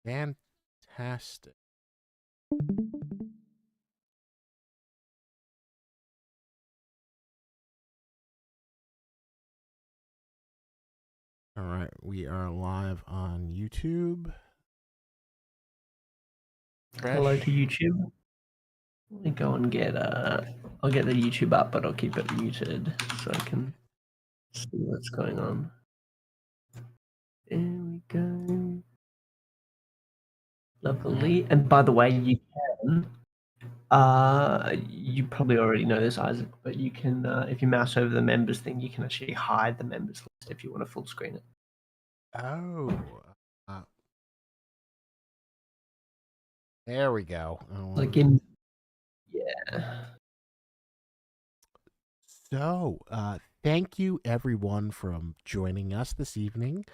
Fantastic. All right, we are live on YouTube. Hello Fresh. to YouTube. Let me go and get I'll get the YouTube up, but I'll keep it muted so I can see what's going on. There we go. Lovely. And by the way, you can you probably already know this, Isaac, but you can if you mouse over the members thing, you can actually hide the members list if you want to full screen it. Oh. There we go. Like in yeah. So, thank you everyone from joining us this evening.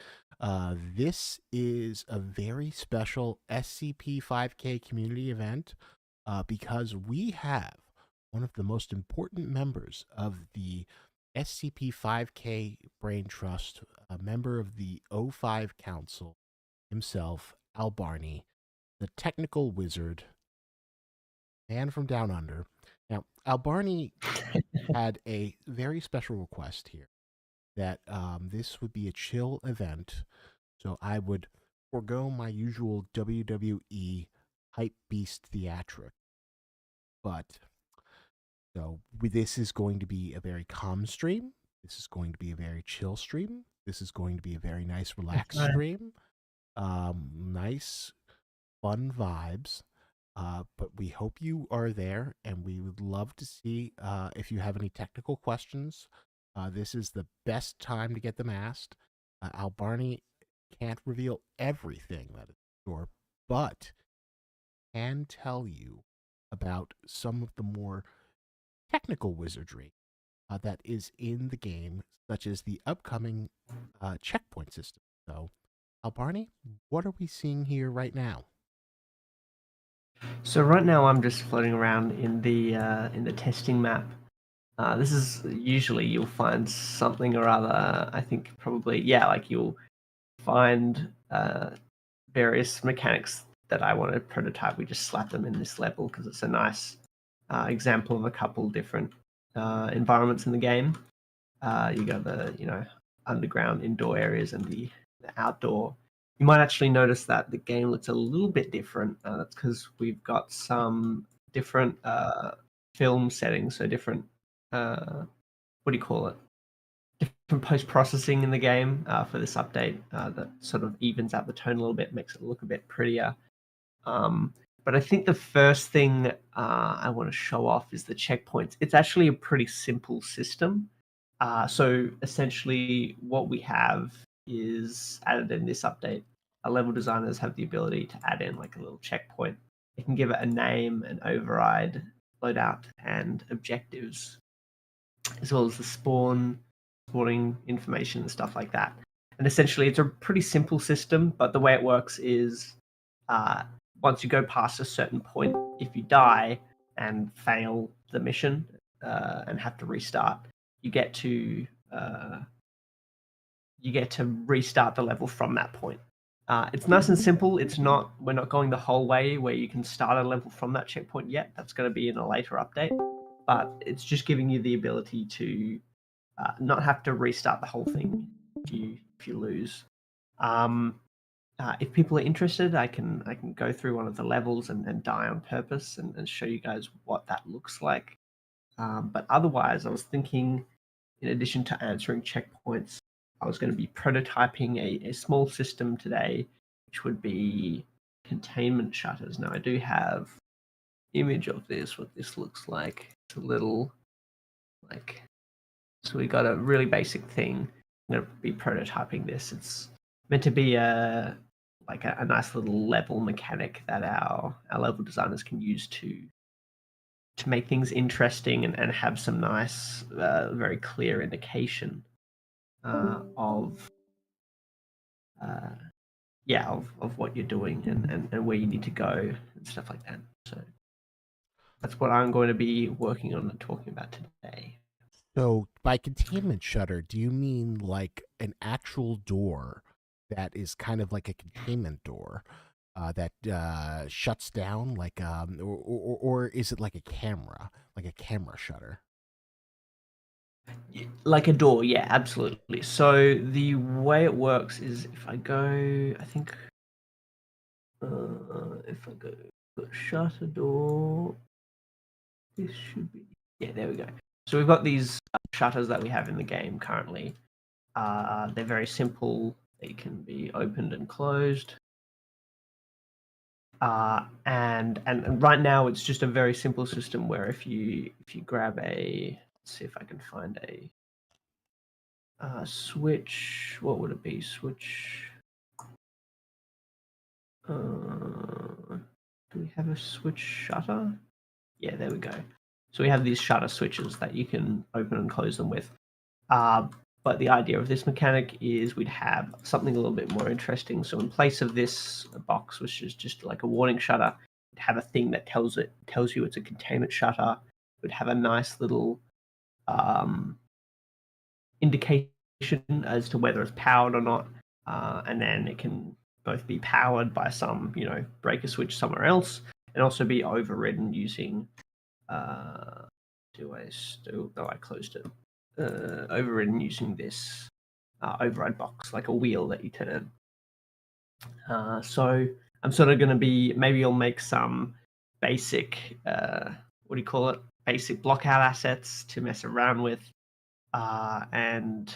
This is a very special SCP 5K community event because we have one of the most important members of the SCP 5K Brain Trust, a member of the O5 Council himself, Albarnie, the technical wizard, man from down under. Now, Albarnie had a very special request here that this would be a chill event. So I would forego my usual WWE hype beast theatric. But this is going to be a very calm stream. This is going to be a very chill stream. This is going to be a very nice, relaxed stream. Nice, fun vibes. But we hope you are there, and we would love to see if you have any technical questions. This is the best time to get them asked. Albarnie can't reveal everything that is sure, but can tell you about some of the more technical wizardry that is in the game, such as the upcoming checkpoint system. So, Albarnie, what are we seeing here right now? So right now I'm just floating around in the testing map. This is usually you'll find something or other. I think probably like you'll find various mechanics that I want to prototype. We just slap them in this level because it's a nice example of a couple different environments in the game. You got the underground indoor areas and the outdoor. You might actually notice that the game looks a little bit different. That's because we've got some different film settings, so different what do you call it? Different post-processing in the game for this update that sort of evens out the tone a little bit, makes it look a bit prettier. But I think the first thing I want to show off is the checkpoints. It's actually a pretty simple system. So essentially, what we have is added in this update. Our level designers have the ability to add in like a little checkpoint. They can give it a name, an override, loadout, and objectives, as well as the spawning information and stuff like that. And essentially, it's a pretty simple system, but the way it works is once you go past a certain point, if you die and fail the mission and have to restart, you get to restart the level from that point. It's nice and simple. We're not going the whole way where you can start a level from that checkpoint yet. That's going to be in a later update, but it's just giving you the ability to not have to restart the whole thing if you lose. If people are interested, I can go through one of the levels and die on purpose and show you guys what that looks like. But otherwise, I was thinking, in addition to answering checkpoints, I was going to be prototyping a small system today, which would be containment shutters. Now, I do have image of this, what this looks like. It's a little like, so we got a really basic thing. I'm going to be prototyping this. It's meant to be a nice little level mechanic that our level designers can use to make things interesting and have some nice, very clear indication of what you're doing and where you need to go and stuff like that. So that's what I'm going to be working on and talking about today. So, by containment shutter, do you mean like an actual door that is kind of like a containment door? that shuts down, like or is it like a camera shutter? Like a door, yeah, absolutely. So the way it works is if I go, I think, if I go shutter door, this should be, yeah, there we go. So we've got these shutters that we have in the game currently. They're very simple. They can be opened and closed. And right now it's just a very simple system where if you grab a, let's see if I can find a switch. What would it be? Switch. Do we have a switch shutter? Yeah, there we go. So we have these shutter switches that you can open and close them with. Uh, but the idea of this mechanic is we'd have something a little bit more interesting. So in place of this box, which is just like a warning shutter, we'd have a thing that tells you it's a containment shutter. We'd have a nice little um, indication as to whether it's powered or not, and then it can both be powered by some breaker switch somewhere else, and also be overridden using. Do I still? No, I closed it. Overridden using this override box, like a wheel that you turn. So I'm sort of going to be, maybe I'll make some basic, what do you call it? Basic blockout assets to mess around with, and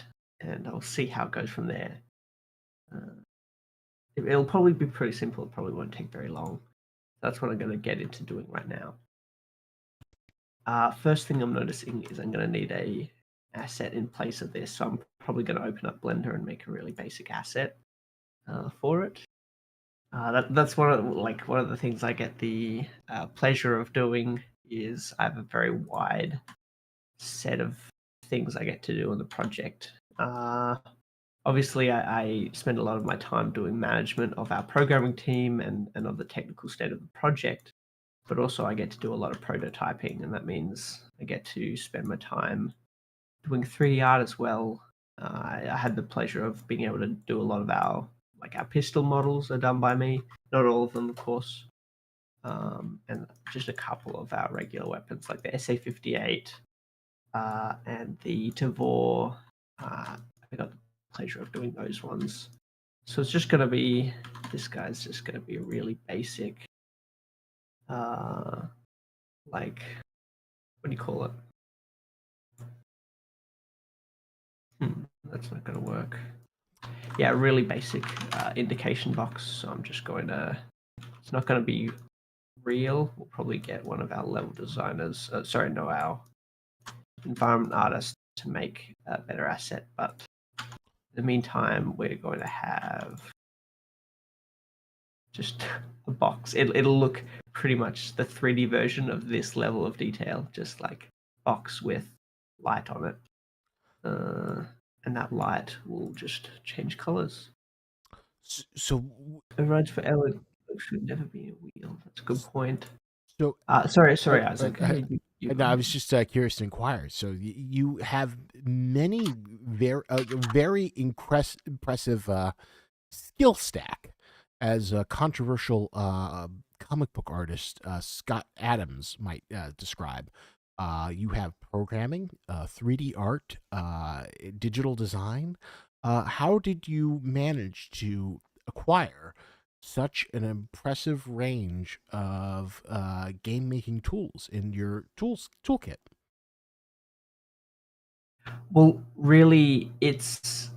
I'll see how it goes from there. It'll probably be pretty simple. It probably won't take very long. That's what I'm going to get into doing right now. First thing I'm noticing is I'm going to need a asset in place of this. So I'm probably going to open up Blender and make a really basic asset for it. That's one of the things I get the pleasure of doing. Is I have a very wide set of things I get to do on the project. Obviously, I spend a lot of my time doing management of our programming team and of the technical state of the project, but also I get to do a lot of prototyping, and that means I get to spend my time doing 3D art as well. I had the pleasure of being able to do a lot of our pistol models are done by me, not all of them, of course, and just a couple of our regular weapons like the SA-58 and the Tavor. I got the pleasure of doing those ones. So it's just going to be, this guy's just going to be a really basic, like, what do you call it? That's not going to work. Yeah, really basic indication box. So I'm just going to, it's not going to be real. We'll probably get one of our level designers, our environment artists to make a better asset. But in the meantime, we're going to have just a box. It'll look pretty much the 3D version of this level of detail, just like box with light on it. And that light will just change colors. So, Overrides for Ella should never be a wheel. That's a good point. so Sorry, Isaac. no, I was just curious to inquire. So you have many very impressive skill stack as a controversial comic book artist Scott Adams might describe. You have programming, 3D art, digital design. How did you manage to acquire such an impressive range of game making tools in your toolkit? Well, really, it's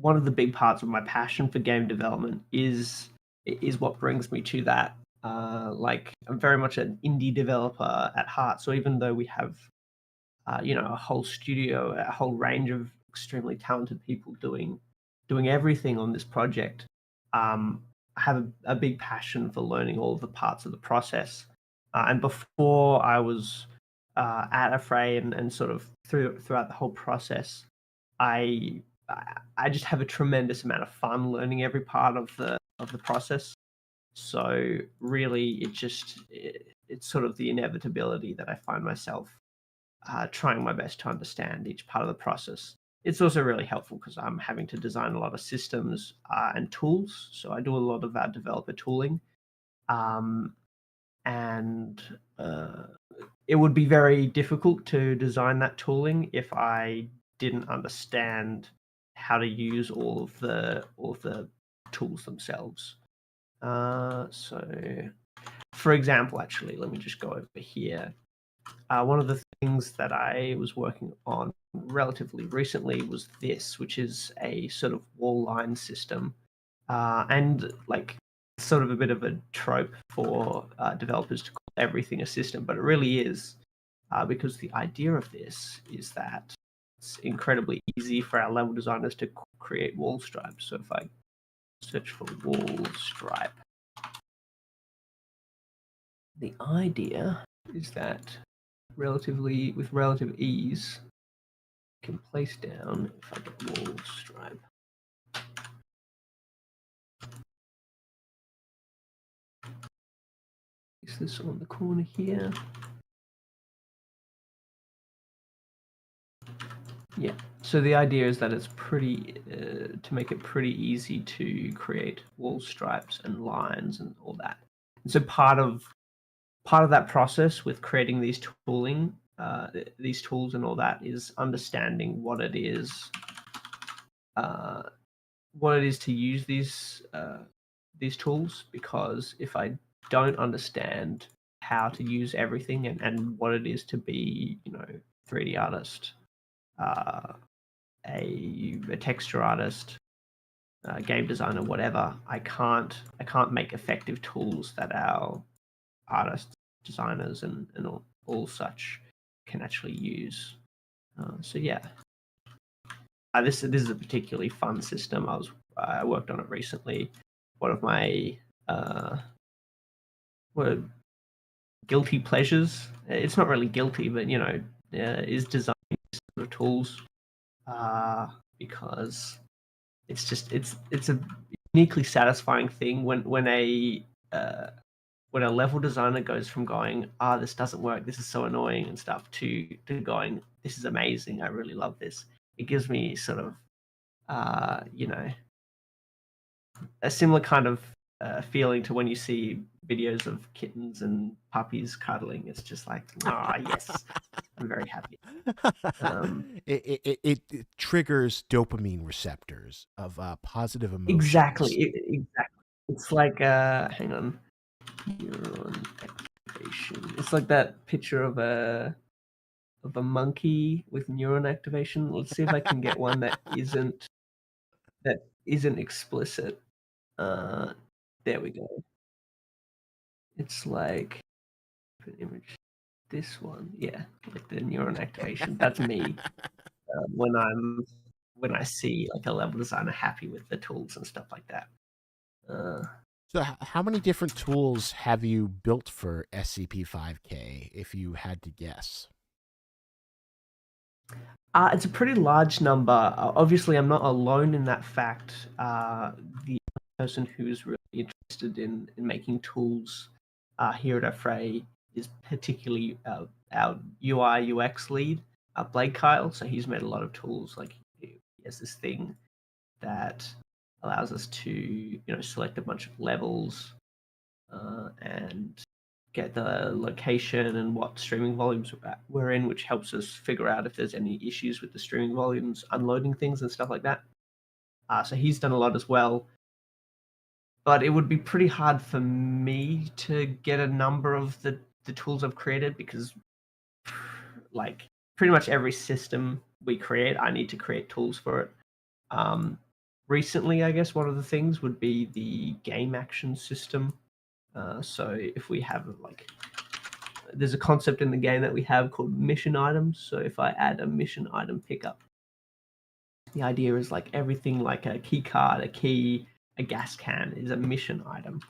one of the big parts of my passion for game development is what brings me to that. Like, I'm very much an indie developer at heart. So even though we have, a whole studio, a whole range of extremely talented people doing everything on this project, I have a big passion for learning all of the parts of the process. And before I was at a fray and sort of throughout the whole process, I I just have a tremendous amount of fun learning every part of the process. So really, it's sort of the inevitability that I find myself trying my best to understand each part of the process. it's also really helpful because I'm having to design a lot of systems and tools. So I do a lot of developer tooling, um, and it would be very difficult to design that tooling if I didn't understand how to use all of the tools themselves. So, for example, actually, let me just go over here. One of the things that I was working on relatively recently was this, which is a sort of wall line system, and like sort of a bit of a trope for developers to call everything a system, but it really is, because the idea of this is that it's incredibly easy for our level designers to create wall stripes. So if I search for wall stripe, the idea is that with relative ease, can place down, if I get wall stripe, is this on the corner here? Yeah, so the idea is that it's pretty, to make it pretty easy to create wall stripes and lines and all that. And so part of that process with creating these these tools and all that is understanding uh, what it is to use these tools, because if I don't understand how to use everything and what it is to be, 3D artist, uh, a texture artist, game designer, whatever, I can't make effective tools that our artists, designers, and all such can actually use. So yeah, this is a particularly fun system. I worked on it recently. One of my what guilty pleasures. It's not really guilty, but is designing sort of tools, because it's a uniquely satisfying thing uh, when a level designer goes from going, this doesn't work, this is so annoying and stuff, to going, this is amazing, I really love this. It gives me sort of uh, you know a similar kind of feeling to when you see videos of kittens and puppies cuddling. It's just like, yes, I'm very happy. It triggers dopamine receptors of positive Exactly, emotions. exactly. It's like, hang on, neuron activation. It's like that picture of a monkey with neuron activation. Let's see if I can get one that isn't explicit. Uh, there we go. It's like an image. This one, yeah, like the neuron activation. That's me, when when I see like a level designer happy with the tools and stuff like that. Uh, So, how many different tools have you built for SCP-5K, if you had to guess? it's a pretty large number. Obviously, I'm not alone in that fact. The person who's really interested in making tools here at Affray is particularly our UI UX lead, Blake Kyle. So he's made a lot of tools. Like he has this thing that allows us to select a bunch of levels, and get the location and what streaming volumes we're in, which helps us figure out if there's any issues with the streaming volumes, unloading things and stuff like that. So he's done a lot as well. But it would be pretty hard for me to get a number of the tools I've created, because like pretty much every system we create, I need to create tools for it. Um, Recently, I guess one of the things would be the game action system. So if we have there's a concept in the game that we have called mission items. So if I add a mission item pickup, the idea is like everything like a key card, a key, a gas can is a mission item.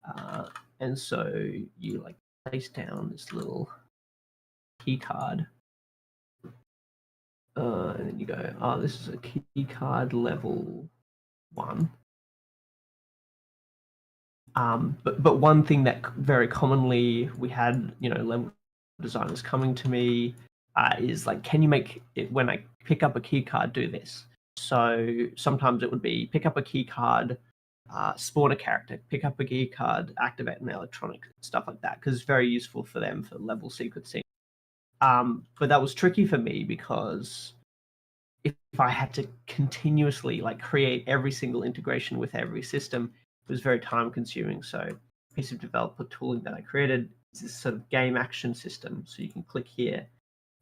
Uh, and so you like place down this little key card, and then you go, this is a key card level 1. But one thing that very commonly we had, level designers coming to me is like, can you make it when I pick up a key card do this? So sometimes it would be pick up a key card, spawn a character, pick up a key card, activate an electronic, stuff like that, because it's very useful for them for level sequencing. But that was tricky for me because if I had to continuously like create every single integration with every system, it was very time consuming. So a piece of developer tooling that I created is this sort of game action system. So you can click here,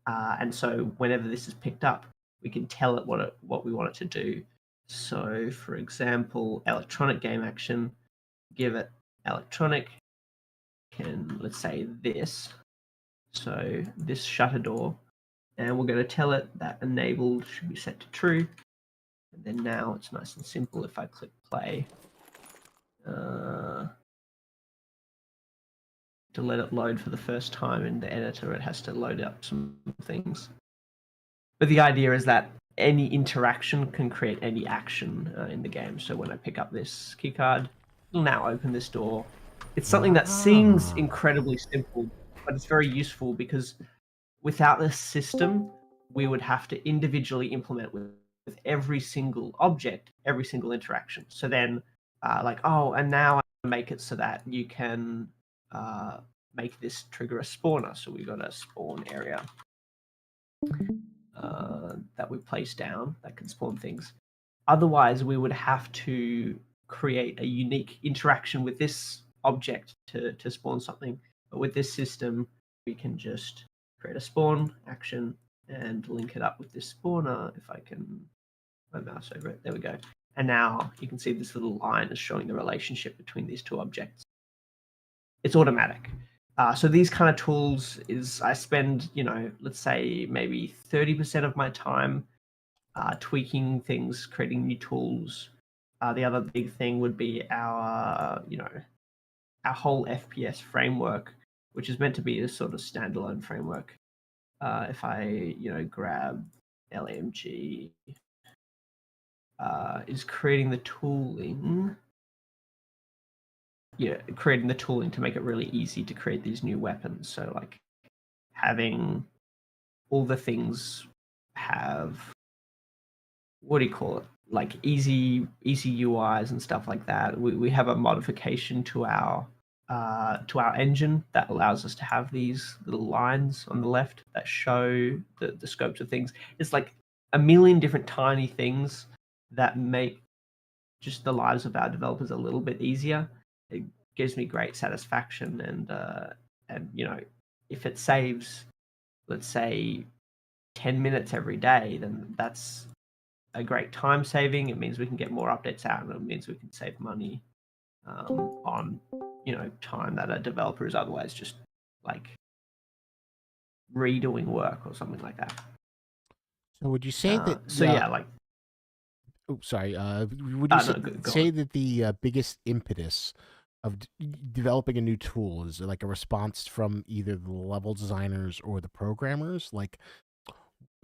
and so whenever this is picked up, we can tell it what we want it to do. So for example, electronic game action, give it electronic, can let's say this. So this shutter door, and we're going to tell it that enabled should be set to true. And then now it's nice and simple. If I click play, to let it load for the first time in the editor, it has to load up some things. But the idea is that any interaction can create any action in the game. So when I pick up this keycard, it'll now open this door. It's something that seems Ah. incredibly simple, but it's very useful because without this system, we would have to individually implement with every single object, every single interaction. So then, like, oh, and now I make it so that you can make this trigger a spawner. So we've got a spawn area that we place down that can spawn things. Otherwise, we would have to create a unique interaction with this object to spawn something. But with this system, we can just create a spawn action and link it up with this spawner. If I can my mouse over it, there we go. And now you can see this little line is showing the relationship between these two objects. It's automatic. So these kind of tools is I spend, let's say maybe 30% of my time tweaking things, creating new tools. The other big thing would be our whole FPS framework, which is meant to be a sort of standalone framework. If I, grab LAMG, is creating the tooling. Yeah, creating the tooling to make it really easy to create these new weapons. So like having all the things have what do you call it? Like easy UIs and stuff like that. We have a modification to our engine that allows us to have these little lines on the left that show the scopes of things. It's like a million different tiny things that make just the lives of our developers a little bit easier. It gives me great satisfaction, and if it saves, let's say, 10 minutes every day, then that's a great time saving. It means we can get more updates out, and it means we can save money on time that a developer is otherwise just like redoing work or something like that. So would you say that? So yeah, like Oh, sorry. Would you no, go say on. that the biggest impetus of developing a new tool is like a response from either the level designers or the programmers? Like,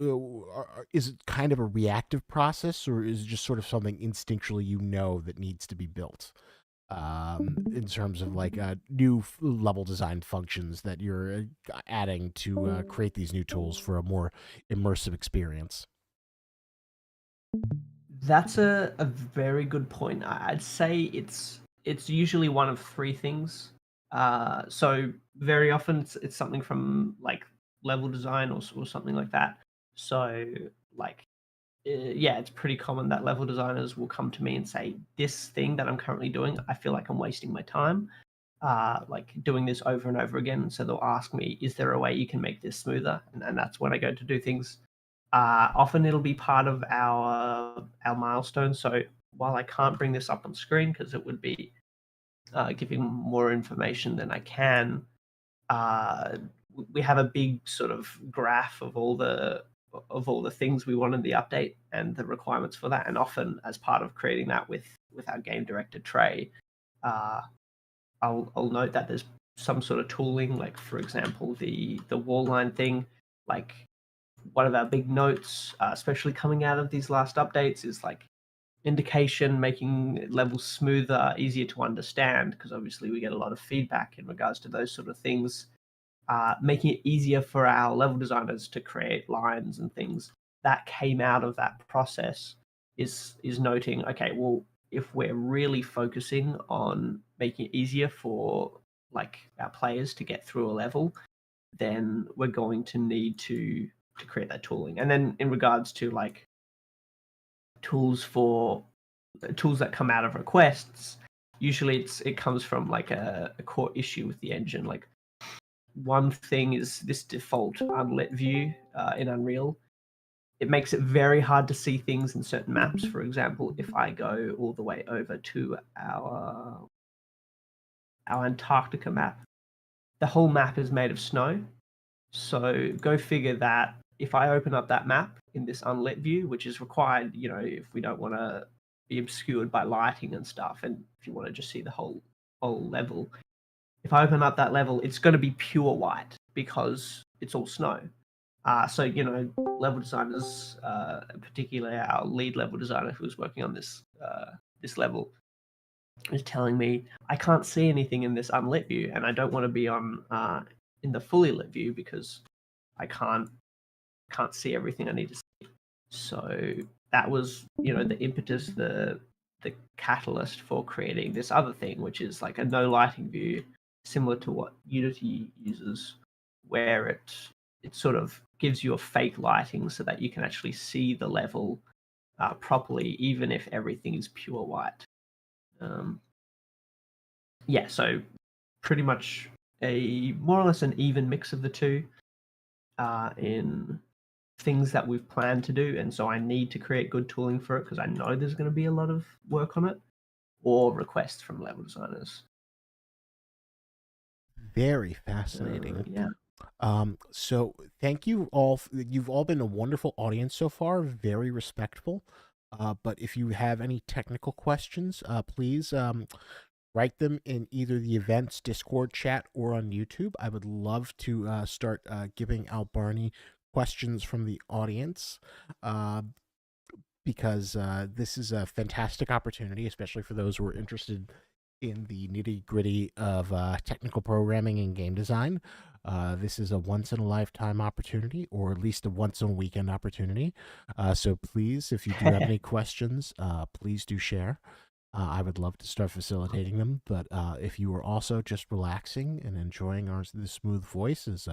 is it kind of a reactive process, or is it just sort of something instinctually that needs to be built? In terms of like new level design functions that you're adding to create these new tools for a more immersive experience. That's a very good point. I'd say it's usually one of three things. So very often it's something from like level design or something like that. So like yeah, it's pretty common that level designers will come to me and say, "This thing that I'm currently doing, I feel like I'm wasting my time, like doing this over and over again." So they'll ask me, "Is there a way you can make this smoother?" And that's when I go to do things. Often it'll be part of our milestones. So while I can't bring this up on screen because it would be giving more information than I can, uh, we have a big sort of graph of all the things we want in the update and the requirements for that. And often, as part of creating that with our game director Trey, uh, I'll note that there's some sort of tooling, like for example the wall line thing. Like one of our big notes, especially coming out of these last updates, is like indication, making levels smoother, easier to understand, because obviously we get a lot of feedback in regards to those sort of things. making it easier for our level designers to create lines and things that came out of that process is noting, okay, well, if we're really focusing on making it easier for like our players to get through a level, then we're going to need to create that tooling. And then in regards to like tools for tools that come out of requests, usually it comes from like a core issue with the engine. Like one thing is this default unlit view in Unreal. It makes it very hard to see things in certain maps. For example, if I go all the way over to our Antarctica map, the whole map is made of snow. So go figure that if I open up that map in this unlit view, which is required, if we don't want to be obscured by lighting and stuff, and if you want to just see the whole level, if I open up that level, it's going to be pure white because it's all snow. So level designers, particularly our lead level designer who was working on this level, is telling me I can't see anything in this unlit view, and I don't want to be on in the fully lit view because I can't see everything I need to see. So that was the impetus, the catalyst for creating this other thing, which is like a no lighting view, similar to what Unity uses, where it sort of gives you a fake lighting so that you can actually see the level properly, even if everything is pure white. Yeah, so pretty much a more or less an even mix of the two in things that we've planned to do, and so I need to create good tooling for it because I know there's going to be a lot of work on it or requests from level designers. Very fascinating. Yeah. So thank you all. You've all been a wonderful audience so far, very respectful. But if you have any technical questions, please write them in either the event's Discord chat or on YouTube. I would love to start giving Albarnie questions from the audience. Because this is a fantastic opportunity, especially for those who are interested in the nitty gritty of technical programming and game design. This is a once in a lifetime opportunity, or at least a once in a weekend opportunity. So please, if you do have any questions, please do share. I would love to start facilitating them, but if you are also just relaxing and enjoying the smooth voice as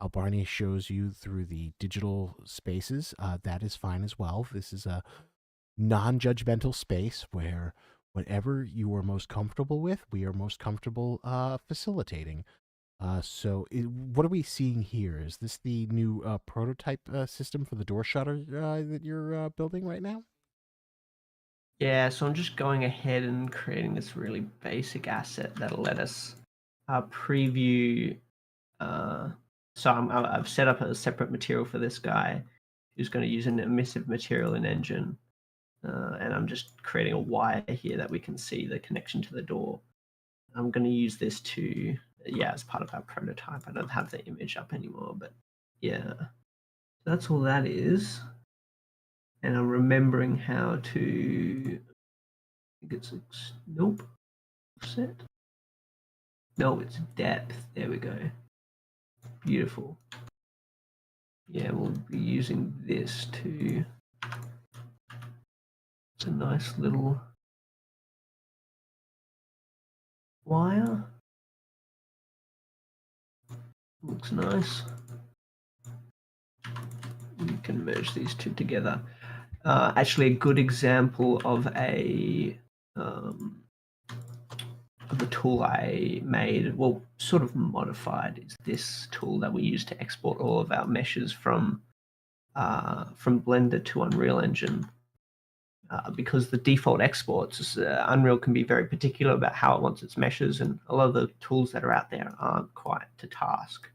Albarnie shows you through the digital spaces, that is fine as well. This is a non-judgmental space where whatever you are most comfortable with, we are most comfortable facilitating. What are we seeing here? Is this the new prototype system for the door shutter that you're building right now? Yeah, so I'm just going ahead and creating this really basic asset that'll let us preview. So I've set up a separate material for this guy who's going to use an emissive material in engine. And I'm just creating a wire here that we can see the connection to the door. I'm going to use this to, as part of our prototype. I don't have the image up anymore, but yeah, that's all that is. And I'm remembering how to, I think it's, nope, offset. No, it's depth. There we go. Beautiful. Yeah, we'll be using this to, it's a nice little wire. Looks nice. We can merge these two together. Actually, a good example of a tool I made, well, sort of modified, is this tool that we use to export all of our meshes from Blender to Unreal Engine. Because the default exports, Unreal can be very particular about how it wants its meshes, and a lot of the tools that are out there aren't quite to task.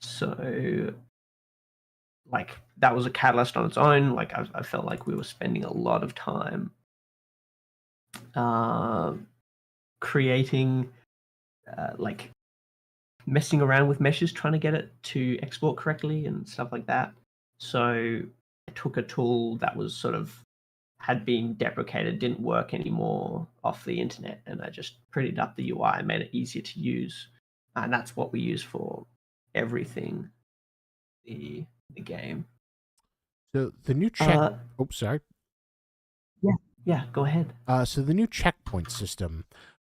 So, like, that was a catalyst on its own. Like, I felt like we were spending a lot of time creating, like, messing around with meshes, trying to get it to export correctly and stuff like that. So I took a tool that was sort of had been deprecated, didn't work anymore off the internet, and I just prettied up the UI and made it easier to use. And that's what we use for everything the game. So the new Uh, oh, sorry. yeah, yeah. Go ahead. So the new checkpoint system.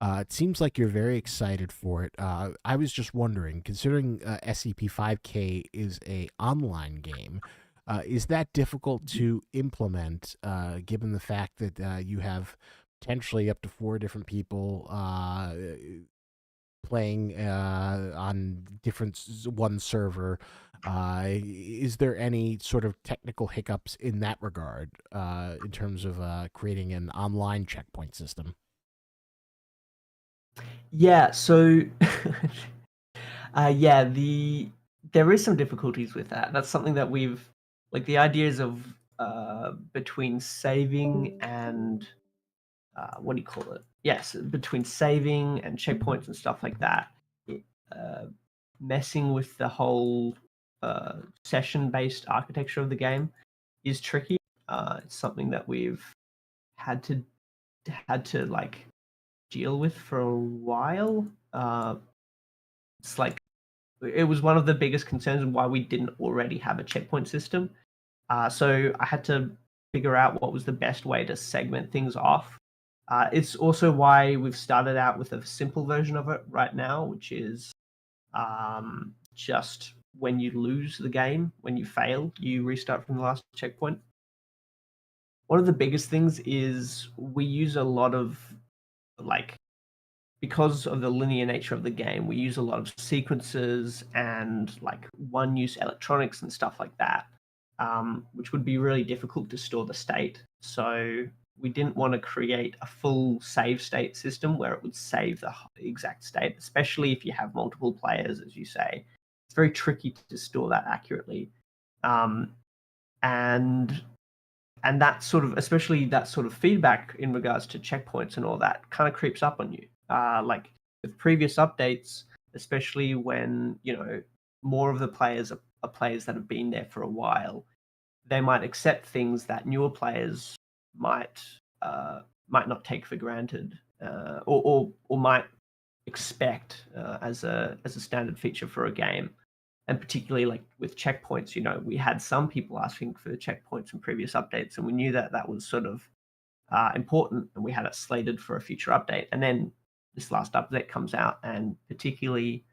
It seems like you're very excited for it. I was just wondering, considering SCP-5K is a online game, is that difficult to implement, given the fact that you have potentially up to 4 different people playing on one server? Is there any sort of technical hiccups in that regard, in terms of creating an online checkpoint system? Yeah. So, yeah, there is some difficulties with that. That's something that we've like the ideas of between saving and what do you call it? Yes, between saving and checkpoints and stuff like that. It, uh, messing with the whole session-based architecture of the game is tricky. It's something that we've had to like deal with for a while. It's like it was one of the biggest concerns and why we didn't already have a checkpoint system. So I had to figure out what was the best way to segment things off. It's also why we've started out with a simple version of it right now, which is just when you lose the game, when you fail, you restart from the last checkpoint. One of the biggest things is we use a lot of like because of the linear nature of the game, we use a lot of sequences and like one use electronics and stuff like that, which would be really difficult to store the state. So we didn't want to create a full save state system where it would save the exact state, especially if you have multiple players, as you say. It's very tricky to store that accurately. Um, and that sort of especially that sort of feedback in regards to checkpoints and all that kind of creeps up on you like with previous updates, especially when more of the players are players that have been there for a while. They might accept things that newer players might might not take for granted, or might expect as a standard feature for a game. And particularly like with checkpoints, we had some people asking for checkpoints in previous updates, and we knew that that was sort of important, and we had it slated for a future update. And then this last update comes out, and particularly,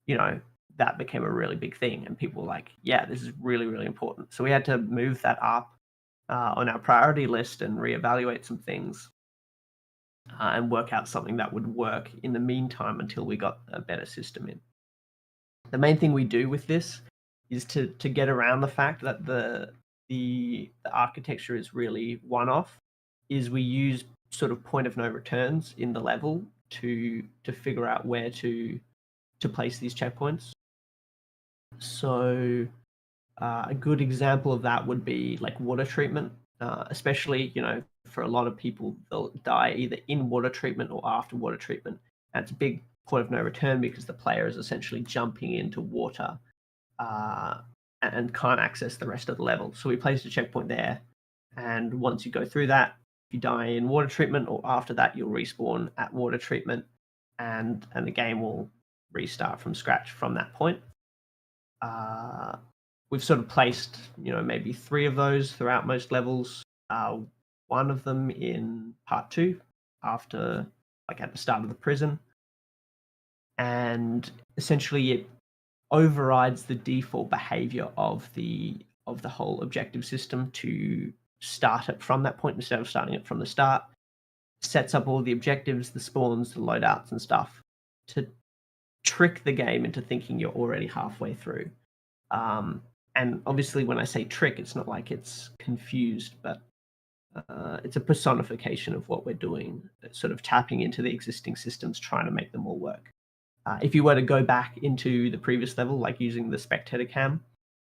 you know, that became a really big thing, and people were like, "Yeah, this is really, really important." So we had to move that up on our priority list and reevaluate some things and work out something that would work in the meantime until we got a better system in. The main thing we do with this is to get around the fact that the architecture is really one off. Is we use sort of point of no returns in the level to figure out where to place these checkpoints. So a good example of that would be like water treatment, especially for a lot of people they'll die either in water treatment or after water treatment. And it's a big point of no return because the player is essentially jumping into water uh, and can't access the rest of the level. So we placed a checkpoint there, and once you go through that, if you die in water treatment or after that, you'll respawn at water treatment, and the game will restart from scratch from that point. Uh, we've sort of placed, maybe 3 of those throughout most levels. One of them in part 2, after like at the start of the prison, and essentially it overrides the default behavior of the whole objective system to start it from that point instead of starting it from the start. Sets up all the objectives, the spawns, the loadouts, and stuff to trick the game into thinking you're already halfway through. Um, and obviously, when I say trick, it's not like it's confused, but it's a personification of what we're doing, sort of tapping into the existing systems, trying to make them all work. If you were to go back into the previous level, like using the spectator cam,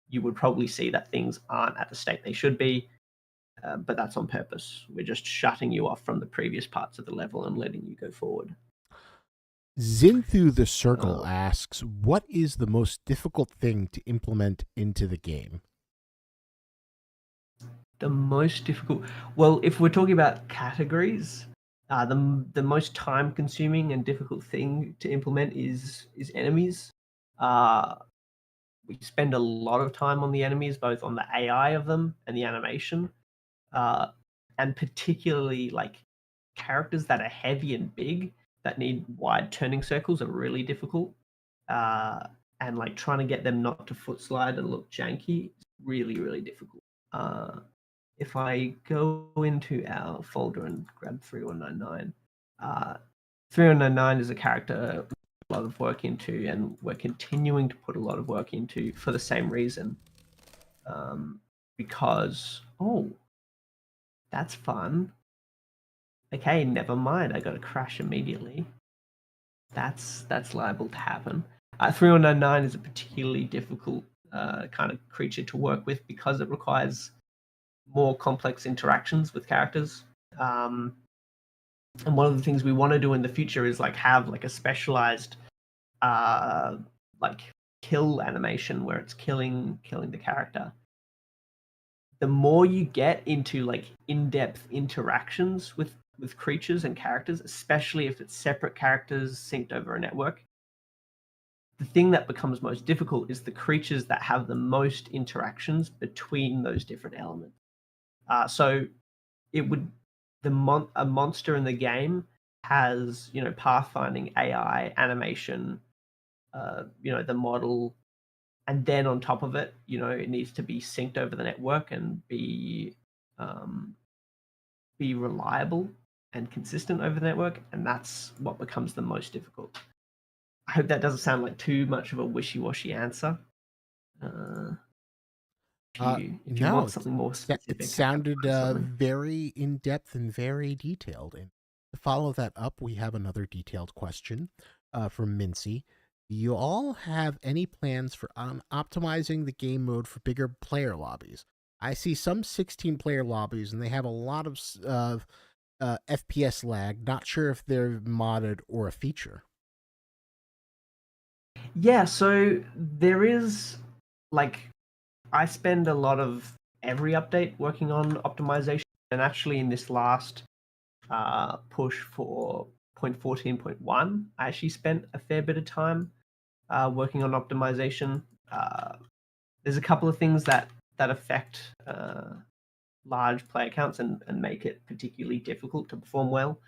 you would probably see that things aren't at the state they should be, but that's on purpose. We're just shutting you off from the previous parts of the level and letting you go forward. Zinthu the Circle Uh, asks, what is the most difficult thing to implement into the game? the most difficult, well, if we're talking about categories, the most time consuming and difficult thing to implement is enemies. Uh, we spend a lot of time on the enemies, both on the AI of them and the animation, uh, and particularly like characters that are heavy and big that need wide turning circles are really difficult. Uh, and like trying to get them not to foot slide and look janky is really, really difficult. Uh, if I go into our folder and grab 3199, 3199 is a character a lot of work into, and we're continuing to put a lot of work into for the same reason. Because, oh, that's fun. Okay, never mind. I got to crash immediately. That's liable to happen. 3199 is a particularly difficult kind of creature to work with because it requires more complex interactions with characters. And one of the things we want to do in the future is like have like a specialized uh, like kill animation where it's killing the character. The more you get into like in-depth interactions with creatures and characters, especially if it's separate characters synced over a network, the thing that becomes most difficult is the creatures that have the most interactions between those different elements. So it would a monster in the game has pathfinding AI animation, the model, and then on top of it, it needs to be synced over the network and um, be reliable and consistent over the network, and that's what becomes the most difficult. I hope that doesn't sound like too much of a wishy-washy answer. Uh, if you No, want something more it specific, I can sounded find something. very in depth and very detailed. And to follow that up, we have another detailed question from Mincy. Do you all have any plans for optimizing the game mode for bigger player lobbies? I see some 16-player lobbies, and they have a lot of FPS lag. Not sure if they're modded or a feature. Yeah, so there is like I spend a lot of every update working on optimization, and actually in this last push for 0.14.1, I actually spent a fair bit of time working on optimization. There's a couple of things that affect large player counts and make it particularly difficult to perform well.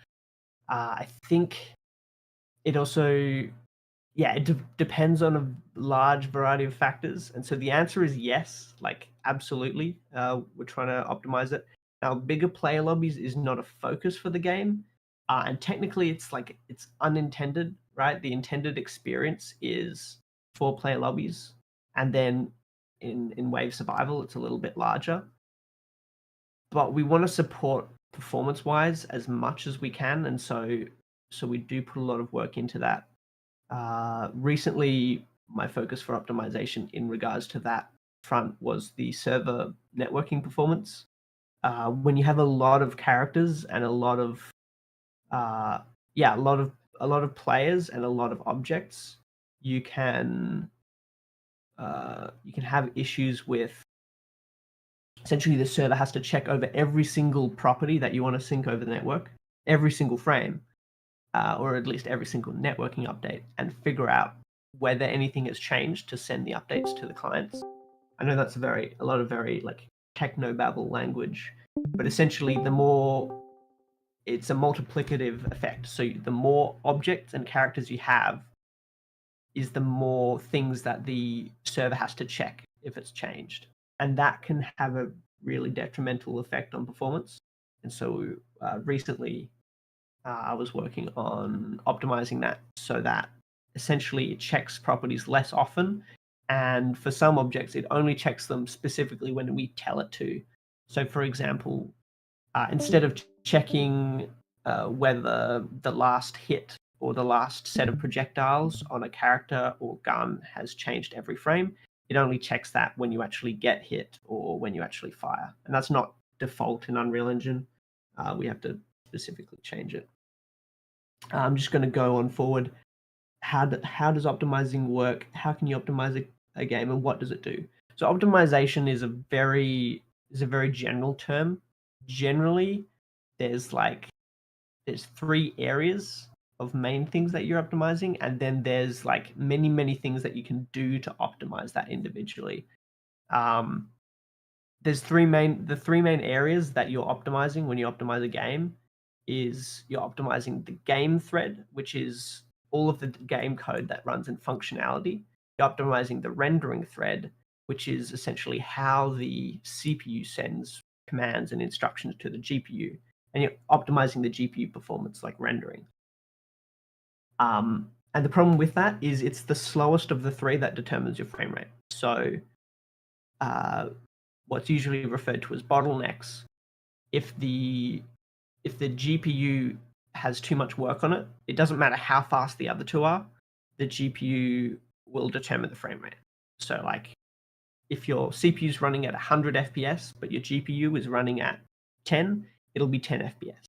I think it also, yeah, it depends on a large variety of factors, and so the answer is yes, like absolutely. We're trying to optimize it. Now, bigger player lobbies is not a focus for the game, and technically, it's unintended, right? The intended experience is 4-player lobbies, and then in Wave Survival, it's a little bit larger. But we want to support performance-wise as much as we can, and so we do put a lot of work into that. Recently, my focus for optimization in regards to that front was the server networking performance. When you have a lot of characters and a lot of uh, yeah, a lot of players and a lot of objects, you can have issues with essentially the server has to check over every single property that you want to sync over the network, every single frame, or at least every single networking update, and figure out whether anything has changed to send the updates to the clients. I know that's a lot of very like techno babble language, but essentially the more it's a multiplicative effect. So the more objects and characters you have is the more things that the server has to check if it's changed. And that can have a really detrimental effect on performance. And so recently I was working on optimizing that so that essentially it checks properties less often. And for some objects, it only checks them specifically when we tell it to. So, for example, instead of checking whether the last hit or the last set of projectiles on a character or gun has changed every frame, it only checks that when you actually get hit or when you actually fire. And that's not default in Unreal Engine. We have to specifically change it. I'm just going to go on forward. How does optimizing work? How can you optimize a game, and what does it do? So optimization is a very general term. Generally, there's 3 areas of main things that you're optimizing, and then there's like many things that you can do to optimize that individually. Um, there's the three main areas that you're optimizing when you optimize a game is you're optimizing the game thread, which is all of the game code that runs in functionality. You're optimizing the rendering thread, which is essentially how the CPU sends commands and instructions to the GPU, and you're optimizing the GPU performance, like rendering. And the problem with that is it's the slowest of the three that determines your frame rate. So, what's usually referred to as bottlenecks, if the GPU has too much work on it, it doesn't matter how fast the other two are, the GPU will determine the frame rate. So, like, if your CPU is running at 100 FPS, but your GPU is running at 10, it'll be 10 FPS.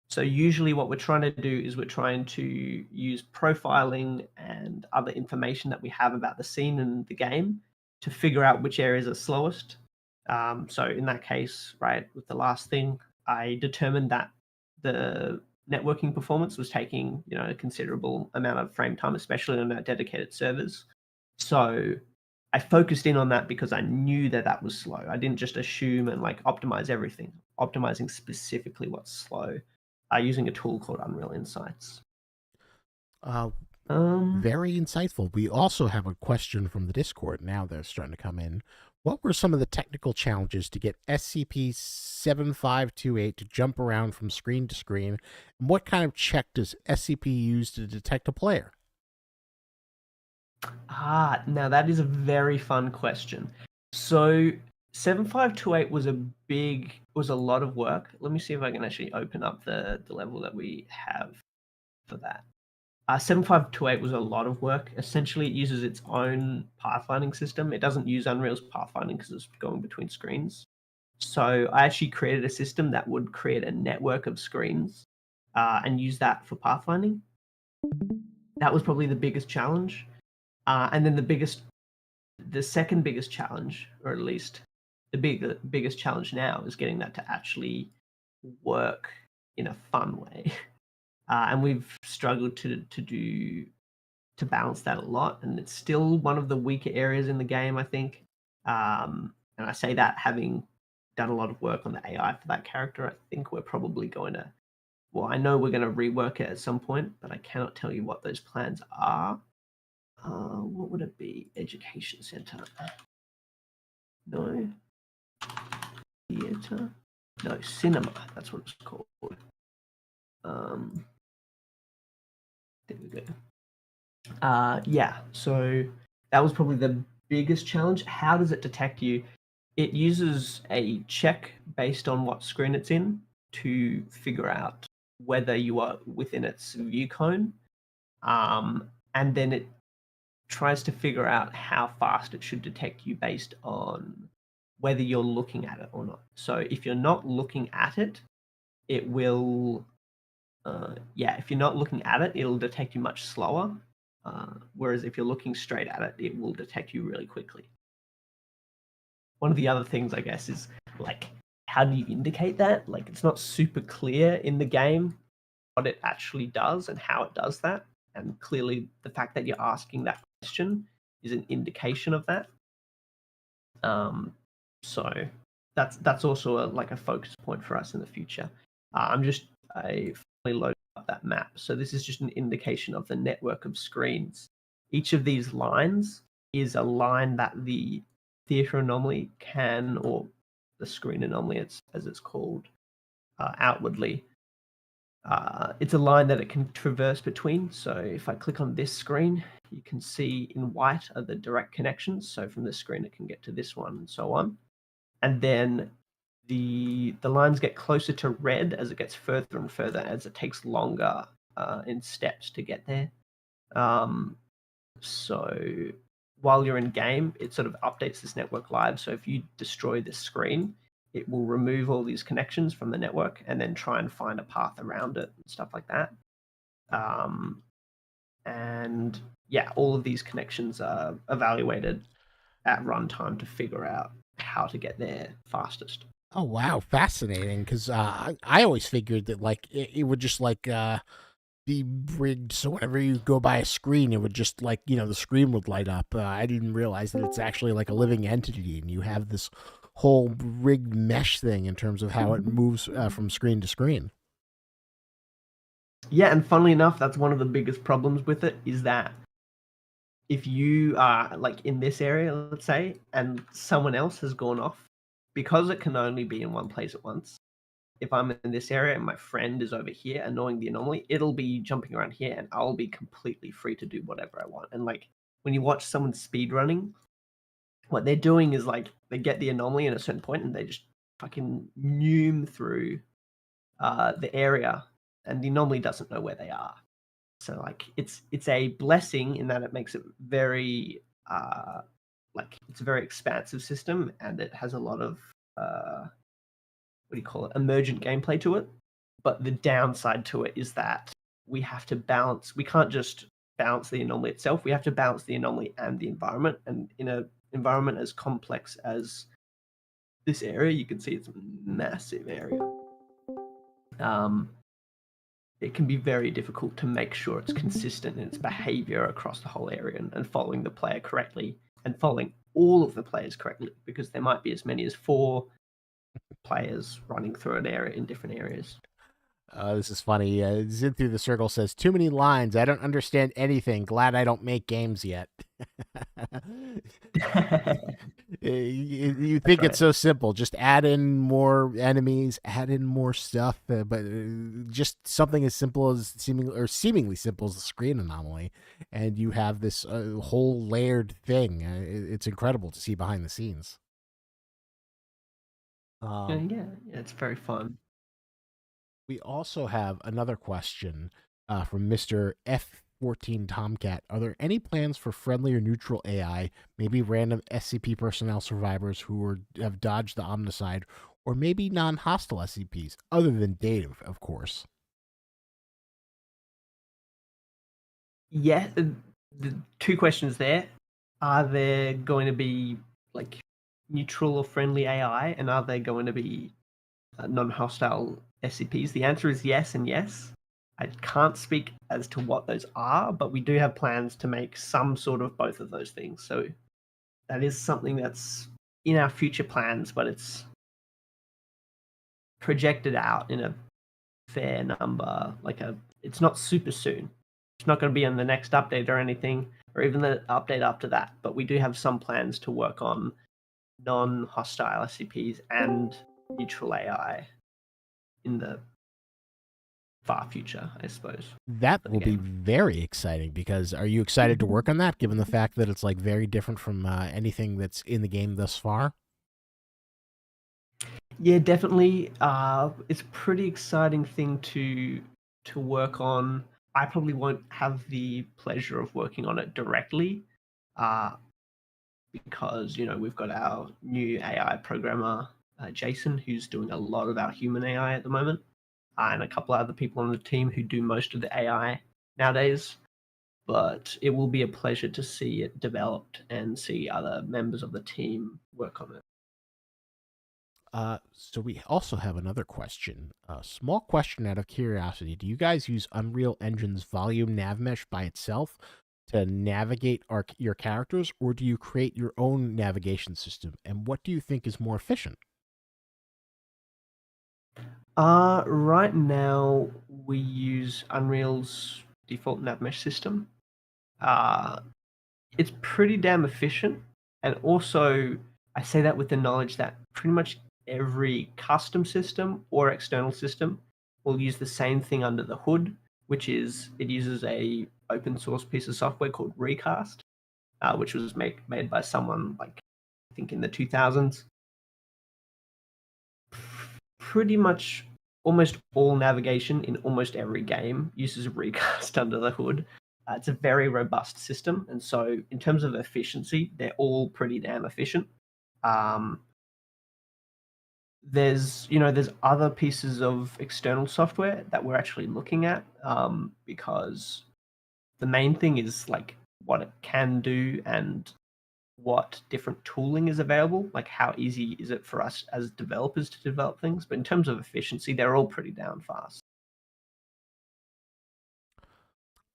So usually what we're trying to do is we're trying to use profiling and other information that we have about the scene and the game to figure out which areas are slowest. So in that case, right, with the last thing, I determined that the networking performance was taking, a considerable amount of frame time, especially on our dedicated servers. So I focused in on that because I knew that that was slow. I didn't just assume and like optimize everything, optimizing specifically what's slow using a tool called Unreal Insights. Uh, Um, Very insightful. We also have a question from the Discord. Now they're starting to come in. What were some of the technical challenges to get SCP 7528 to jump around from screen to screen? And what kind of check does SCP use to detect a player? now that is a very fun question. So 7528 was a lot of work. Let me see if I can actually open up the level that we have for that. 7528 was a lot of work. Essentially, it uses its own pathfinding system. It doesn't use Unreal's pathfinding because it's going between screens. So I actually created a system that would create a network of screens and use that for pathfinding. That was probably the biggest challenge. And then the second biggest challenge, or at least biggest challenge now, is getting that to actually work in a fun way. And we've struggled to balance that a lot, and it's still one of the weaker areas in the game, I think. And I say that having done a lot of work on the AI for that character. I think we're probably going to. Well, I know we're going to rework it at some point, but I cannot tell you what those plans are. What would it be? Education center? No. Theater? No, cinema. That's what it's called. There we go. Yeah, so that was probably the biggest challenge. How does it detect you? It uses a check based on what screen it's in to figure out whether you are within its view cone. And then it tries to figure out how fast it should detect you based on whether you're looking at it or not. So if you're not looking at it, it will, if you're not looking at it, it'll detect you much slower. Whereas if you're looking straight at it, it will detect you really quickly. One of the other things, I guess, is like, how do you indicate that? Like, it's not super clear in the game what it actually does and how it does that. And clearly, the fact that you're asking that question is an indication of that. So that's also like a focus point for us in the future. I finally loaded up that map. So this is just an indication of the network of screens. Each of these lines is a line that the theater anomaly can, or the screen anomaly, as it's called outwardly. It's a line that it can traverse between. So if I click on this screen, you can see in white are the direct connections. So from this screen, it can get to this one and so on. And then the lines get closer to red as it gets further and further, as it takes longer in steps to get there. So while you're in game, it sort of updates this network live. So if you destroy this screen, it will remove all these connections from the network and then try and find a path around it and stuff like that. And yeah, all of these connections are evaluated at runtime to figure out how to get there fastest. Oh wow, fascinating! Because I always figured that like it would just like be rigged so whenever you go by a screen, it would just like the screen would light up. I didn't realize that it's actually like a living entity, and you have this whole rigged mesh thing in terms of how it moves from screen to screen. Yeah, and funnily enough, that's one of the biggest problems with it is that if you are like in this area, let's say, and someone else has gone off, because it can only be in one place at once. If I'm in this area and my friend is over here annoying the anomaly, it'll be jumping around here and I'll be completely free to do whatever I want. And like when you watch someone speed running, what they're doing is like they get the anomaly at a certain point and they just fucking noom through the area, and the anomaly doesn't know where they are. So like it's a blessing in that it makes it very like it's a very expansive system and it has a lot of what do you call it, emergent gameplay to it. But the downside to it is that we have to balance. We can't just balance the anomaly itself. We have to balance the anomaly and the environment. And in an environment as complex as this area, you can see it's a massive area. Um, it can be very difficult to make sure it's consistent in its behavior across the whole area and following the player correctly and following all of the players correctly, because there might be as many as 4 players running through an area in different areas. This is funny. Zin through the circle says, "Too many lines. I don't understand anything. Glad I don't make games yet." You That's think it's right. so simple? Just add in more enemies, add in more stuff, but just something as simple as seemingly simple as the screen anomaly, and you have this whole layered thing. It's incredible to see behind the scenes. Um, Yeah, it's very fun. We also have another question from Mr. F14 Tomcat. Are there any plans for friendly or neutral AI, maybe random SCP personnel survivors have dodged the Omnicide, or maybe non hostile SCPs, other than Dave, of course? Yeah, the 2 questions there. Are there going to be like neutral or friendly AI, and are there going to be non-hostile SCPs? The answer is yes and yes. I can't speak as to what those are, but we do have plans to make some sort of both of those things. So that is something that's in our future plans, but it's projected out in a fair number. It's not super soon. It's not going to be on the next update or anything, or even the update after that. But we do have some plans to work on non-hostile SCPs and neutral AI in the far future, I suppose, That for the will be game. very exciting because are you excited to work on that given the fact that it's like very different from anything that's in the game thus far? Yeah, definitely. It's a pretty exciting thing to work on. I probably won't have the pleasure of working on it directly, uh, because we've got our new AI programmer, Jason, who's doing a lot of our human AI at the moment, and a couple other people on the team who do most of the AI nowadays. But it will be a pleasure to see it developed and see other members of the team work on it. So we also have another question. A small question out of curiosity. Do you guys use Unreal Engine's volume nav mesh by itself to navigate your characters, or do you create your own navigation system? And what do you think is more efficient? Right now we use Unreal's default nav mesh system. Uh, it's pretty damn efficient, and also I say that with the knowledge that pretty much every custom system or external system will use the same thing under the hood, which is it uses a open source piece of software called Recast, which was made by someone like I think in the 2000s. Pretty much almost all navigation in almost every game uses Recast under the hood. It's a very robust system, and so in terms of efficiency, they're all pretty damn efficient. Um, there's other pieces of external software that we're actually looking at, because the main thing is like what it can do and what different tooling is available, like how easy is it for us as developers to develop things. But in terms of efficiency, they're all pretty down fast.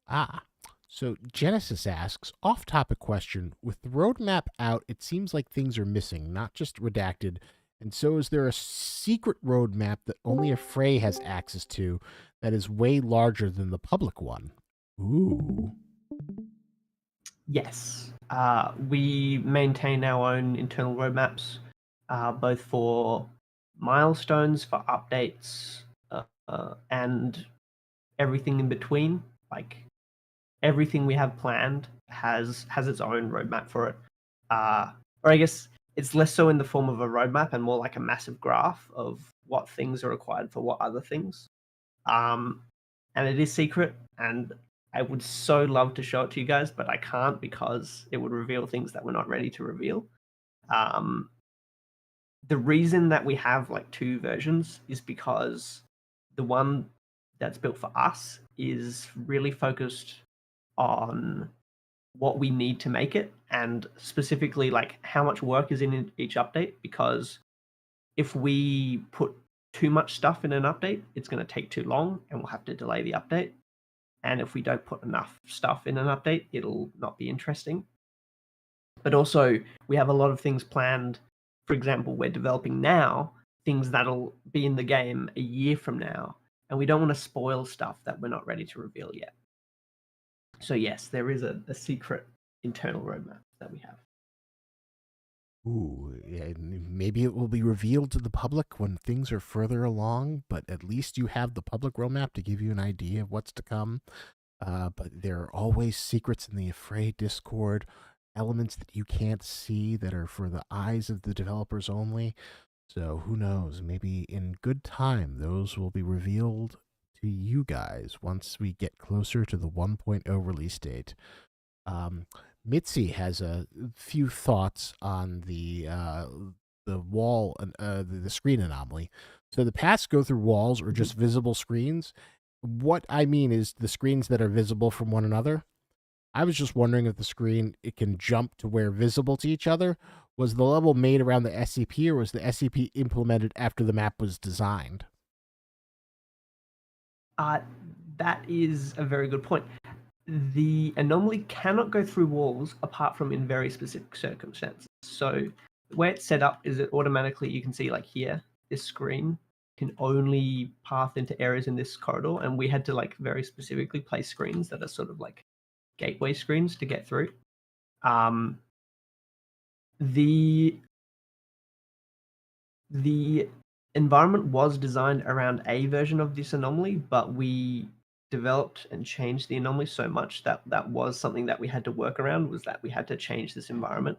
Ah, so Genesis asks, off topic question. With the roadmap out, it seems like things are missing, not just redacted. And so, is there a secret roadmap that only a Frey has access to that is way larger than the public one? Ooh. Yes, we maintain our own internal roadmaps, both for milestones, for updates, and everything in between. Like everything we have planned has its own roadmap for it. Or I guess it's less so in the form of a roadmap and more like a massive graph of what things are required for what other things. Um, and it is secret, and I would so love to show it to you guys, but I can't because it would reveal things that we're not ready to reveal. Um, the reason that we have like two versions is because the one that's built for us is really focused on what we need to make it and specifically like how much work is in each update, because if we put too much stuff in an update, it's going to take too long and we'll have to delay the update. And if we don't put enough stuff in an update, it'll not be interesting. But also, we have a lot of things planned. For example, we're developing now things that'll be in the game a year from now, and we don't want to spoil stuff that we're not ready to reveal yet. So, yes, there is a secret internal roadmap that we have. Ooh, yeah, maybe it will be revealed to the public when things are further along, but at least you have the public roadmap to give you an idea of what's to come. But there are always secrets in the Afraid Discord, elements that you can't see that are for the eyes of the developers only. So who knows? Maybe in good time, those will be revealed to you guys once we get closer to the 1.0 release date. Um, Mitzi has a few thoughts on the wall, the screen anomaly. So the paths go through walls or just visible screens. What I mean is the screens that are visible from one another. I was just wondering if the screen it can jump to where visible to each other. Was the level made around the SCP, or was the SCP implemented after the map was designed? Uh, that is a very good point. The anomaly cannot go through walls apart from in very specific circumstances. So the way it's set up is it automatically, you can see like here, this screen can only path into areas in this corridor, and we had to like very specifically place screens that are sort of like gateway screens to get through. Um, the the environment was designed around a version of this anomaly, but we developed and changed the anomaly so much that that was something that we had to work around, was that we had to change this environment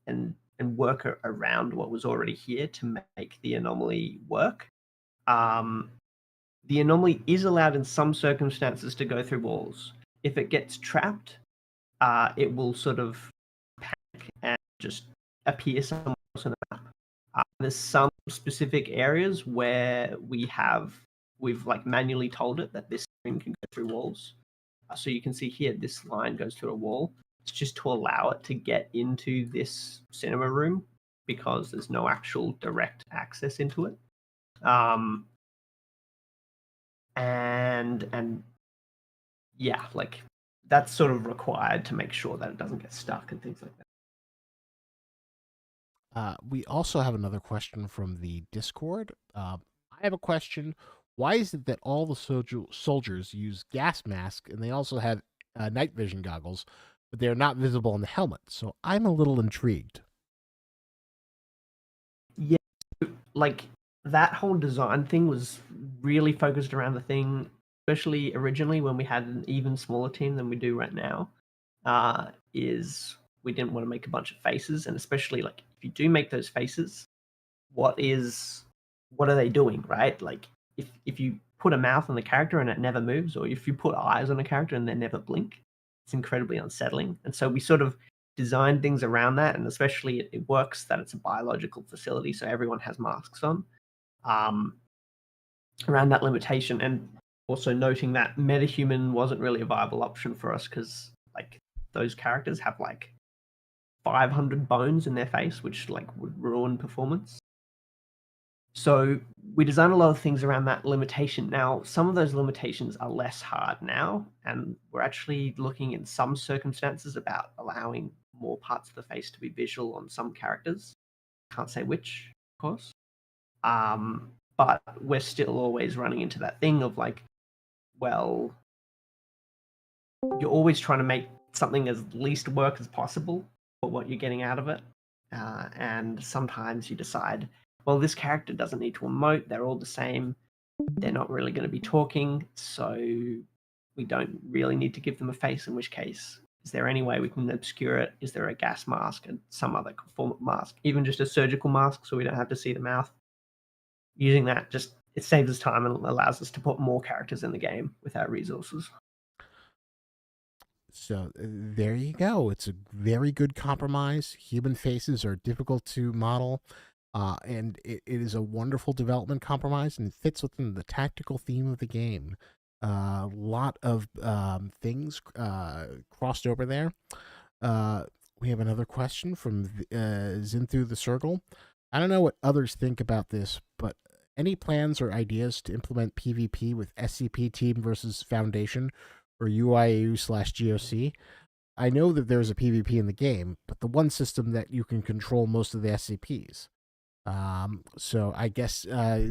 and work around what was already here to make the anomaly work. Um, the anomaly is allowed in some circumstances to go through walls. If it gets trapped, it will sort of panic and just appear somewhere else on the map. There's some specific areas where we've like manually told it that this screen can go through walls. So you can see here, this line goes through a wall. It's just to allow it to get into this cinema room because there's no actual direct access into it. Um, and yeah, like that's sort of required to make sure that it doesn't get stuck and things like that. We also have another question from the Discord. I have a question. Why is it that all the soldiers use gas masks and they also have night vision goggles, but they're not visible on the helmet? So I'm a little intrigued. Yeah, like that whole design thing was really focused around the thing, especially originally when we had an even smaller team than we do right now. Is we didn't want to make a bunch of faces, and especially like if you do make those faces, what are they doing, right? Like if you put a mouth on the character and it never moves, or if you put eyes on a character and they never blink, it's incredibly unsettling. And so we sort of designed things around that, and especially it works that it's a biological facility, so everyone has masks on. Um, Around that limitation, and also noting that metahuman wasn't really a viable option for us because like those characters have like 500 bones in their face, which like would ruin performance. So we design a lot of things around that limitation. Now, some of those limitations are less hard now, and we're actually looking in some circumstances about allowing more parts of the face to be visual on some characters. Can't say which, of course. But we're still always running into that thing of like, well, you're always trying to make something as least work as possible for what you're getting out of it. And sometimes you decide, well, this character doesn't need to emote, they're all the same, they're not really going to be talking, so we don't really need to give them a face, in which case, is there any way we can obscure it? Is there a gas mask and some other form of mask? Even just a surgical mask so we don't have to see the mouth. Using that just it saves us time and allows us to put more characters in the game with our resources. So there you go. It's a very good compromise. Human faces are difficult to model, and it is a wonderful development compromise and fits within the tactical theme of the game. A lot of things crossed over there. We have another question from Zin through the circle. I don't know what others think about this, but any plans or ideas to implement PvP with SCP Team versus Foundation or UIAU/GOC? I know that there's a PvP in the game, but the one system that you can control most of the SCPs. So I guess I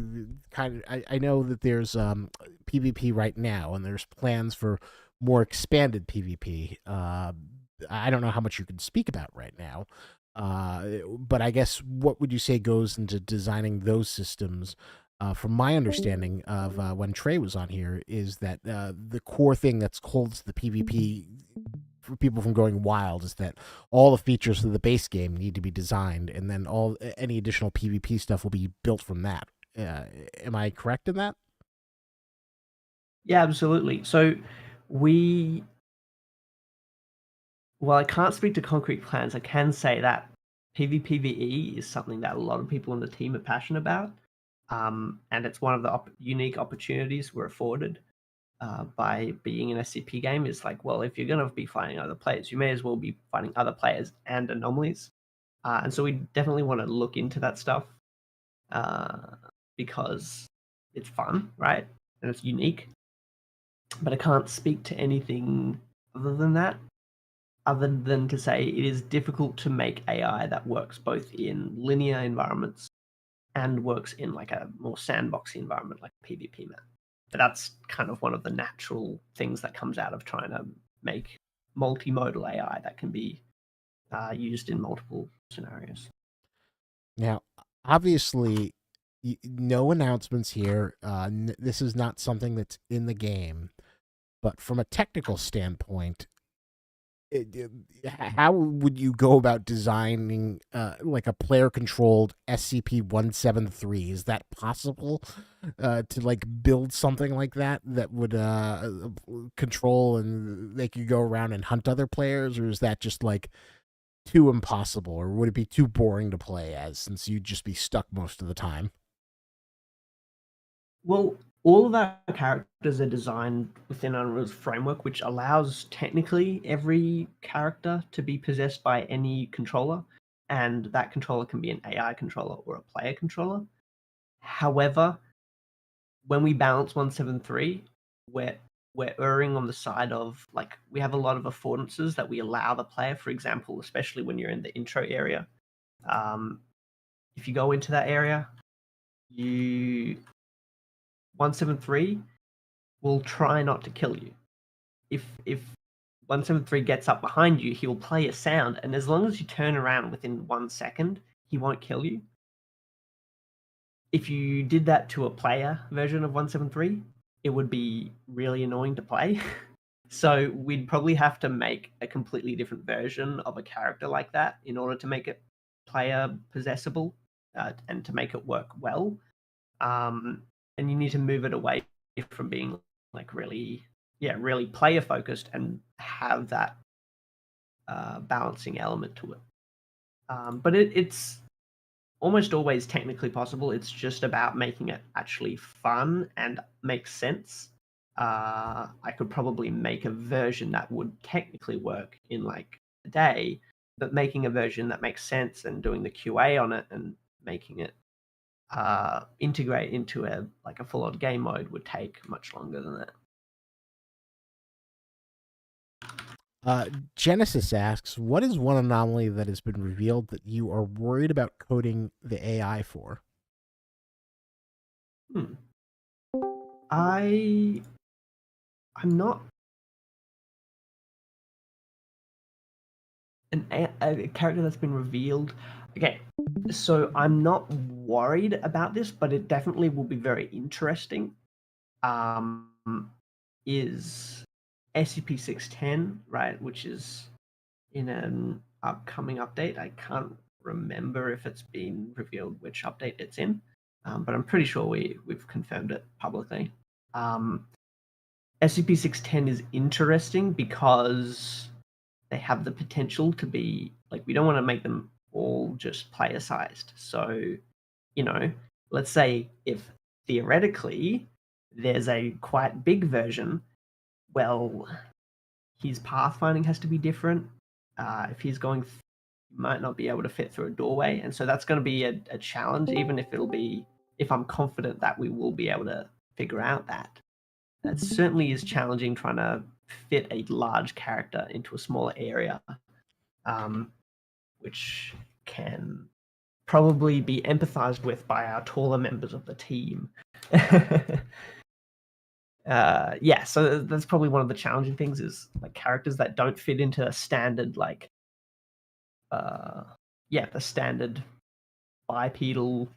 know that there's PvP right now, and there's plans for more expanded PvP. I don't know how much you can speak about right now, but I guess what would you say goes into designing those systems? From my understanding of when Trey was on here, is that the core thing that holds the PvP for people from going wild is that all the features of the base game need to be designed, and then all any additional PvP stuff will be built from that. Am I correct in that? Yeah, absolutely. So we Well, I can't speak to concrete plans. I can say that PvPvE is something that a lot of people in the team are passionate about, and it's one of the unique opportunities we're afforded by being an SCP game. Is like, well, if you're going to be fighting other players, you may as well be fighting other players and anomalies. And so we definitely want to look into that stuff uh, because it's fun, right? And it's unique. But I can't speak to anything other than that, other than to say it is difficult to make AI that works both in linear environments and works in like a more sandboxy environment like PvP map. But that's kind of one of the natural things that comes out of trying to make multimodal AI that can be used in multiple scenarios. Now, obviously, no announcements here. This is not something that's in the game, but from a technical standpoint, how would you go about designing like a player controlled SCP-173? Is that possible to like build something like that would control and they could go around and hunt other players, or is that just like too impossible, or would it be too boring to play as since you'd just be stuck most of the time? Well, all of our characters are designed within Unreal's framework, which allows technically every character to be possessed by any controller, and that controller can be an AI controller or a player controller. However, when we balance 173, we're we're erring on the side of like we have a lot of affordances that we allow the player. For example, especially when you're in the intro area, um, if you go into that area, you 173 will try not to kill you. If 173 gets up behind you, he'll play a sound, and as long as you turn around within 1 second, he won't kill you. If you did that to a player version of 173, it would be really annoying to play. So we'd probably have to make a completely different version of a character like that in order to make it player possessable and to make it work well. Um, and you need to move it away from being like really, yeah, really player focused and have that balancing element to it. But it's almost always technically possible. It's just about making it actually fun and make sense. I could probably make a version that would technically work in like a day, but making a version that makes sense and doing the QA on it and making it integrate into a full-on game mode would take much longer than that. Genesis asks, what is one anomaly that has been revealed that you are worried about coding the AI for? I'm not a character that's been revealed. Okay, so I'm not worried about this, but it definitely will be very interesting. Is SCP-610, right, which is in an upcoming update. I can't remember if it's been revealed which update it's in, but I'm pretty sure we've confirmed it publicly. SCP-610 is interesting because they have the potential to be like, we don't want to make them all just player sized. So, let's say if theoretically there's a quite big version, well, his pathfinding has to be different. If he's going, might not be able to fit through a doorway, and so that's going to be a challenge. Even if I'm confident that we will be able to figure out that certainly is challenging trying to fit a large character into a smaller area, which can probably be empathized with by our taller members of the team. Yeah, so that's probably one of the challenging things, is like characters that don't fit into a standard the standard bipedal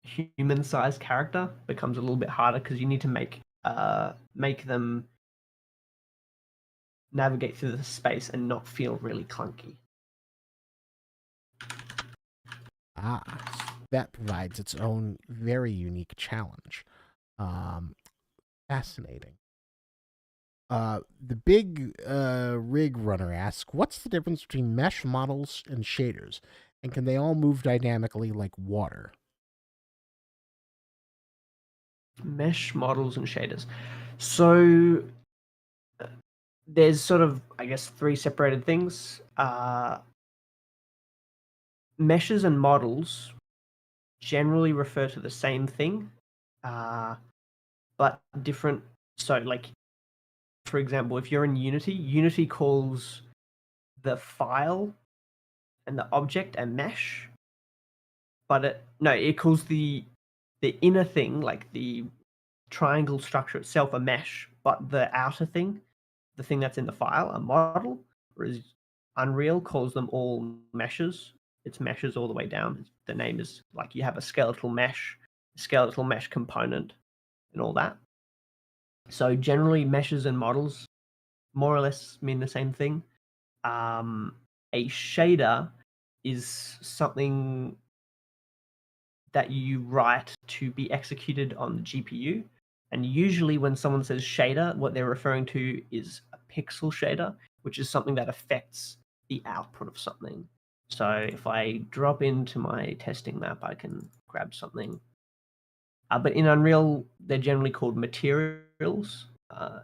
human-sized character becomes a little bit harder because you need to make them navigate through the space and not feel really clunky. That provides its own very unique challenge. Fascinating. The big rig runner asks, what's the difference between mesh models and shaders? And can they all move dynamically like water? Mesh models and shaders. So there's sort of, I guess, three separated things. Meshes and models generally refer to the same thing, but different. So, like, for example, if you're in Unity, Unity calls the file and the object a mesh, but it calls the inner thing, like the triangle structure itself, a mesh, but the outer thing, the thing that's in the file, a model. Whereas Unreal calls them all meshes. It's meshes all the way down. The name is like, you have a skeletal mesh component, and all that. So generally, meshes and models more or less mean the same thing. A shader is something that you write to be executed on the GPU. And usually when someone says shader, what they're referring to is a pixel shader, which is something that affects the output of something. So if I drop into my testing map, I can grab something. But in Unreal, they're generally called materials,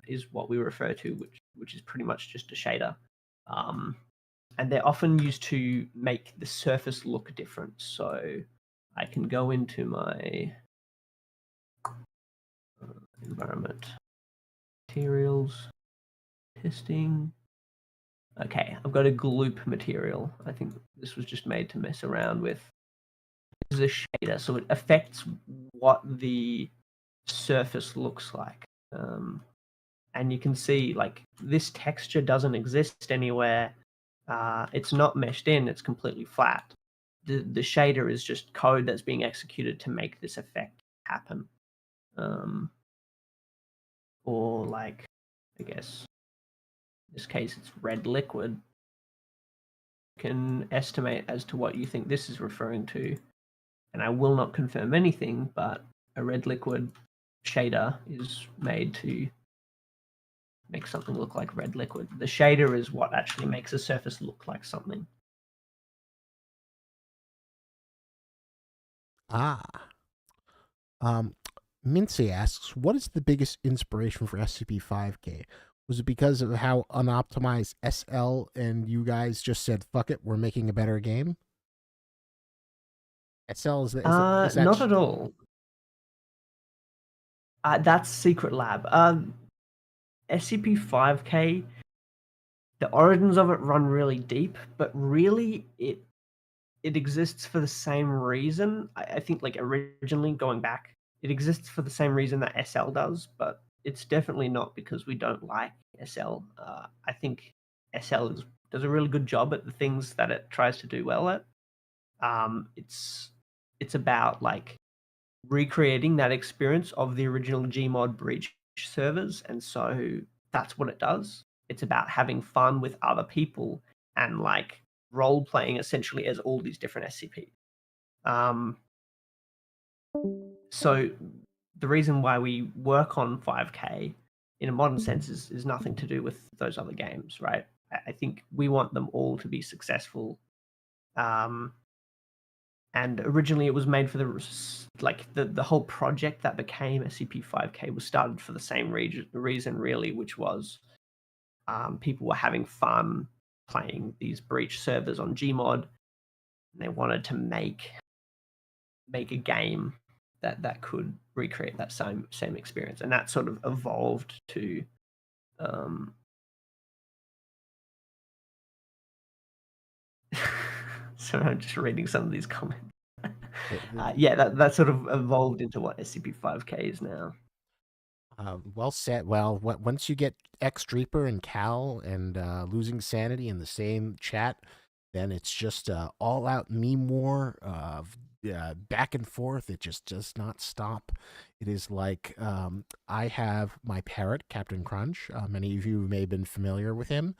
is what we refer to, which is pretty much just a shader. And they're often used to make the surface look different. So I can go into my environment, materials, testing. Okay, I've got a gloop material. I think this was just made to mess around with. This is a shader, so it affects what the surface looks like. And you can see, like, this texture doesn't exist anywhere. It's not meshed in, it's completely flat. The shader is just code that's being executed to make this effect happen. Or, like, I guess in this case it's red liquid. You can estimate as to what you think this is referring to, and I will not confirm anything, but a red liquid shader is made to make something look like red liquid. The shader is what actually makes a surface look like something. Ah. Mincy asks, what is the biggest inspiration for SCP-5K? Was it because of how unoptimized SL and you guys just said, fuck it, we're making a better game? SL is that Not at all. That's Secret Lab. SCP-5K, the origins of it run really deep, but really it exists for the same reason. I think, like, originally going back, it exists for the same reason that SL does, but it's definitely not because we don't like SL. I think does a really good job at the things that it tries to do well at. It's about, like, recreating that experience of the original Gmod breach servers, and so that's what it does. It's about having fun with other people and, like, role playing essentially as all these different SCP. Um, so the reason why we work on 5K in a modern sense is nothing to do with those other games, right? I think we want them all to be successful. Um, and originally it was made for the whole project that became SCP-5K was started for the same reason really, which was people were having fun playing these breach servers on Gmod, and they wanted to make a game that could recreate that same experience, and that sort of evolved to um, so I'm just reading some of these comments. Yeah, that sort of evolved into what SCP-5K is now. Well said. Well, once you get X Reaper and Cal and losing sanity in the same chat, then it's just all out meme war, back and forth. It just does not stop. It is like I have my parrot, Captain Crunch. Many of you may have been familiar with him.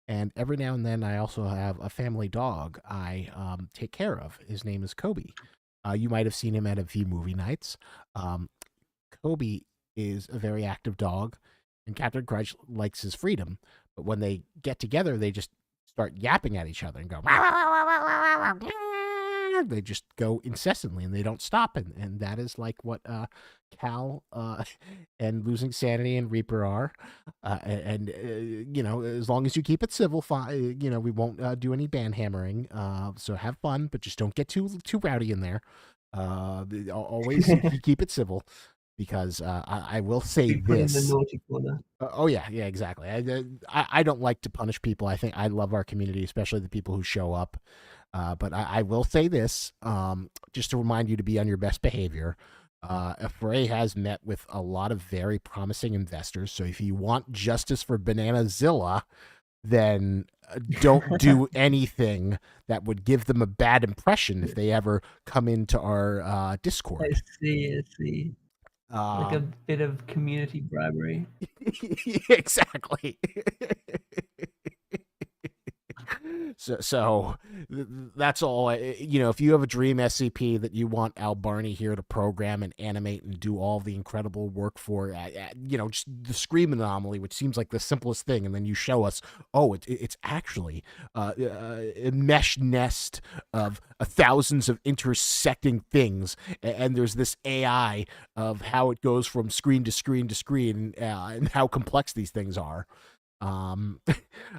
And every now and then, I also have a family dog I take care of. His name is Kobe. You might have seen him at a few movie nights. Um, Kobe is a very active dog, and Captain Crunch likes his freedom. But when they get together, they just start yapping at each other and go. They just go incessantly and they don't stop, and that is like what Cal and Losing Sanity and Reaper are. And you know, as long as you keep it civil, you know, we won't do any ban hammering. So have fun, but just don't get too rowdy in there. Always keep it civil, because I will say Be put in the this. naughty corner. Oh yeah, yeah, exactly. I don't like to punish people. I think I love our community, especially the people who show up. But I will say this, just to remind you to be on your best behavior. Fray has met with a lot of very promising investors. So if you want justice for Bananazilla, then don't do anything that would give them a bad impression if they ever come into our Discord. I see. Like a Um, bit of community bribery. exactly. So that's all. You know, if you have a dream SCP that you want Albarnie here to program and animate and do all the incredible work for, you know, just the Scream Anomaly, which seems like the simplest thing, and then you show us, oh, it's actually a mesh nest of thousands of intersecting things, and there's this AI of how it goes from screen to screen to screen, and how complex these things are. um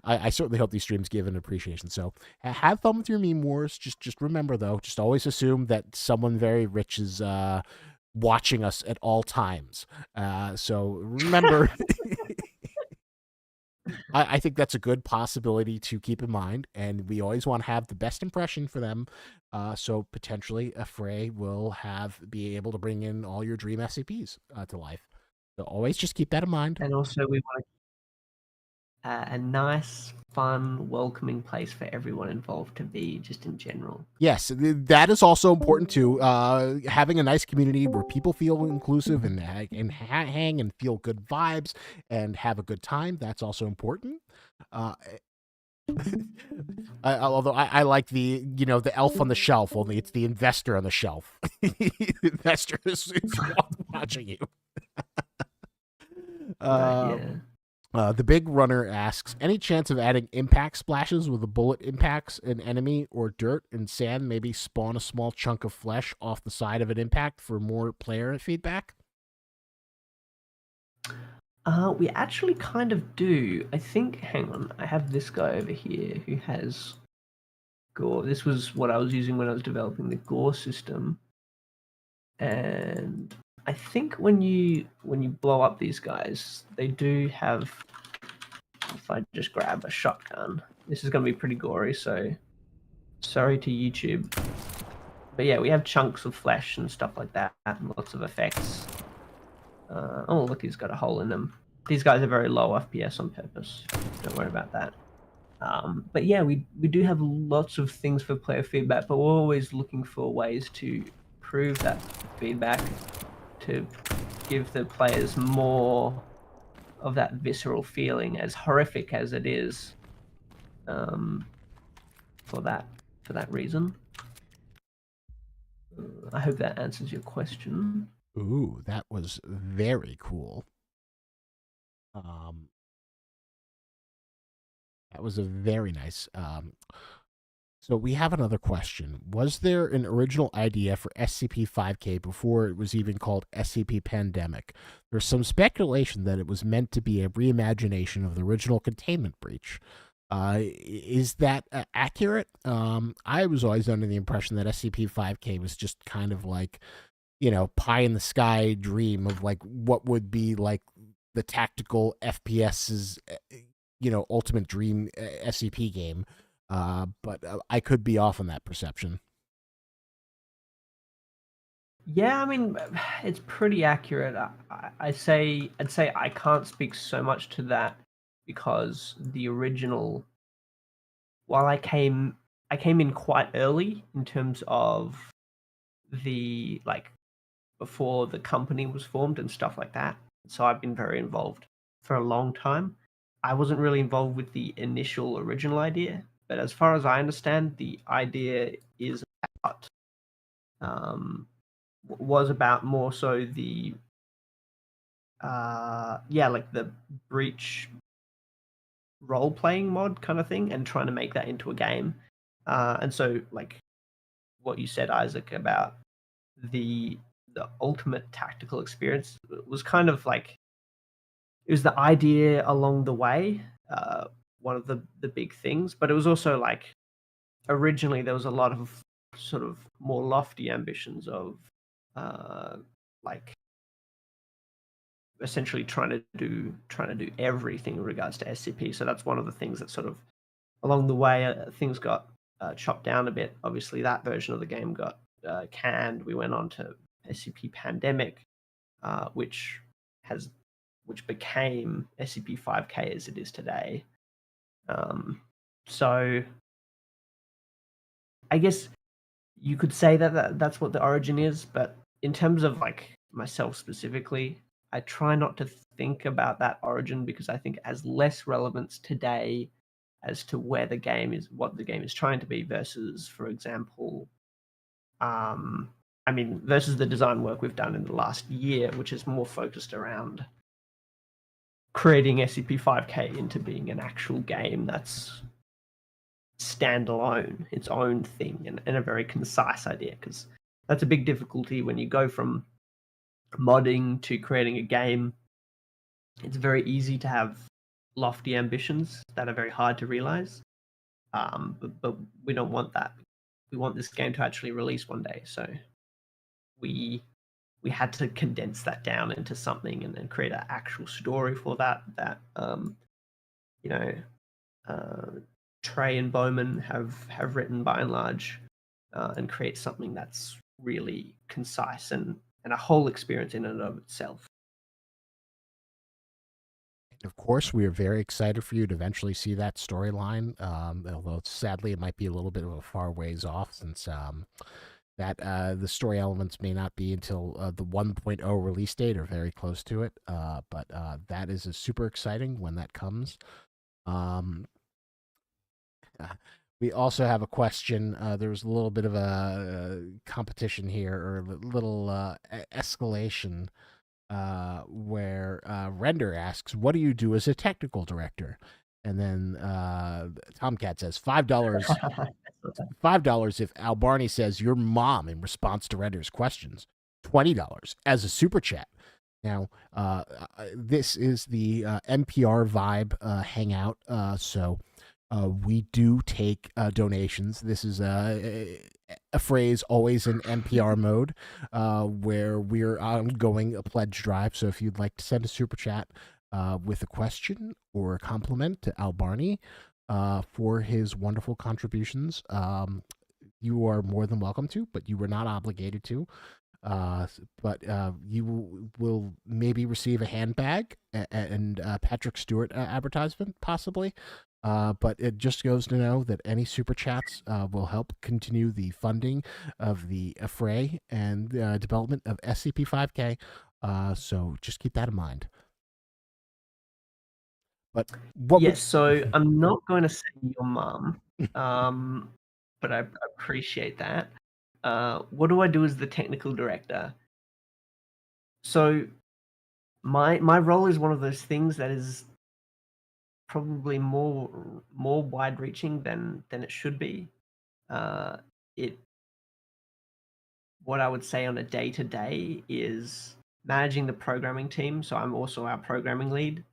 I certainly hope these streams give an appreciation. So have fun with your meme wars. Just remember though, just always assume that someone very rich is watching us at all times. So remember, I think that's a good possibility to keep in mind, and we always want to have the best impression for them. So potentially a fray will be able to bring in all your dream SCPs to life. So always just keep that in mind. And also, we want a nice, fun, welcoming place for everyone involved to be, just in general. Yes, that is also important too. Having a nice community where people feel inclusive and hang and feel good vibes and have a good time. That's also important. Uh, although I like the the elf on the shelf, only it's the investor on the shelf. The investor is watching you. Right, Uh, yeah. the big runner asks, any chance of adding impact splashes with the bullet impacts an enemy or dirt and sand, maybe spawn a small chunk of flesh off the side of an impact for more player feedback? We actually kind of do. I think, hang on, I have this guy over here who has gore. This was what I was using when I was developing the gore system. And I think when you blow up these guys, they do have. If I just grab a shotgun, this is going to be pretty gory. So sorry to YouTube, but yeah, we have chunks of flesh and stuff like that, and lots of effects. Oh, look, he's got a hole in them. These guys are very low FPS on purpose. Don't worry about that. But yeah, we do have lots of things for player feedback, but we're always looking for ways to improve that feedback to give the players more of that visceral feeling, as horrific as it is, for that reason. I hope that answers your question. Ooh, that was very cool. Um, that was a very nice. So we have another question. Was there an original idea for SCP-5K before it was even called SCP Pandemic? There's some speculation that it was meant to be a reimagination of the original containment breach. Is that accurate? I was always under the impression that SCP-5K was just kind of like, pie in the sky dream of like what would be like the tactical FPS's, ultimate dream SCP game. But I could be off on that perception. Yeah, I mean, it's pretty accurate. I'd say I can't speak so much to that because the original, while I came in quite early in terms of the like before the company was formed and stuff like that. So I've been very involved for a long time. I wasn't really involved with the initial original idea, but as far as I understand, the idea is about was about more so the like the breach role playing mod kind of thing and trying to make that into a game. And so like what you said, Isaac, about the ultimate tactical experience was kind of like it was the idea along the way, one of the big things, but it was also like originally there was a lot of sort of more lofty ambitions of like essentially trying to do everything in regards to SCP. So that's one of the things that sort of along the way things got chopped down a bit. Obviously, that version of the game got canned. We went on to SCP Pandemic, which became SCP-5K as it is today. So I guess you could say that's what the origin is, but in terms of like myself specifically, I try not to think about that origin because I think it has less relevance today as to where the game is, what the game is trying to be versus, for example, versus the design work we've done in the last year, which is more focused around creating SCP-5K into being an actual game that's standalone, its own thing, and a very concise idea, because that's a big difficulty when you go from modding to creating a game. It's very easy to have lofty ambitions that are very hard to realize, but we don't want that. We want this game to actually release one day, so we had to condense that down into something and then create an actual story for that you know Trey and Bowman have written by and large, and create something that's really concise and a whole experience in and of itself. Of course, we are very excited for you to eventually see that storyline. Although sadly, it might be a little bit of a far ways off since that the story elements may not be until the 1.0 release date or very close to it. But that is super exciting when that comes. Um, we also have a question. There was a little bit of a competition here, or a little escalation, where Render asks, "What do you do as a technical director?" And then Tomcat says, $5. $5 if Albarnie says your mom in response to Render's questions. $20 as a super chat. Now, this is the NPR Vibe Hangout. So We do take donations. This is a phrase always in NPR mode, where we're ongoing a pledge drive. So if you'd like to send a super chat with a question or a compliment to Albarnie for his wonderful contributions, you are more than welcome to, but you were not obligated to. But you will maybe receive a handbag and Patrick Stewart advertisement, possibly. But it just goes to know that any super chats will help continue the funding of the fray and development of SCP-5K. So just keep that in mind. But what would Yes, so I'm not going to say your mum, but I appreciate that. What do I do as the technical director? So my role is one of those things that is probably more wide reaching than it should be. Uh, it What I would say on a day to day is managing the programming team. So I'm also our programming lead,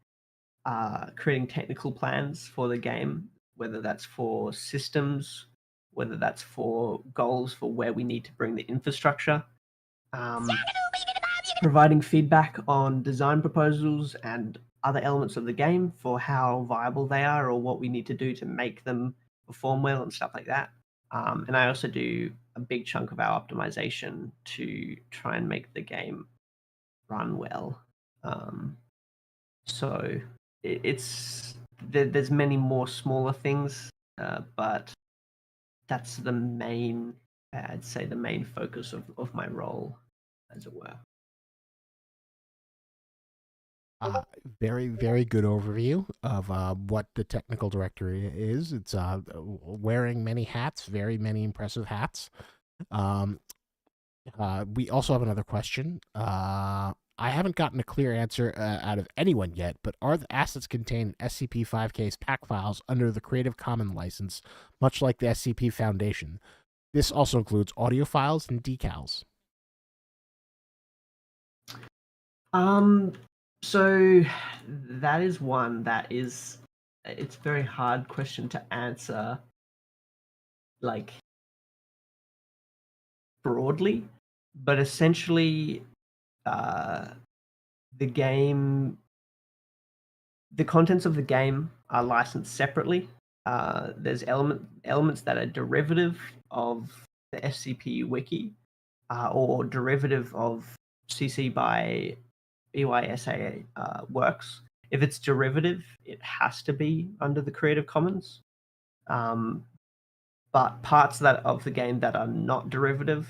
creating technical plans for the game, whether that's for systems, whether that's for goals for where we need to bring the infrastructure, um, providing feedback on design proposals and other elements of the game for how viable they are or what we need to do to make them perform well and stuff like that. And I also do a big chunk of our optimization to try and make the game run well. Um, so there's many more smaller things, but that's the main, I'd say, the main focus of my role, as it were. very, very good overview of what the technical director is. It's wearing many hats, very many impressive hats. Um, we also have another question. I haven't gotten a clear answer out of anyone yet, but are the assets contained in SCP-5K's pack files under the Creative Commons license, much like the SCP Foundation? This also includes audio files and decals. Um, so that is one that is, it's a very hard question to answer, like, broadly, but essentially, uh, the game, the contents of the game are licensed separately. There's elements that are derivative of the SCP wiki, or derivative of CC by BYSA works. If it's derivative, it has to be under the Creative Commons. Um, but parts of the game that are not derivative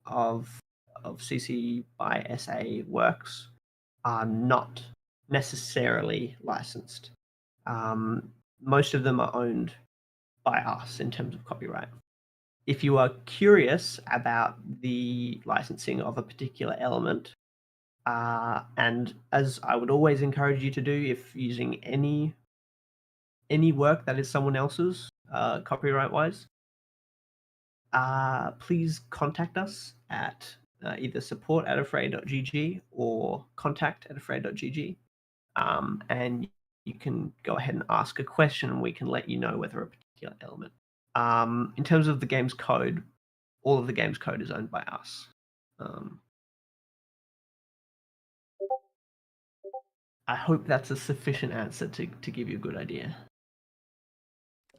of CC by SA works are not necessarily licensed. Most of them are owned by us in terms of copyright. If you are curious about the licensing of a particular element, and as I would always encourage you to do, if using any work that is someone else's, copyright-wise, please contact us at either support@afraid.gg or contact@afraid.gg, and you can go ahead and ask a question, and we can let you know whether a particular element. In terms of the game's code, all of the game's code is owned by us. Um, I hope that's a sufficient answer to give you a good idea.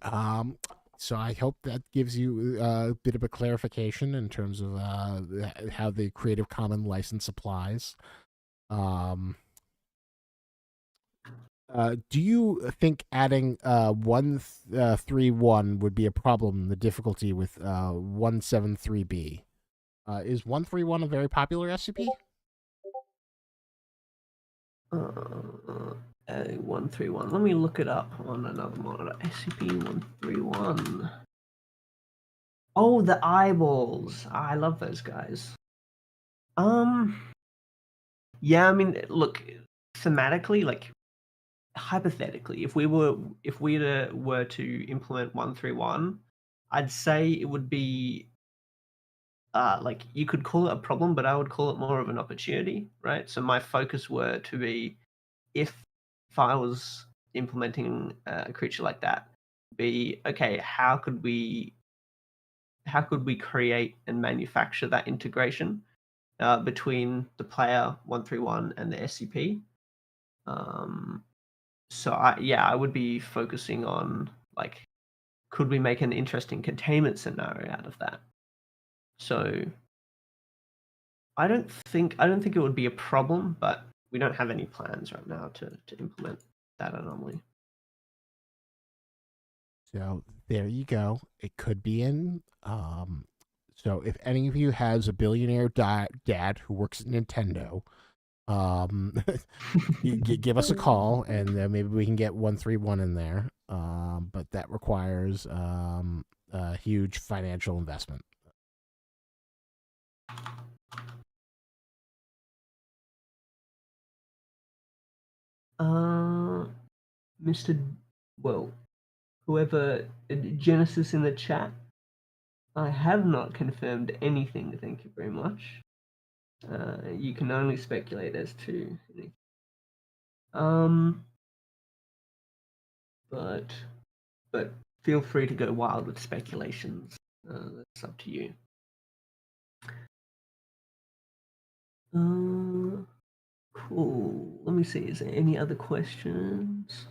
Um, so I hope that gives you a bit of a clarification in terms of how the Creative Commons license applies. Um, do you think adding 131 would be a problem? The difficulty with 173B is 131 a very popular SCP? 131. Let me look it up on another monitor. SCP-131. Oh, the eyeballs. I love those guys. Yeah, I mean, look, thematically, like, hypothetically, if we were to implement 131, I'd say it would be, like, you could call it a problem, but I would call it more of an opportunity, right? So my focus were to be, if I was implementing a creature like that, be, okay, how could we create and manufacture that integration between the player 131 and the SCP? Um, so I would be focusing on like, could we make an interesting containment scenario out of that? So I don't think it would be a problem, but we don't have any plans right now to implement that anomaly. So there you go. It could be in. So if any of you has a billionaire dad who works at Nintendo, um, give us a call, and maybe we can get 131 in there. But that requires a huge financial investment. Uh, Mr. Well, whoever Genesis in the chat, I have not confirmed anything. Thank you very much. You can only speculate as to. Um, but but feel free to go wild with speculations. That's up to you. Cool. Let me see. Is there any other questions?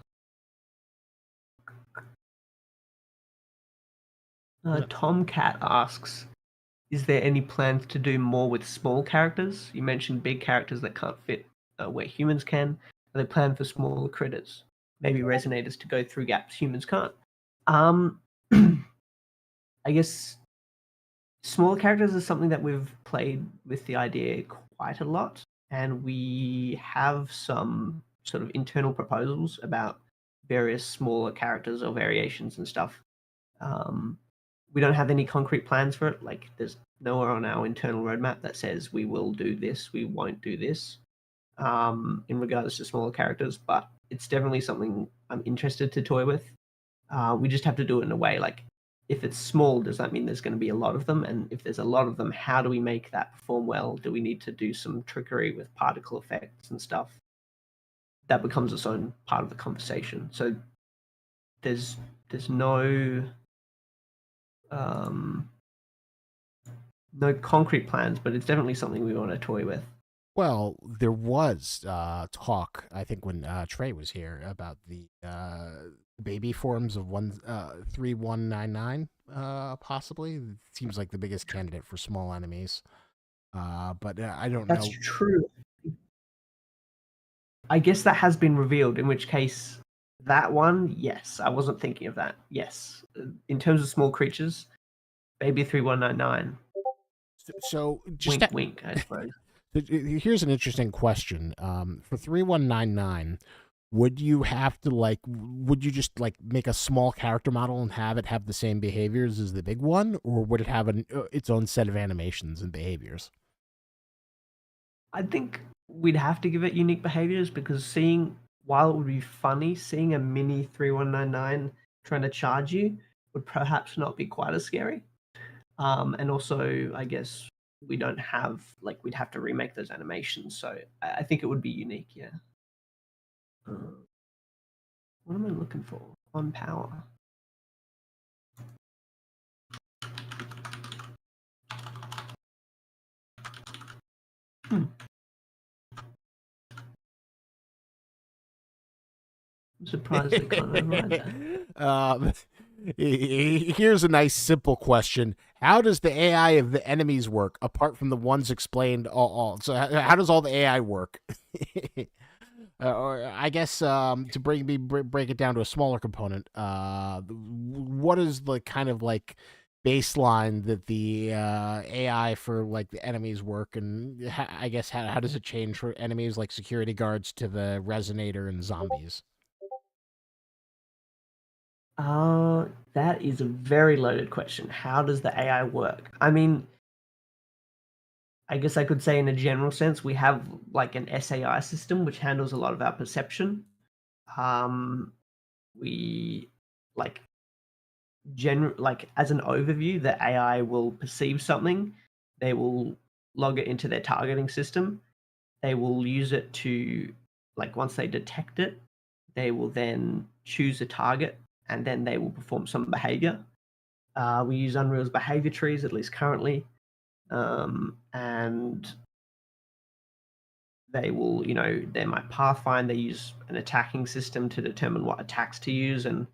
Tomcat asks, is there any plans to do more with small characters? You mentioned big characters that can't fit where humans can. Are they planned for smaller critters? Maybe resonators to go through gaps humans can't. Um, I guess smaller characters is something that we've played with the idea quite a lot, and we have some sort of internal proposals about various smaller characters or variations and stuff. Um, we don't have any concrete plans for it. Like, there's nowhere on our internal roadmap that says we will do this, we won't do this, in regards to smaller characters. But it's definitely something I'm interested to toy with. We just have to do it in a way like, if it's small, does that mean there's going to be a lot of them? And if there's a lot of them, how do we make that perform well? Do we need to do some trickery with particle effects and stuff? That becomes its own part of the conversation. So there's no no concrete plans, but it's definitely something we want to toy with. Well, there was talk, I think, when Trey was here about the baby forms of 3199, possibly. It seems like the biggest candidate for small enemies. But I don't That's know. true. I guess that has been revealed, in which case, that one, yes. I wasn't thinking of that. Yes. In terms of small creatures, Baby 3199, So just wink, wink, I suppose. here's an interesting question. For 3199, would you have to would you just make a small character model and have it have the same behaviors as the big one, or would it have its own set of animations and behaviors? I think we'd have to give it unique behaviors because while it would be funny, seeing a mini 3199 trying to charge you would perhaps not be quite as scary. And also, I guess we don't have we'd have to remake those animations, so I think it would be unique. Yeah. What am I looking for? On power. Hmm. I'm surprised I can't override that. Here's a nice simple question: how does the AI of the enemies work apart from the ones explained? So how does all the AI work? Or I guess to break it down to a smaller component, what is the kind of baseline that the AI for the enemies work, and I guess how does it change for enemies like security guards to the resonator and zombies? That is a very loaded question. How does the AI work? I mean, I guess I could say in a general sense, we have an SAI system which handles a lot of our perception. Um, we like as an overview, the AI will perceive something, they will log it into their targeting system, they will use it to once they detect it, they will then choose a target and then they will perform some behavior. We use Unreal's behavior trees, at least currently, and they will, they might pathfind. They use an attacking system to determine what attacks to use, and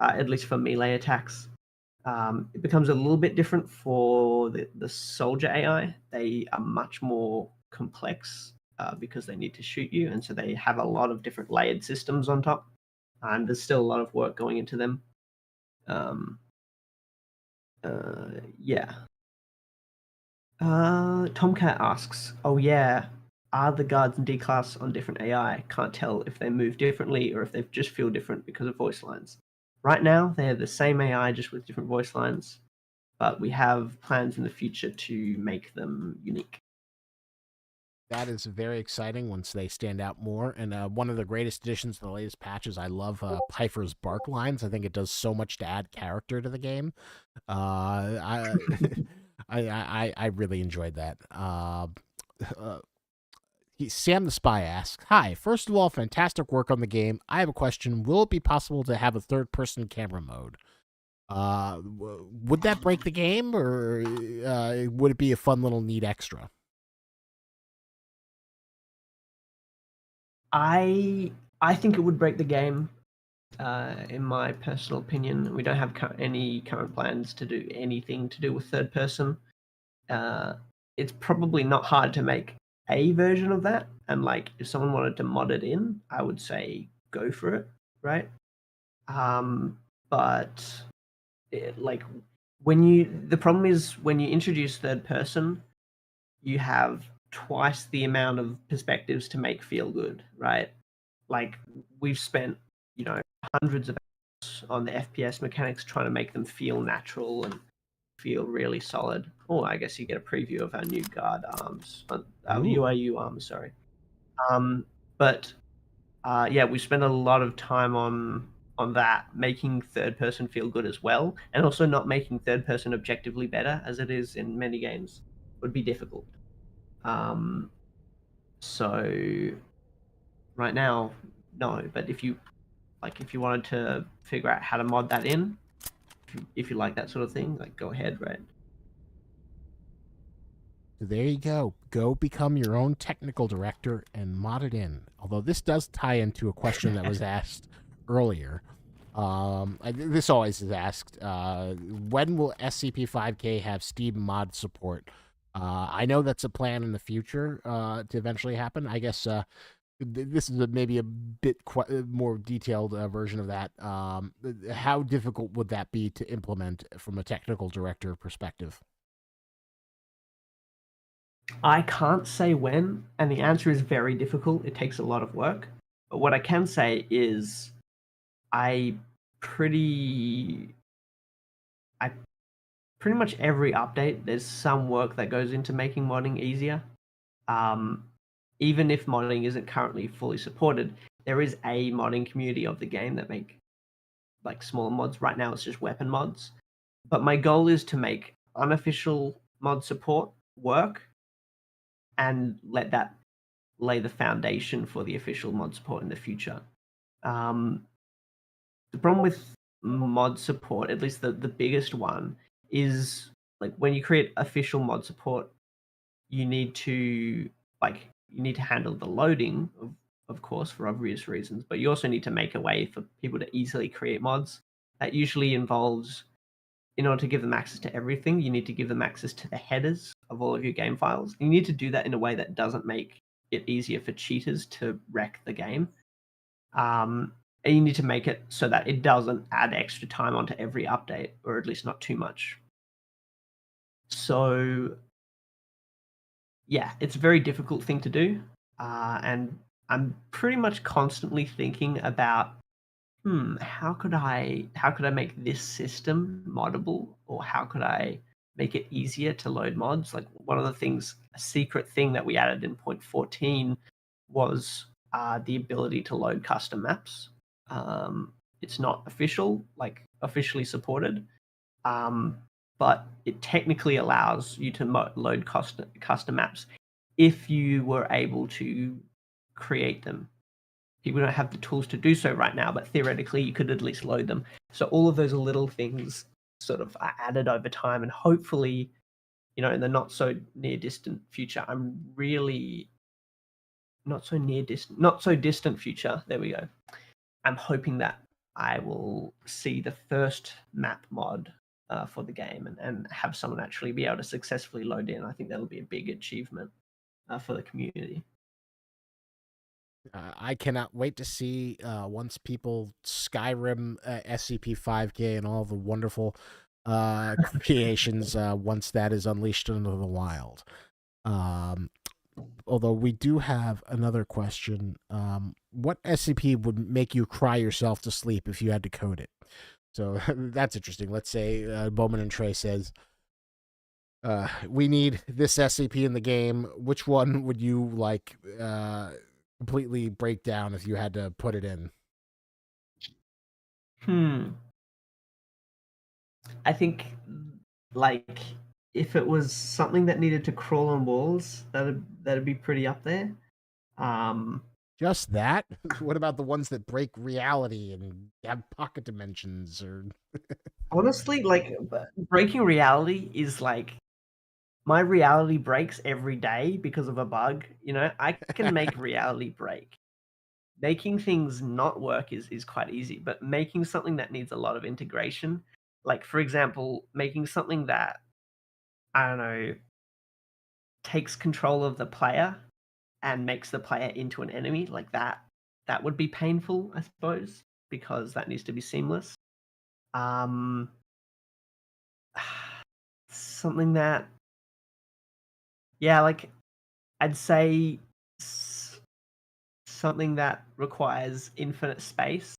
at least for melee attacks. It becomes a little bit different for the soldier AI. They are much more complex because they need to shoot you, and so they have a lot of different layered systems on top, and there's still a lot of work going into them. Um, yeah. Tomcat asks, "Oh yeah, are the guards in D class on different AI? Can't tell if they move differently or if they just feel different because of voice lines. Right now, they're the same AI just with different voice lines, but we have plans in the future to make them unique." That is very exciting once they stand out more. And one of the greatest additions to the latest patches, I love Piper's bark lines. I think it does so much to add character to the game. I, I really enjoyed that. Uh, Sam the Spy asks, "Hi, first of all, fantastic work on the game. I have a question. Will it be possible to have a third-person camera mode? Would that break the game, or would it be a fun little neat extra?" I think it would break the game. In my personal opinion, we don't have any current plans to do anything to do with third person. It's probably not hard to make a version of that, and like if someone wanted to mod it in, I would say go for it, right? But like the problem is when you introduce third person, you have twice the amount of perspectives to make feel good, right? Like we've spent, hundreds of hours on the FPS mechanics trying to make them feel natural and feel really solid. Oh, I guess you get a preview of our new guard arms, our Ooh. UIU arms, sorry. But yeah, we spend a lot of time on that, making third person feel good as well, and also not making third person objectively better as it is in many games would be difficult. So right now, no. But if you wanted to figure out how to mod that in, if you like that sort of thing, like go ahead, right? So there you go. Go become your own technical director and mod it in. Although this does tie into a question that was asked earlier. This always is asked. When will SCP-5K have Steam mod support? I know that's a plan in the future to eventually happen. I guess this is maybe a bit more detailed version of that. How difficult would that be to implement from a technical director perspective? I can't say when, and the answer is very difficult. It takes a lot of work. But what I can say is I pretty I pretty much every update there's some work that goes into making modding easier. Um, Even if modding isn't currently fully supported, there is a modding community of the game that make like smaller mods. Right now it's just weapon mods. But my goal is to make unofficial mod support work and let that lay the foundation for the official mod support in the future. Um, the problem with mod support, at least the biggest one, is like when you create official mod support, you need to you need to handle the loading of course for obvious reasons, but you also need to make a way for people to easily create mods. That usually involves, in order to give them access to everything, you need to give them access to the headers of all of your game files. You need to do that in a way that doesn't make it easier for cheaters to wreck the game. And you need to make it so that it doesn't add extra time onto every update, or at least not too much. So, yeah, it's a very difficult thing to do. And I'm pretty much constantly thinking about how could I make this system moddable, or how could I make it easier to load mods? Like one of the things, a secret thing that we added in 0.14 was the ability to load custom maps. It's not official, like officially supported, um, but it technically allows you to load custom maps if you were able to create them. we don't have the tools to do so right now, but theoretically you could at least load them. So all of those little things sort of are added over time, and hopefully, in the not so near distant future, I'm really not so distant future. There we go. I'm hoping that I will see the first map mod for the game, and have someone actually be able to successfully load in. I think that'll be a big achievement for the community. I cannot wait to see once people Skyrim SCP 5K and all the wonderful creations once that is unleashed into the wild. Um, Although we do have another question. What SCP would make you cry yourself to sleep if you had to code it? So that's interesting. Let's say Bowman and Trey says, we need this SCP in the game. Which one would you like completely break down if you had to put it in? I think, like, if it was something that needed to crawl on walls, that'd be pretty up there. Um, Just that? What about the ones that break reality and have pocket dimensions? Or Honestly, like, breaking reality is like my reality breaks every day because of a bug. I can make reality break. Making things not work is quite easy, but making something that needs a lot of integration, like for example, making something that, I don't know, takes control of the player and makes the player into an enemy, like that would be painful, I suppose, because that needs to be seamless. Um, something that, yeah, like I'd say something that requires infinite space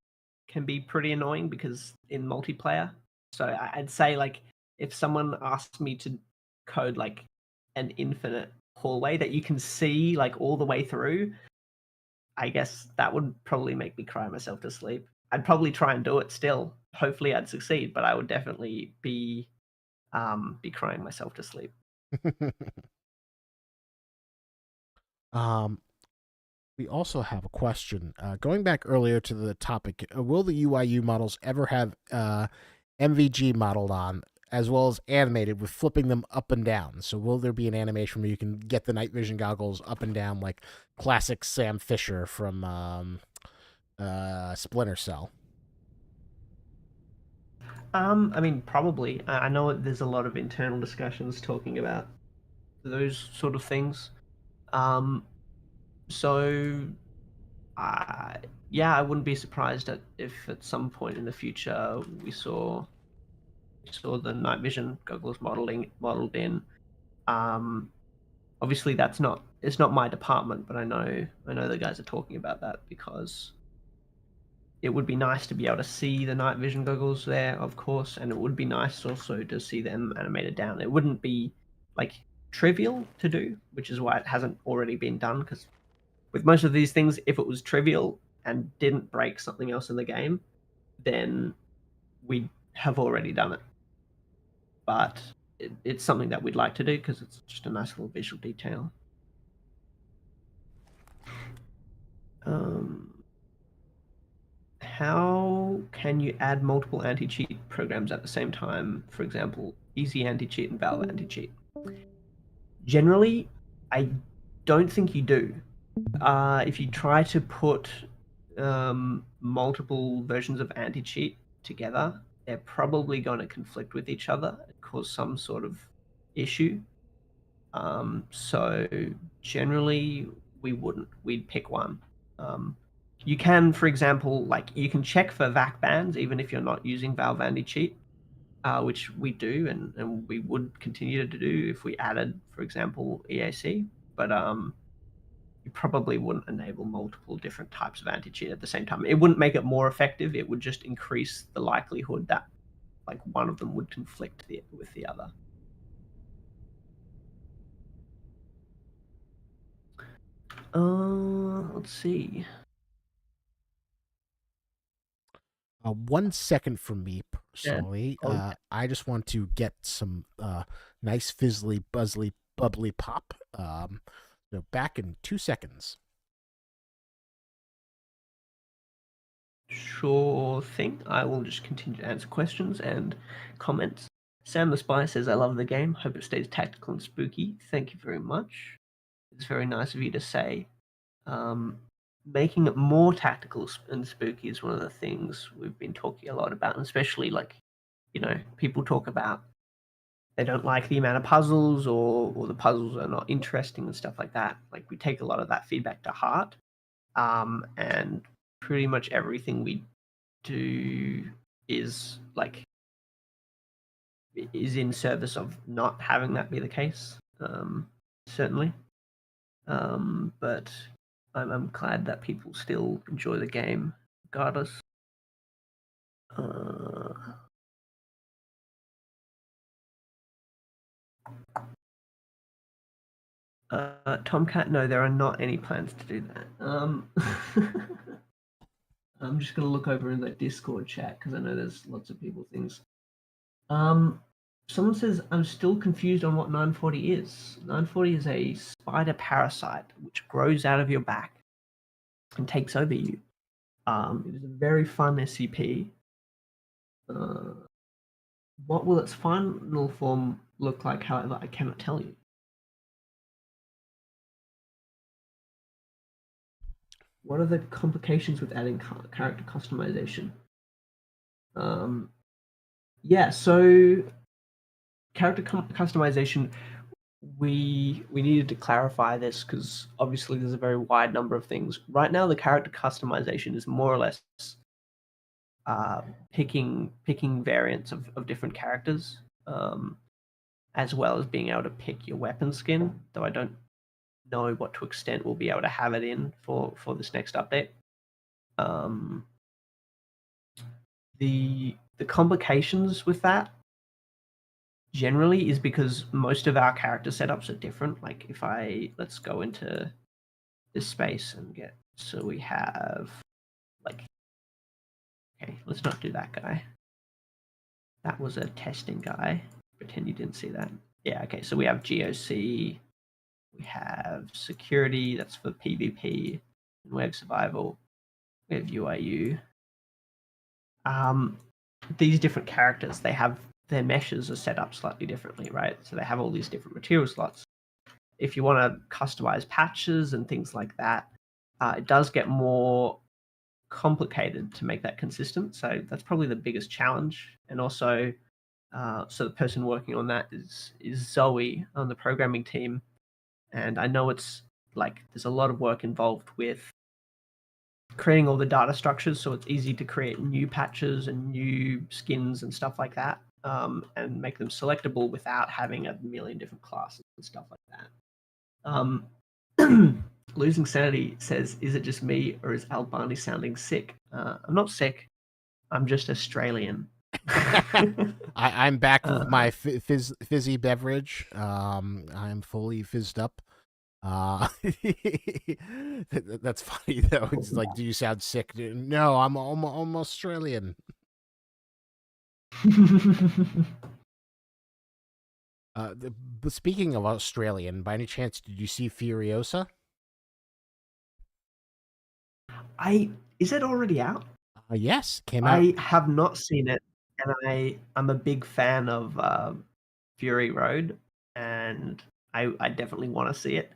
can be pretty annoying because in multiplayer. So I'd say, like, if someone asked me to code like an infinite hallway that you can see like all the way through, I guess that would probably make me cry myself to sleep. I'd probably try and do it still. Hopefully, I'd succeed, but I would definitely be crying myself to sleep. um, we also have a question. Going back earlier to the topic, will the UIU models ever have MVG modeled on, as well as animated with flipping them up and down? So will there be an animation where you can get the night vision goggles up and down like classic Sam Fisher from Splinter Cell? I mean, probably. I know there's a lot of internal discussions talking about those sort of things. Um, so, uh, yeah, I wouldn't be surprised if at some point in the future we saw the night vision goggles modeled in. Um, Obviously, it's not my department, but I know the guys are talking about that because it would be nice to be able to see the night vision goggles there, of course, and it would be nice also to see them animated down. It wouldn't be like trivial to do, which is why it hasn't already been done. Because with most of these things, if it was trivial and didn't break something else in the game, then we'd have already done it. But it's something that we'd like to do because it's just a nice little visual detail. Um, how can you add multiple anti-cheat programs at the same time? For example, easy anti-cheat and valve anti-cheat. Generally, I don't think you do. If you try to put multiple versions of anti-cheat together, they're probably going to conflict with each other and cause some sort of issue. So generally, we wouldn't. We'd pick one. Um, you can, for example, like you can check for VAC bans even if you're not using Valve anti-cheat, which we do and we would continue to do if we added, for example, EAC. But you probably wouldn't enable multiple different types of anti-cheat at the same time. It wouldn't make it more effective. It would just increase the likelihood that like one of them would conflict with the other. Let's see. 1 second from me Yeah. personally. Oh, I just want to get some nice fizzly, buzzly, bubbly pop. So back in 2 seconds. Sure thing. I will just continue to answer questions and comments. Sam the Spy says, I love the game. Hope it stays tactical and spooky. Thank you very much. It's very nice of you to say. Um, Making it more tactical and spooky is one of the things we've been talking a lot about, and especially like, people talk about they don't like the amount of puzzles or the puzzles are not interesting and stuff like that. Like we take a lot of that feedback to heart. And pretty much everything we do is in service of not having that be the case. Certainly. But I'm glad that people still enjoy the game regardless. Tomcat, no, there are not any plans to do that. I'm just going to look over in the Discord chat because I know there's lots of people things. Someone says, I'm still confused on what 940 is. 940 is a spider parasite which grows out of your back and takes over you. It is a very fun SCP. What will its final form look like, however, I cannot tell you. What are the complications with adding character customization? So character customization, we needed to clarify this because obviously there's a very wide number of things. Right now, the character customization is more or less picking variants of different characters, as well as being able to pick your weapon skin. Though I don't know what to extent we'll be able to have it in for this next update. The complications with that generally is because most of our character setups are different. Like if let's go into this space and so we have okay, let's not do that guy. That was a testing guy. Pretend you didn't see that. Yeah, okay, so we have GOC, we have security, that's for PvP, and we have survival, we have UIU. These different characters, they have their meshes are set up slightly differently, right? So they have all these different material slots. If you want to customize patches and things like that, it does get more complicated to make that consistent. So that's probably the biggest challenge. And also, so the person working on that is Zoe on the programming team. And I know it's there's a lot of work involved with creating all the data structures, so it's easy to create new patches and new skins and stuff like that, and make them selectable without having a million different classes and stuff like that. Losing Sanity says, is it just me or is Albarnie sounding sick? I'm not sick. I'm just Australian. I'm back with my fizzy beverage. I'm fully fizzed up. That's funny though. It's like, do you sound sick? No, I'm Australian. But speaking of Australian, by any chance, did you see Furiosa? Is it already out? Yes, came out. I have not seen it, and I'm a big fan of Fury Road, and I definitely want to see it.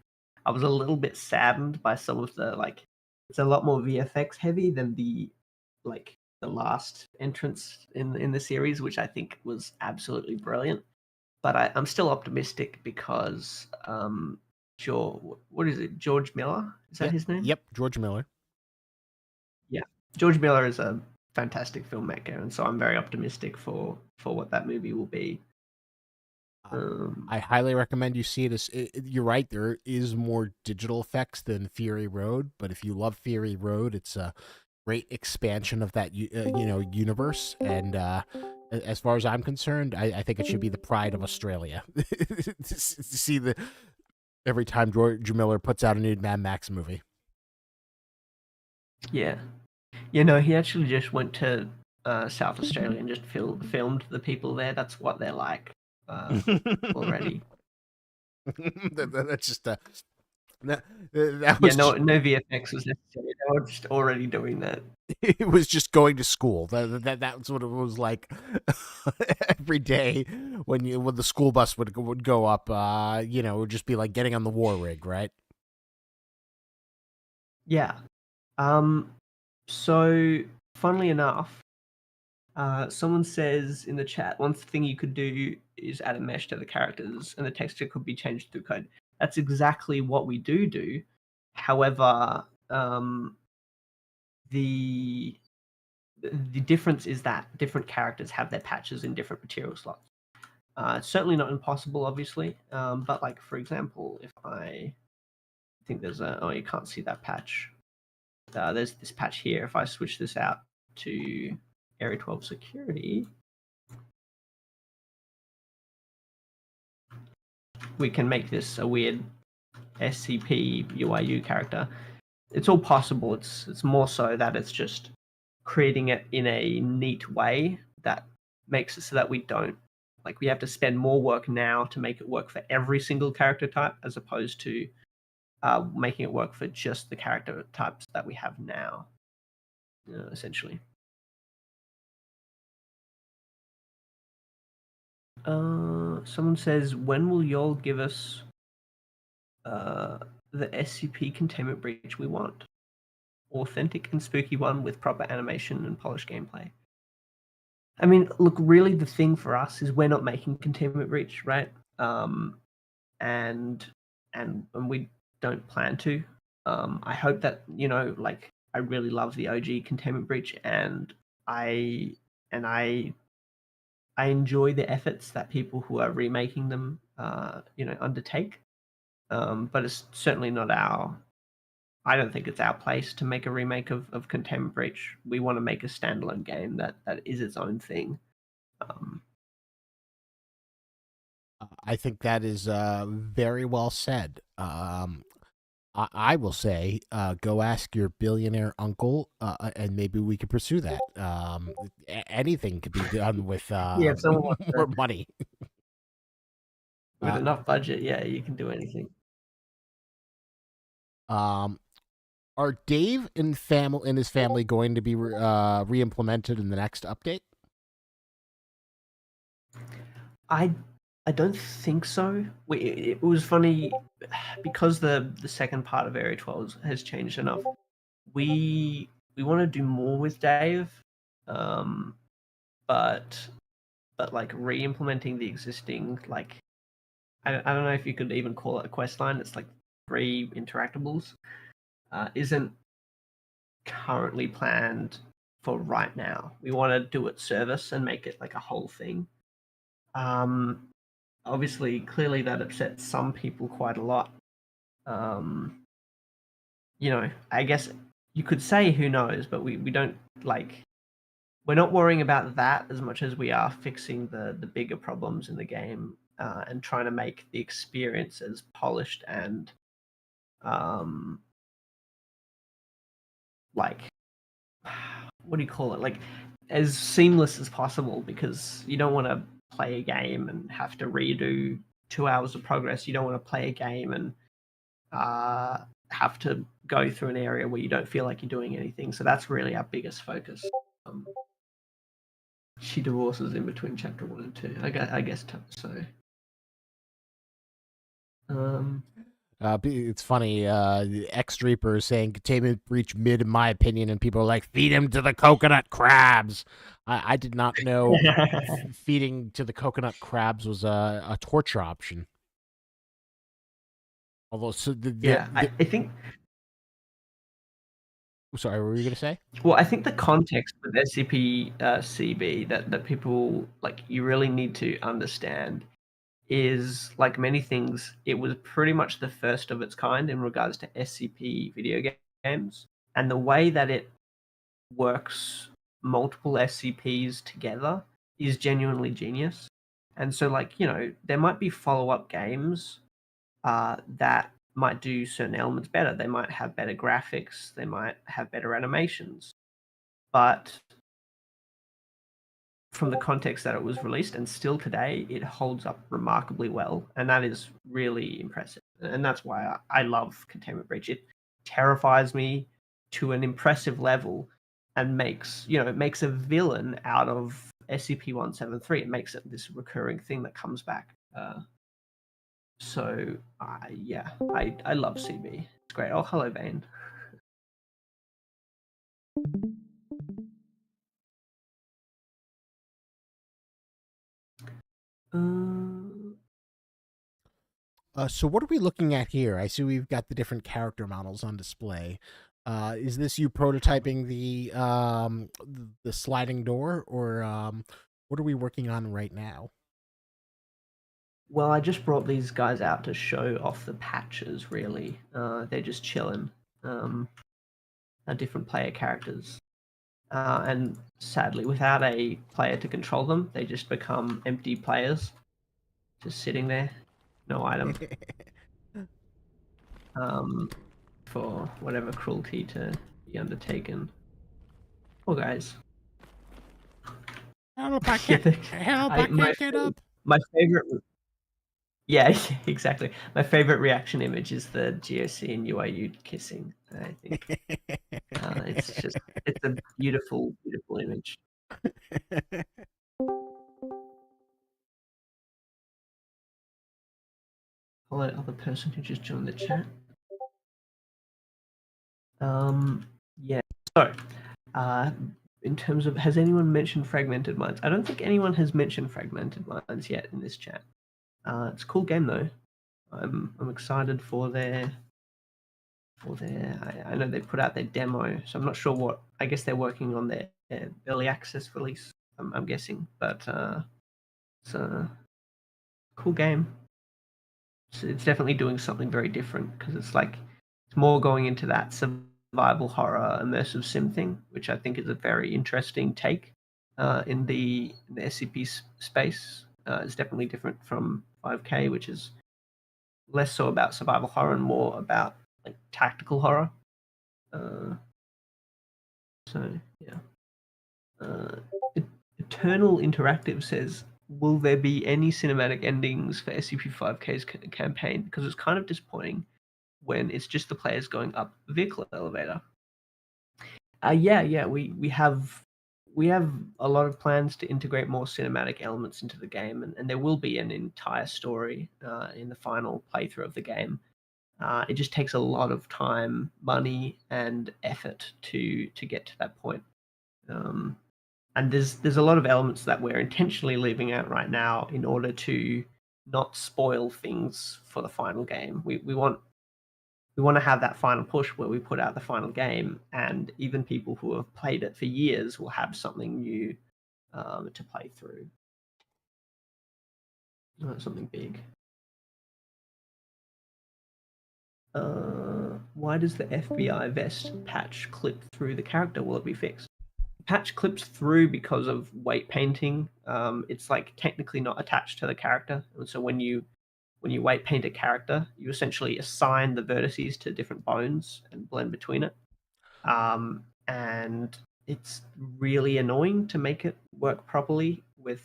I was a little bit saddened by some of the it's a lot more VFX heavy than the last entrance in the series, which I think was absolutely brilliant. But I'm still optimistic because what is it? George Miller? Is that his name? Yep, George Miller. Yeah, George Miller is a fantastic filmmaker, and so I'm very optimistic for what that movie will be. I highly recommend you see it. You're right, there is more digital effects than Fury Road, but if you love Fury Road, it's a great expansion of that universe. And as far as I'm concerned, I think it should be the pride of Australia to see every time George Miller puts out a new Mad Max movie. Yeah, he actually just went to South Australia and just filmed the people there. That's what they're like already. That's just That Yeah, was no, just, no VFX was necessary. They were just already doing that. it was just going to school. That's what it was like every day when the school bus would go up. It would just be like getting on the war rig, right? Yeah. So funnily enough, someone says in the chat, one thing you could do is add a mesh to the characters, and the texture could be changed through code. That's exactly what we do. However, the the difference is that different characters have their patches in different material slots. It's certainly not impossible, obviously, but like for example, if I think there's you can't see that patch. There's this patch here. If I switch this out to Area 12 security, we can make this a weird SCP UIU character. It's all possible. It's more so that it's just creating it in a neat way that makes it so that we don't we have to spend more work now to make it work for every single character type as opposed to making it work for just the character types that we have now, essentially. Someone says, when will y'all give us the SCP containment breach we want? Authentic and spooky one with proper animation and polished gameplay. I mean, look, really the thing for us is we're not making containment breach, right? And we don't plan to. I hope that, I really love the OG containment breach, and I enjoy the efforts that people who are remaking them, undertake. But it's certainly not our. I don't think it's our place to make a remake of Containment Breach. We want to make a standalone game that is its own thing. I think that is very well said. I will say, go ask your billionaire uncle, and maybe we could pursue that. Anything could be done with Yeah, if someone wants more money. with enough budget, yeah, you can do anything. Um, are Dave and his family going to be re-implemented in the next update? I don't think so. It was funny because the second part of Area 12 has changed enough. We want to do more with Dave, but like re-implementing the existing I don't know if you could even call it a quest line. It's like 3 interactables. Isn't currently planned for right now. We want to do it service and make it like a whole thing. Obviously, clearly that upsets some people quite a lot. I guess you could say who knows, but we don't we're not worrying about that as much as we are fixing the bigger problems in the game, and trying to make the experience as polished and like what do you call it? Like as seamless as possible, because you don't want to play a game and have to redo 2 hours of progress. You don't want to play a game and have to go through an area where you don't feel like you're doing anything. So that's really our biggest focus. She divorces in between chapter 1 and 2. I guess so. It's funny. The X Reaper is saying containment breach mid, in my opinion, and people are like, feed him to the coconut crabs. I did not know feeding to the coconut crabs was a torture option. Although, I think. Sorry, what were you gonna say? Well, I think the context with SCP CB that people you really need to understand is, like many things, it was pretty much the first of its kind in regards to SCP video games, and the way that it works multiple SCPs together is genuinely genius. And so, there might be follow-up games that might do certain elements better. They might have better graphics, they might have better animations. But from the context that it was released, and still today it holds up remarkably well, and that is really impressive. And that's why I love Containment Breach. It terrifies me to an impressive level, and it makes a villain out of SCP-173. It makes it this recurring thing that comes back. So yeah, I love CB. It's great. Oh, hello, Vane. So what are we looking at here? I see we've got the different character models on display. Is this you prototyping the sliding door, or what are we working on right now? Well, I just brought these guys out to show off the patches, really. They're just chilling. Different player characters. And sadly, without a player to control them, they just become empty players, just sitting there, no item, for whatever cruelty to be undertaken. Poor guys. Help! I Yeah, can't. Help! I can't get up. my favorite. Yeah, exactly. My favorite reaction image is the GOC and UIU kissing. I think it's a beautiful, beautiful image. Hello, other person who just joined the chat. Yeah. So, in terms of, has anyone mentioned Fragmented Minds? I don't think anyone has mentioned Fragmented Minds yet in this chat. It's a cool game though. I'm excited for their. I know they put out their demo, so I'm not sure what. I guess they're working on their early access release. I'm guessing, but it's a cool game. It's definitely doing something very different because it's more going into that survival horror immersive sim thing, which I think is a very interesting take in the SCP space. It's definitely different from 5K, which is less so about survival horror and more about like tactical horror. So yeah. Uh, Eternal Interactive says, "Will there be any cinematic endings for SCP-5K's campaign? Because it's kind of disappointing when it's just the players going up the vehicle elevator." Yeah, we have a lot of plans to integrate more cinematic elements into the game, and there will be an entire story in the final playthrough of the game. It just takes a lot of time, money, and effort to get to that point. Um, and there's a lot of elements that we're intentionally leaving out right now in order to not spoil things for the final game. We want to have that final push where we put out the final game, and even people who have played it for years will have something new to play through. Something big. Why does the FBI vest patch clip through the character? Will it be fixed? Patch clips through because of weight painting. It's like technically not attached to the character, and so when you weight paint a character, you essentially assign the vertices to different bones and blend between it. And it's really annoying to make it work properly with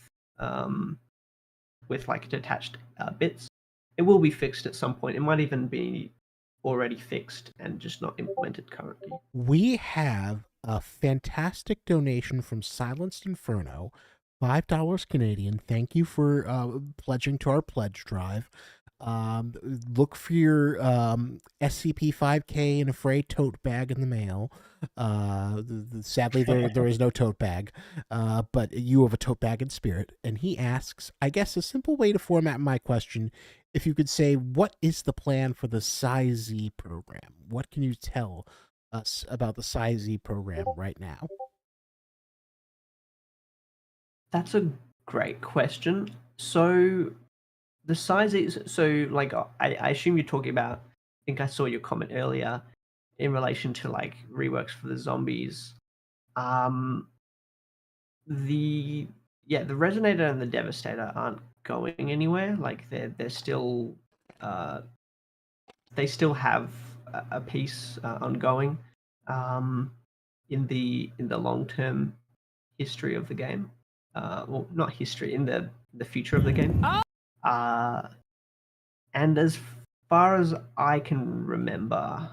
like detached bits. It will be fixed at some point. It might even be already fixed and just not implemented currently. We have a fantastic donation from Silenced Inferno, $5 Canadian. Thank you for pledging to our pledge drive. Look for your SCP 5K and a Afraid tote bag in the mail. Sadly, there is no tote bag, but you have a tote bag in spirit. And he asks, I guess, a simple way to format my question, if you could say, what is the plan for the PSI-Z program? What can you tell us about the PSI-Z program right now? That's a great question. So the size is so like I assume you're talking about. I think I saw your comment earlier in relation to like reworks for the zombies. Um, the the Resonator and the Devastator aren't going anywhere. Like they're still they still have a piece ongoing in the long term history of the game. well, not history, in the future of the game. Uh, and as far as I can remember,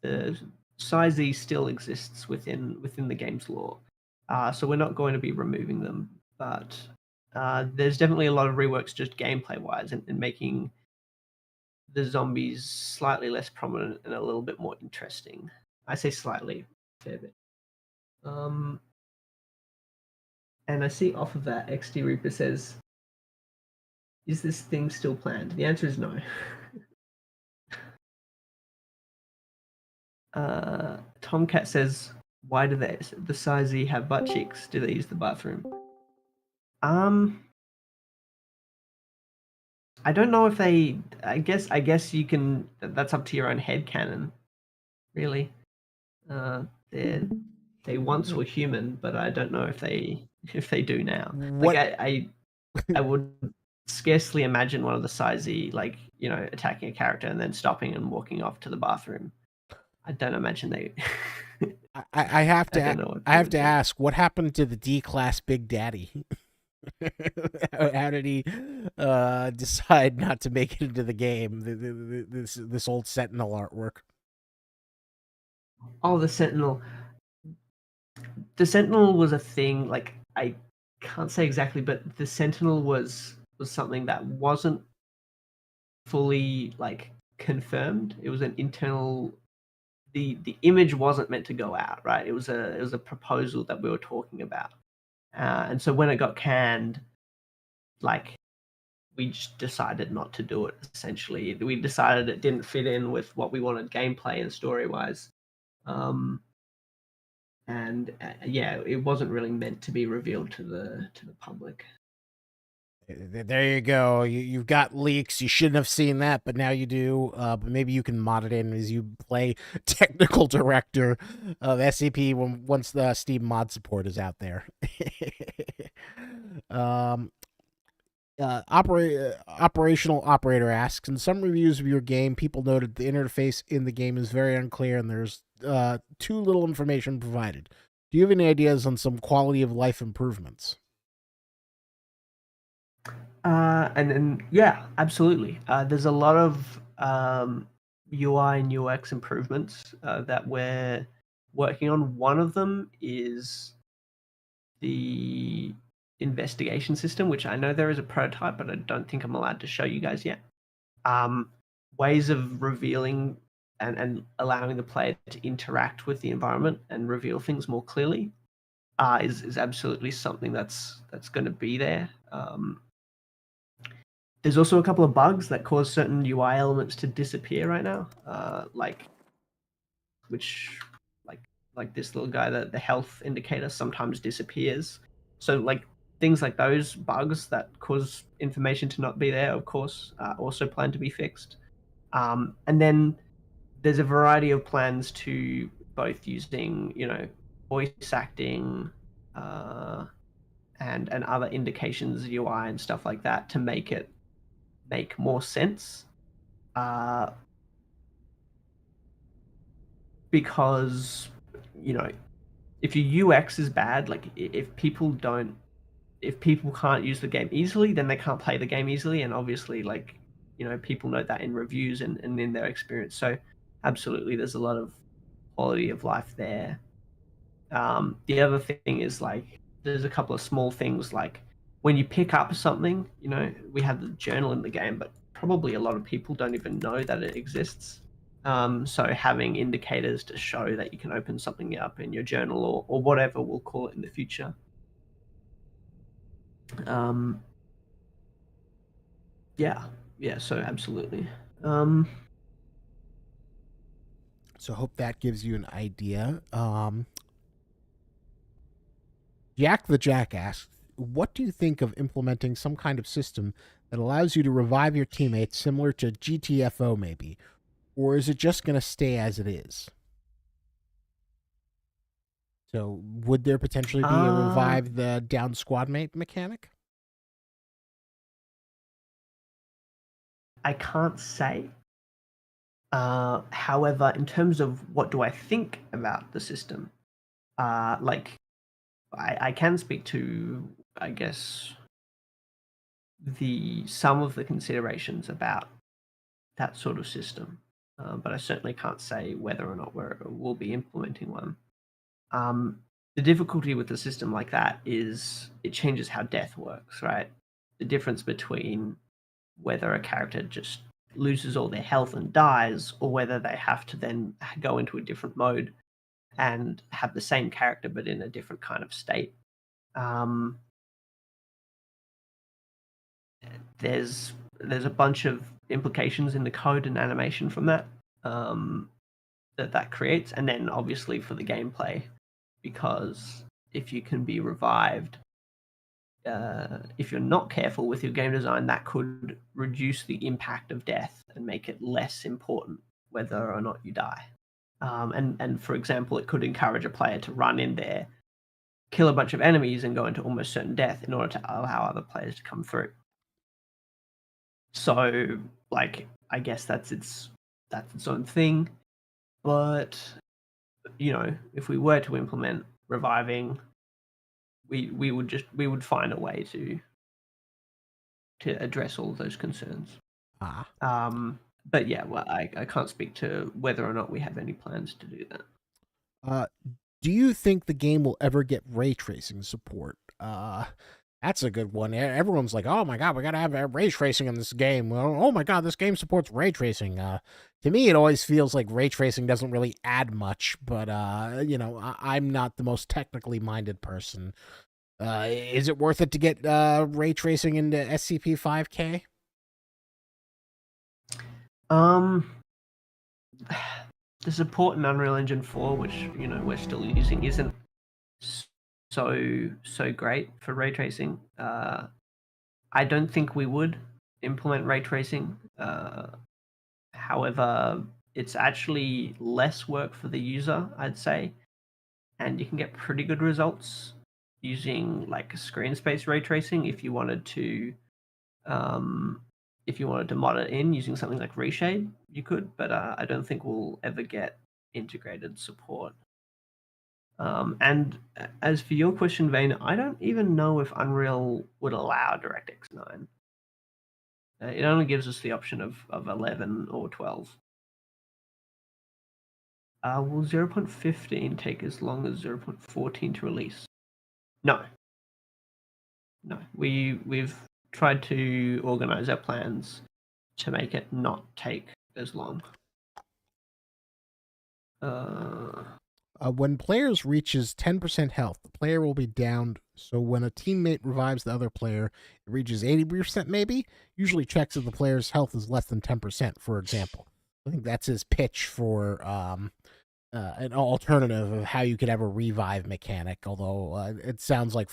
the size still exists within the game's lore. So we're not going to be removing them, but there's definitely a lot of reworks just gameplay wise and making the zombies slightly less prominent and a little bit more interesting. I say slightly, a fair bit. And I see off of that, XD Reaper says, "Is this thing still planned?" The answer is no. Tomcat says, "Why do the Size have butt cheeks? Do they use the bathroom?" Um, I don't know if they. I guess you can. That's up to your own head canon, really. They once were human, but I don't know if they do now. Like What I would scarcely imagine one of the Sizey attacking a character and then stopping and walking off to the bathroom. I don't imagine they. I have I to don't know what I they have would to do. ask, what happened to the D class Big Daddy? How did he decide not to make it into the game? This old Sentinel artwork. Oh, the Sentinel. The Sentinel was a thing. Like I can't say exactly, but the Sentinel was something that wasn't fully confirmed. It was an internal. The image wasn't meant to go out, right? It was a proposal that we were talking about, and so when it got canned, like we just decided not to do it. Essentially, we decided it didn't fit in with what we wanted gameplay and story wise. Um, and yeah, it wasn't really meant to be revealed to the public. There you go. You've got leaks. You shouldn't have seen that, but now you do. But maybe you can mod it in as you play technical director of SCP once the Steam mod support is out there. um, operational operator asks, in some reviews of your game, people noted the interface in the game is very unclear and there's too little information provided. Do you have any ideas on some quality of life improvements? And then yeah, absolutely. There's a lot of UI and UX improvements that we're working on. One of them is the investigation system, which I know there is a prototype, but I don't think I'm allowed to show you guys yet. Um, Ways of revealing and allowing the player to interact with the environment and reveal things more clearly is absolutely something that's going to be there. There's also a couple of bugs that cause certain UI elements to disappear right now, which like like this little guy, that the health indicator sometimes disappears. So things like those bugs that cause information to not be there, of course, also plan to be fixed. And then there's a variety of plans to both using voice acting uh, and other indications UI and stuff like that to make more sense. Uh, because you know if your UX is bad, like if people can't use the game easily, then they can't play the game easily, and obviously people know that in reviews and in their experience. So absolutely, there's a lot of quality of life there. The other thing is there's a couple of small things like when you pick up something, we have the journal in the game, but probably a lot of people don't even know that it exists. So having indicators to show that you can open something up in your journal or whatever we'll call it in the future. Um, yeah, yeah. So absolutely. Um, So hope that gives you an idea. Jack the Jack asks, what do you think of implementing some kind of system that allows you to revive your teammates similar to GTFO maybe? Or is it just going to stay as it is? So would there potentially be a uh, revive the down squad mate mechanic? I can't say. However, in terms of what do I think about the system, like I can speak to, I guess, some of the considerations about that sort of system, but I certainly can't say whether or not we'll be implementing one. Um, the difficulty with a system like that is it changes how death works, right? The difference between whether a character just loses all their health and dies, or whether they have to then go into a different mode and have the same character but in a different kind of state. Um, there's a bunch of implications in the code and animation from that, um, that creates, and then obviously for the gameplay, because if you can be revived, if you're not careful with your game design, that could reduce the impact of death and make it less important whether or not you die. And for example, it could encourage a player to run in there, kill a bunch of enemies, and go into almost certain death in order to allow other players to come through. So, like, I guess that's its own thing. But if we were to implement reviving, we would find a way to address all of those concerns. Ah. But yeah, well, I can't speak to whether or not we have any plans to do that. Uh, do you think the game will ever get ray tracing support? That's a good one. Everyone's like, "Oh my god, we gotta have ray tracing in this game." Well, oh my god, this game supports ray tracing. To me, it always feels like ray tracing doesn't really add much. But I'm not the most technically minded person. Is it worth it to get ray tracing into SCP-5K? Um, the support in Unreal Engine 4, which we're still using, isn't so great for ray tracing. I don't think we would implement ray tracing. However, it's actually less work for the user, I'd say, and you can get pretty good results using like screen space ray tracing um, if you wanted to mod it in using something like Reshade, you could, but I don't think we'll ever get integrated support. And as for your question, Vane, I don't even know if Unreal would allow DirectX 9. It only gives us the option of 11 or 12. Will 0.15 take as long as 0.14 to release? No. No. We've tried to organize our plans to make it not take as long. When players reaches 10% health, the player will be downed. So when a teammate revives the other player, it reaches 80% maybe. Usually checks if the player's health is less than 10%, for example. I think that's his pitch for an alternative of how you could have a revive mechanic. Although it sounds like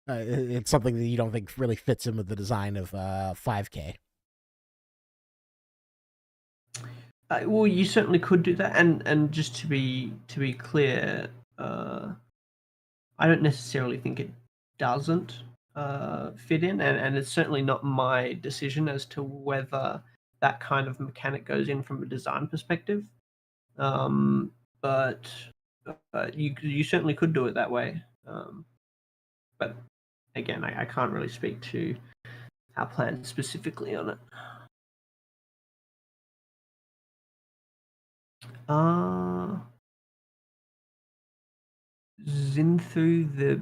it's something that you don't think really fits in with the design of 5K. Well, you certainly could do that, and just to be clear, I don't necessarily think it doesn't fit in, and it's certainly not my decision as to whether that kind of mechanic goes in from a design perspective. But you certainly could do it that way. But again, I can't really speak to our plans specifically on it. Zinthu the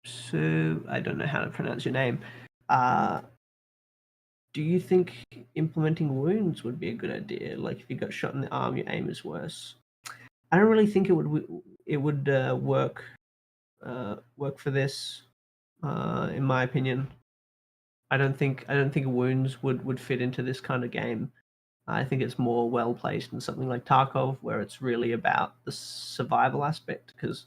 Sir, I don't know how to pronounce your name. Do you think implementing wounds would be a good idea? Like if you got shot in the arm, your aim is worse. I don't really think it would work for this. In my opinion, I don't think wounds would fit into this kind of game. I think it's more well placed in something like Tarkov, where it's really about the survival aspect. Because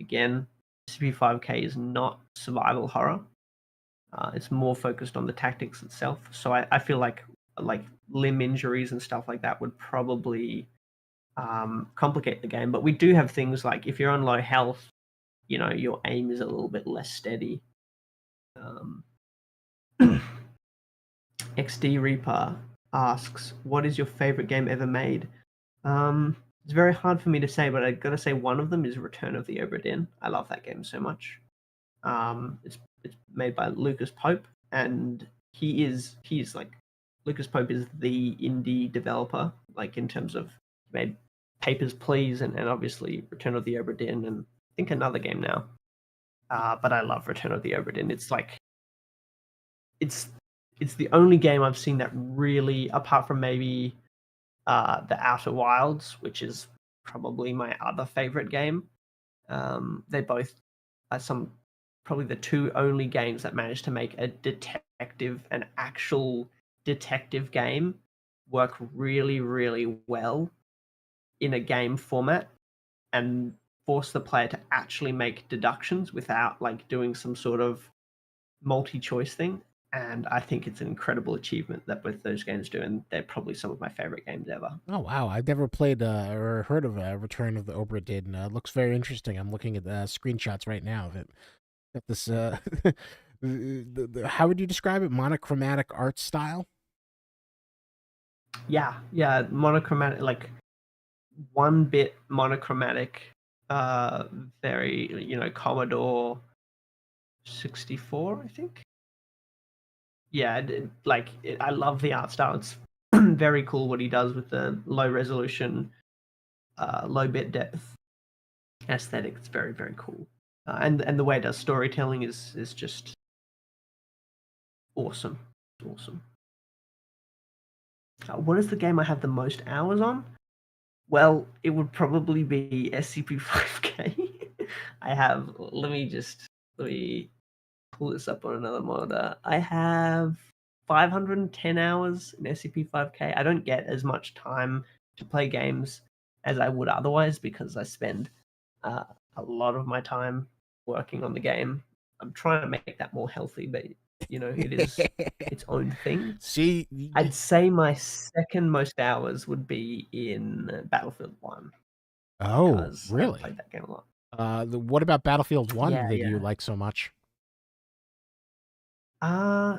again, SCP-5K is not survival horror. It's more focused on the tactics itself. So I feel like limb injuries and stuff like that would probably complicate the game. But we do have things like if you're on low health, your aim is a little bit less steady. Um, XD Reaper asks, "What is your favorite game ever made?" It's very hard for me to say, but I gotta say one of them is Return of the Obra Dinn. I love that game so much. It's made by Lucas Pope, and he's like Lucas Pope is the indie developer, like in terms of made Papers, Please, and obviously Return of the Obra Dinn, and I think another game now. But I love Return of the Obra Dinn. It's like it's it's the only game I've seen that really, apart from maybe the Outer Wilds, which is probably my other favorite game. They both are some probably the two only games that managed to make an actual detective game work really, really well in a game format and force the player to actually make deductions without like doing some sort of multi-choice thing. And I think it's an incredible achievement that both those games do, and they're probably some of my favorite games ever. Oh wow, I've never played or heard of Return of the Obra Dinn. Looks very interesting. I'm looking at screenshots right now of it. Got this. How would you describe it? Monochromatic art style. Yeah, monochromatic, like one bit monochromatic, uh, very Commodore 64, I think. Yeah, I love the art style. It's very cool what he does with the low resolution, low bit depth aesthetic. It's very very cool, and the way it does storytelling is just awesome. Awesome. What is the game I have the most hours on? Well, it would probably be SCP-5K. I have. Let me pull this up on another monitor. I have 510 hours in SCP-5K. I don't get as much time to play games as I would otherwise because I spend uh, a lot of my time working on the game. I'm trying to make that more healthy, but it is its own thing. See, I'd say my second most hours would be in Battlefield 1 oh, because I've really? played that game a lot. What about Battlefield One Yeah, did you yeah. like so much? Uh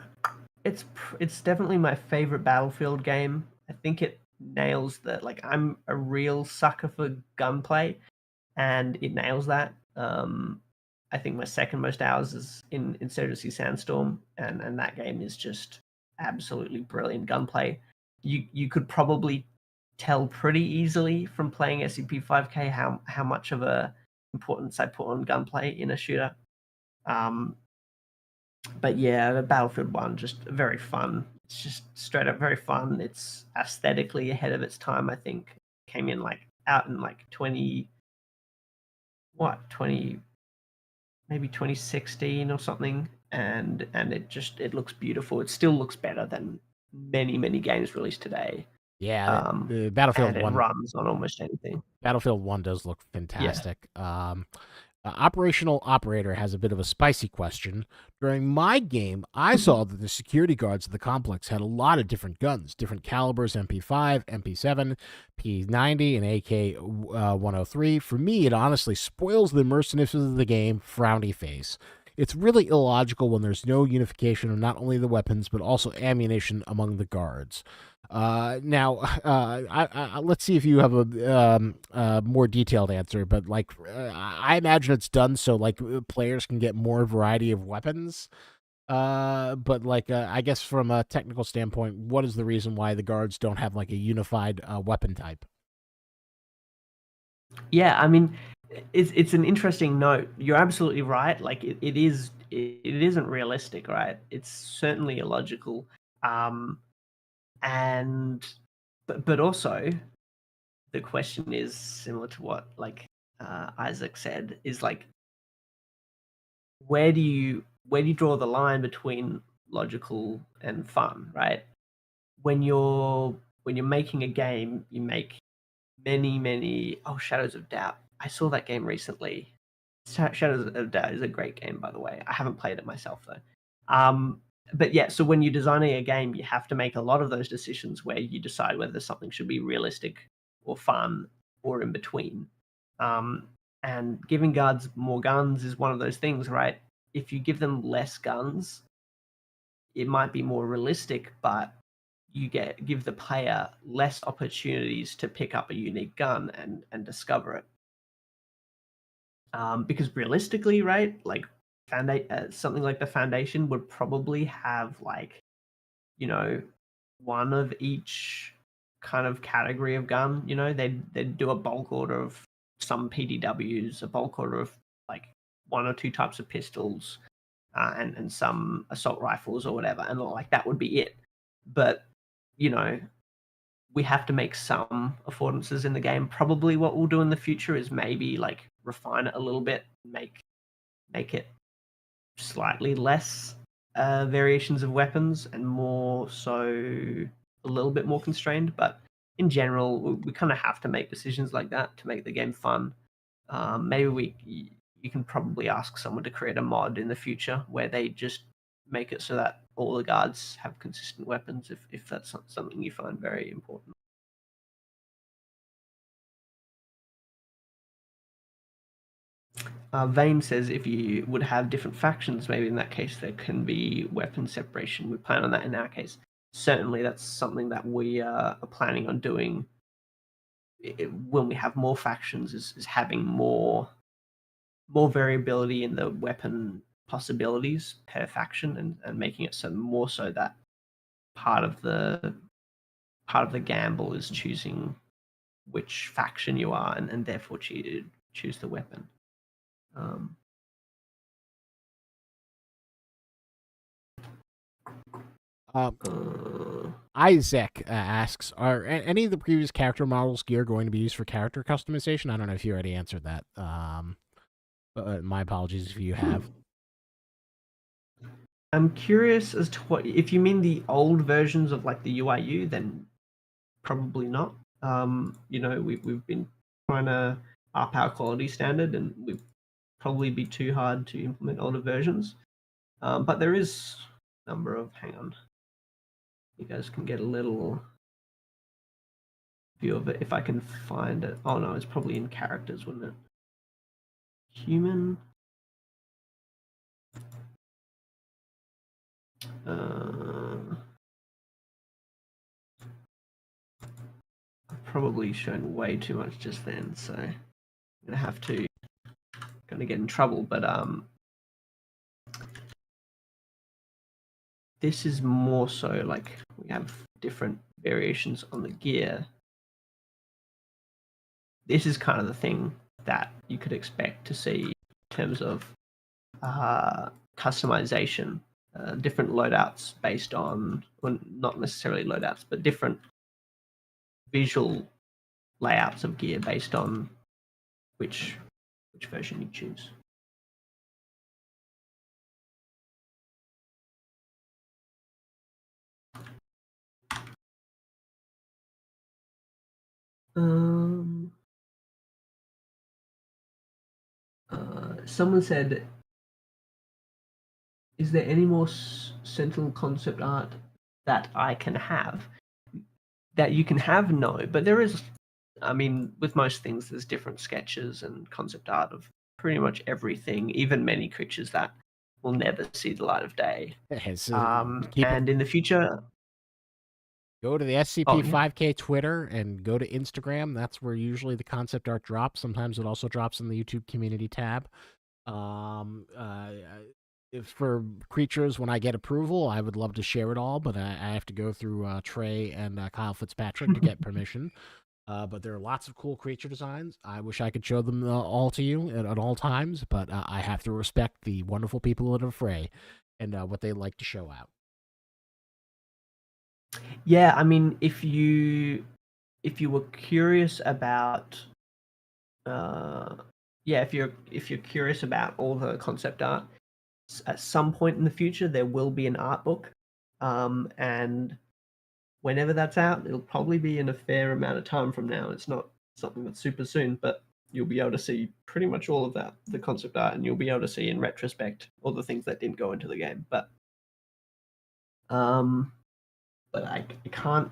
it's definitely my favorite Battlefield game. I think it nails the like I'm a real sucker for gunplay and it nails that. I think my second most hours is in Insurgency Sandstorm, and that game is just absolutely brilliant gunplay. You could probably tell pretty easily from playing SCP-5K how much of a importance I put on gunplay in a shooter. Um, but yeah, the Battlefield One just very fun. It's just straight up very fun. It's aesthetically ahead of its time. I think came in like out in like 20 maybe 2016 or something, and it looks beautiful. It still looks better than many games released today. Yeah, Um, the and it runs on almost anything. Battlefield One does look Yeah. fantastic. Operational Operator has a bit of a spicy question. During my game, I saw that the security guards of the complex had a lot of different guns, different calibers: MP5, MP7, P90, and AK 103. For me, it honestly spoils the immersiveness of the game. Frowny face. It's really illogical when there's no unification of not only the weapons but also ammunition among the guards. Now, let's see if you have a more detailed answer. But like, I imagine it's done so like players can get more variety of weapons. But like, I guess from a technical standpoint, what is the reason why the guards don't have like a unified weapon type? Yeah, I mean, it's an interesting note. You're absolutely right. Like it isn't realistic, right? It's certainly illogical. Um, and but also the question is similar to what like Isaac said is like where do you draw the line between logical and fun, right? When you're making a game, you make many Shadows of Doubt. I saw that game recently. Shadows of Doubt is a great game, by the way. I haven't played it myself though. Um, but yeah, so when you're designing a game, you have to make a lot of those decisions where you decide whether something should be realistic or fun or in between. Um, and giving guards more guns is one of those things, right? If you give them less guns, it might be more realistic, but give the player less opportunities to pick up a unique gun and discover it. Because realistically, right, like something like the Foundation would probably have like, you know, one of each kind of category of gun. You know, they'd do a bulk order of some PDWs, a bulk order of like one or two types of pistols, and some assault rifles or whatever, and like that would be it. But you know, we have to make some affordances in the game. Probably what we'll do in the future is maybe like refine it a little bit, make it slightly less variations of weapons and more so a little bit more constrained. But in general, we kind of have to make decisions like that to make the game fun. Maybe you can probably ask someone to create a mod in the future where they just make it so that all the guards have consistent weapons if that's something you find very important. Vane says if you would have different factions, maybe in that case there can be weapon separation. We plan on that in our case. Certainly, that's something that we are planning on doing when we have more factions. Is having more variability in the weapon possibilities per faction, and making it so more so that part of the gamble is choosing which faction you are, and therefore choose the weapon. Uh, Isaac asks, are any of the previous character models' gear going to be used for character customization? I don't know if you already answered that. But my apologies if you have. I'm curious as to what, if you mean the old versions of like the UIU, then probably not. You know, we've been trying to up our quality standard, and we'd probably be too hard to implement older versions. But there is a number of, hang on, you guys can get a little view of it if I can find it. Oh no, it's probably in characters, wouldn't it? Human. I've probably shown way too much just then, so I'm gonna have to get in trouble. But this is more so like we have different variations on the gear. This is kind of the thing that you could expect to see in terms of customization, different loadouts based on, well, not necessarily loadouts, but different visual layouts of gear based on which version you choose. Someone said, is there any more Sentinel concept art that I can have? That you can have? No, but there is. I mean, with most things, there's different sketches and concept art of pretty much everything, even many creatures that will never see the light of day. And in the future, go to the SCP-5K Twitter and go to Instagram. That's where usually the concept art drops. Sometimes it also drops in the YouTube community tab. For creatures, when I get approval, I would love to share it all, but I have to go through Trey and Kyle Fitzpatrick to get permission. But there are lots of cool creature designs. I wish I could show them all to you at all times, but I have to respect the wonderful people at Fray and what they like to show out. Yeah, I mean, if you were curious about, if you're curious about all the concept art, at some point in the future there will be an art book, and whenever that's out, it'll probably be in a fair amount of time from now. It's not something that's super soon, but you'll be able to see pretty much all of that, the concept art, and you'll be able to see in retrospect all the things that didn't go into the game. But I can't,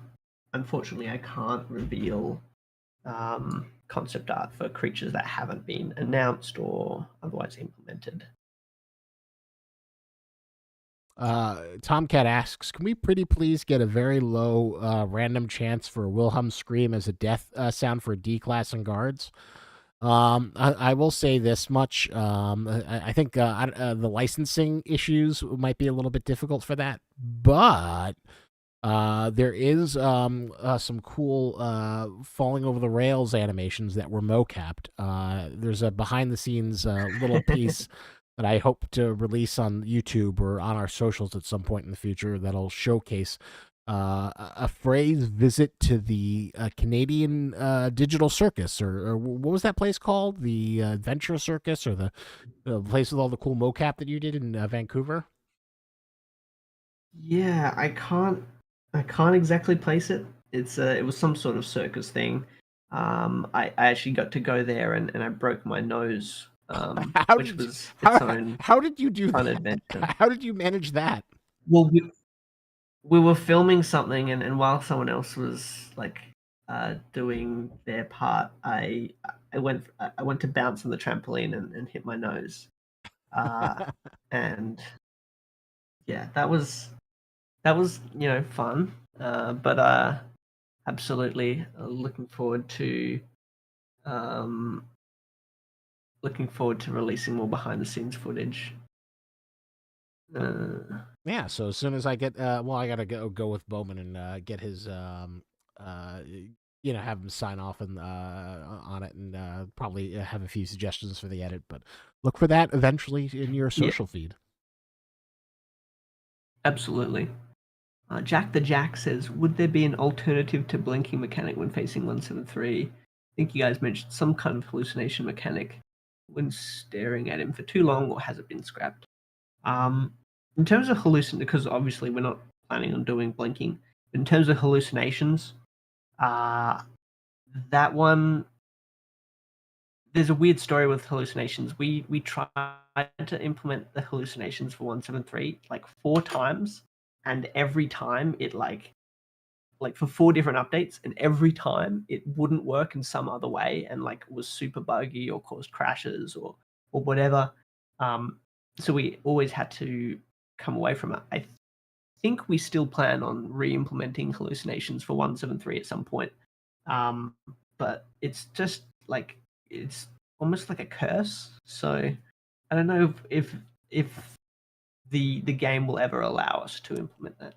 unfortunately, I can't reveal concept art for creatures that haven't been announced or otherwise implemented. Tomcat asks, can we pretty please get a very low random chance for Wilhelm scream as a death sound for D class and guards? I will say this much. I think the licensing issues might be a little bit difficult for that, but there is some cool falling over the rails animations that were mocapped. There's a behind the scenes little piece that I hope to release on YouTube or on our socials at some point in the future that'll showcase a phrase visit to the Canadian Digital Circus, or what was that place called? The Adventure Circus, or the place with all the cool mocap that you did in Vancouver? Yeah, I can't exactly place it. It was some sort of circus thing. I actually got to go there and I broke my nose, How which did you, was its own how did you do fun that? adventure. How did you manage that? Well, we were filming something, and while someone else was like doing their part, I went to bounce on the trampoline and hit my nose. Uh, and yeah, that was fun. But absolutely um, looking forward to releasing more behind the scenes footage. Yeah, so as soon as I get, well, I gotta go with Bowman and get his, uh, have him sign off on it, and probably have a few suggestions for the edit. But look for that eventually in your Yeah, social feed. absolutely. Jack the Jack says, would there be an alternative to blinking mechanic when facing 173? I think you guys mentioned some kind of hallucination mechanic when staring at him for too long, or has it been scrapped? Um, in terms of because obviously we're not planning on doing blinking. In terms of hallucinations, uh, that one, there's a weird story with hallucinations. We tried to implement the hallucinations for 173 like 4 times, and every time it for 4 different updates, and every time it wouldn't work in some other way, and like was super buggy or caused crashes or whatever. So we always had to come away from it. I think we still plan on re-implementing hallucinations for 173 at some point. Um, but it's just like it's almost like a curse. So I don't know if the game will ever allow us to implement that.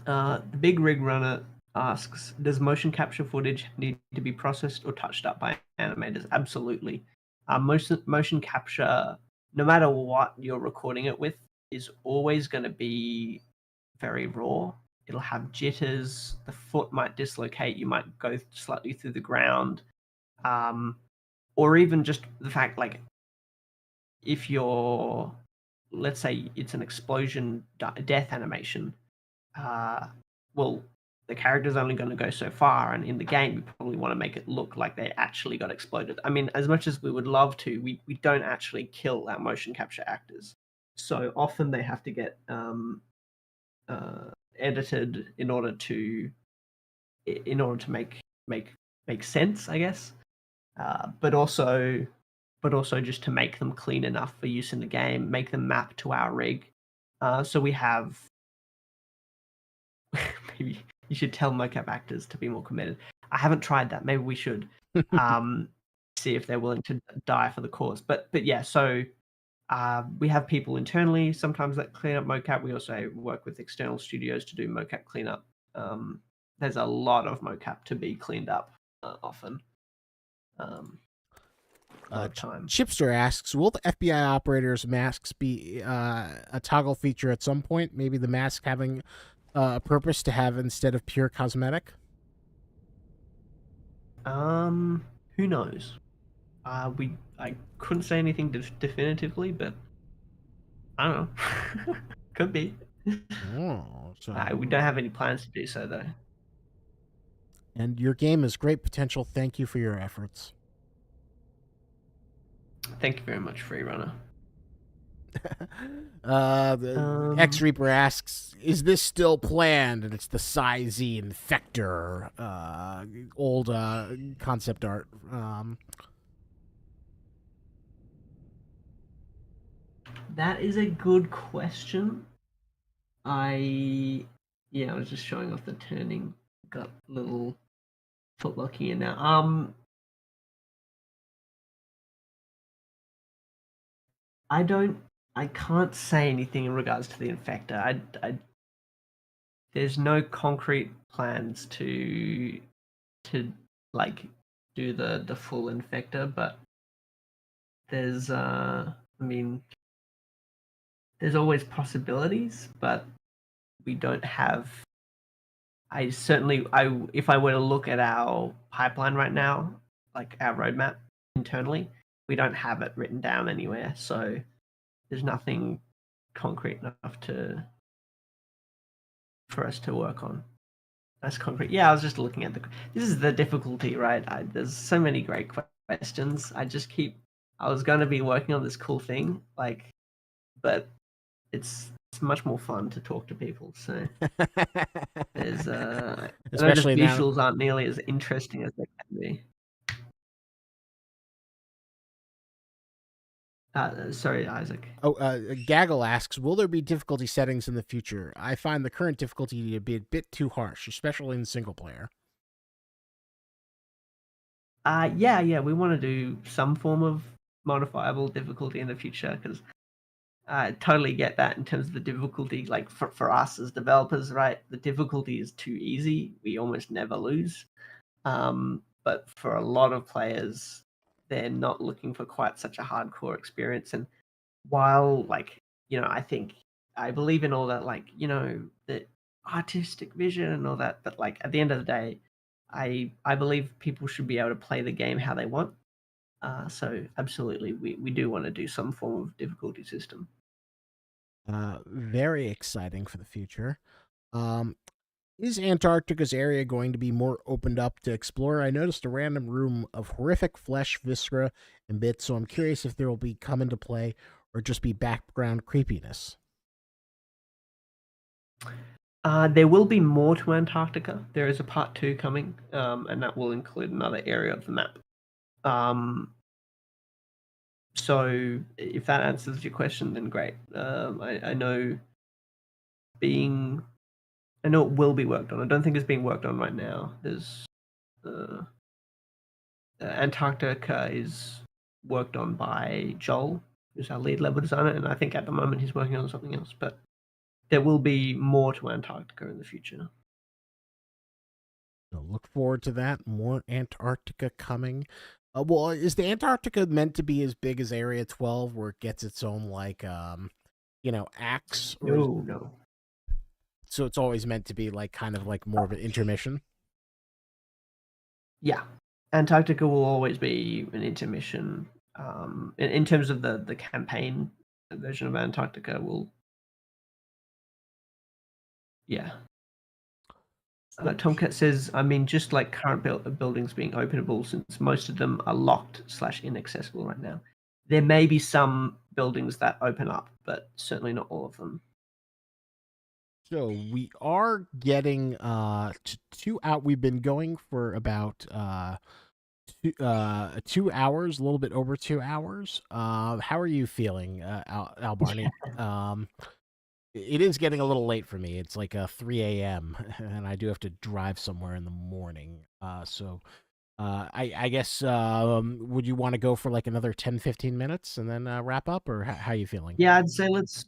The Big Rig Runner asks, does motion capture footage need to be processed or touched up by animators? Absolutely. Motion capture, no matter what you're recording it with, is always going to be very raw. It'll have jitters. The foot might dislocate. You might go slightly through the ground. Or even just the fact, like, if you're, let's say it's an explosion death animation, uh, well, the character's only going to go so far, and in the game, we probably want to make it look like they actually got exploded. I mean, as much as we would love to, we don't actually kill our motion capture actors. So often they have to get edited in order to make sense, I guess. But also just to make them clean enough for use in the game, make them map to our rig. So we have maybe you should tell mocap actors to be more committed. I haven't tried that. Maybe we should see if they're willing to die for the cause. But yeah, so we have people internally sometimes that clean up mocap. We also work with external studios to do mocap cleanup. There's a lot of mocap to be cleaned up often. A lot of time. Chipster asks, will the FBI operators' masks be a toggle feature at some point? Maybe the mask having a purpose to have instead of pure cosmetic? Who knows? I couldn't say anything definitively, but I don't know. Could be. Oh, We don't have any plans to do so, though. And your game has great potential. Thank you for your efforts. Thank you very much, Freerunner. The X Reaper asks, "Is this still planned?" And it's the Psy-Z Infector, old concept art. That is a good question. I yeah, I was just showing off the turning. Got a little footlock here now. I don't. I can't say anything in regards to the infector. There's no concrete plans to like do the full infector, but there's I mean, there's always possibilities, but we don't have. If I were to look at our pipeline right now, like our roadmap internally, we don't have it written down anywhere. So there's nothing concrete enough to for us to work on. That's concrete. Yeah, I was just looking at the. This is the difficulty, right? There's so many great questions. I was going to be working on this cool thing, but it's much more fun to talk to people. So there's I know the Especially now. visuals aren't nearly as interesting as they can be. Sorry, Isaac. Oh, Gaggle asks, will there be difficulty settings in the future? I find the current difficulty to be a bit too harsh, especially in single player. Yeah, we want to do some form of modifiable difficulty in the future because I totally get that in terms of the difficulty. Like for us as developers, right? The difficulty is too easy. We almost never lose. But for a lot of players, they're not looking for quite such a hardcore experience. And while, I believe in all that, the artistic vision and all that, but like at the end of the day, I believe people should be able to play the game how they want. So absolutely, we do want to do some form of difficulty system. Very exciting for the future. Um, is Antarctica's area going to be more opened up to explore? I noticed a random room of horrific flesh, viscera, and bits, so I'm curious if there will be come into play or just be background creepiness. There will be more to Antarctica. There is a part 2 coming, and that will include another area of the map. So if that answers your question, then great. I know it will be worked on. I don't think it's being worked on right now. There's Antarctica is worked on by Joel, who's our lead level designer, and I think at the moment he's working on something else. But there will be more to Antarctica in the future. So look forward to that. More Antarctica coming. Well, is the Antarctica meant to be as big as Area 12, where it gets its own acts, or No. so it's always meant to be like kind of like more of an intermission? Yeah, Antarctica will always be an intermission. In terms of the campaign version of Antarctica, yeah. Tomcat says, I mean, just like current buildings being openable, since most of them are locked / inaccessible right now. There may be some buildings that open up, but certainly not all of them. So we are getting two out. We've been going for about 2 hours, a little bit over 2 hours. How are you feeling, Albarnie? It is getting a little late for me. It's like 3 a.m. and I do have to drive somewhere in the morning. I guess would you want to go for like another 10-15 minutes and then wrap up, or how are you feeling? Yeah, I'd say let's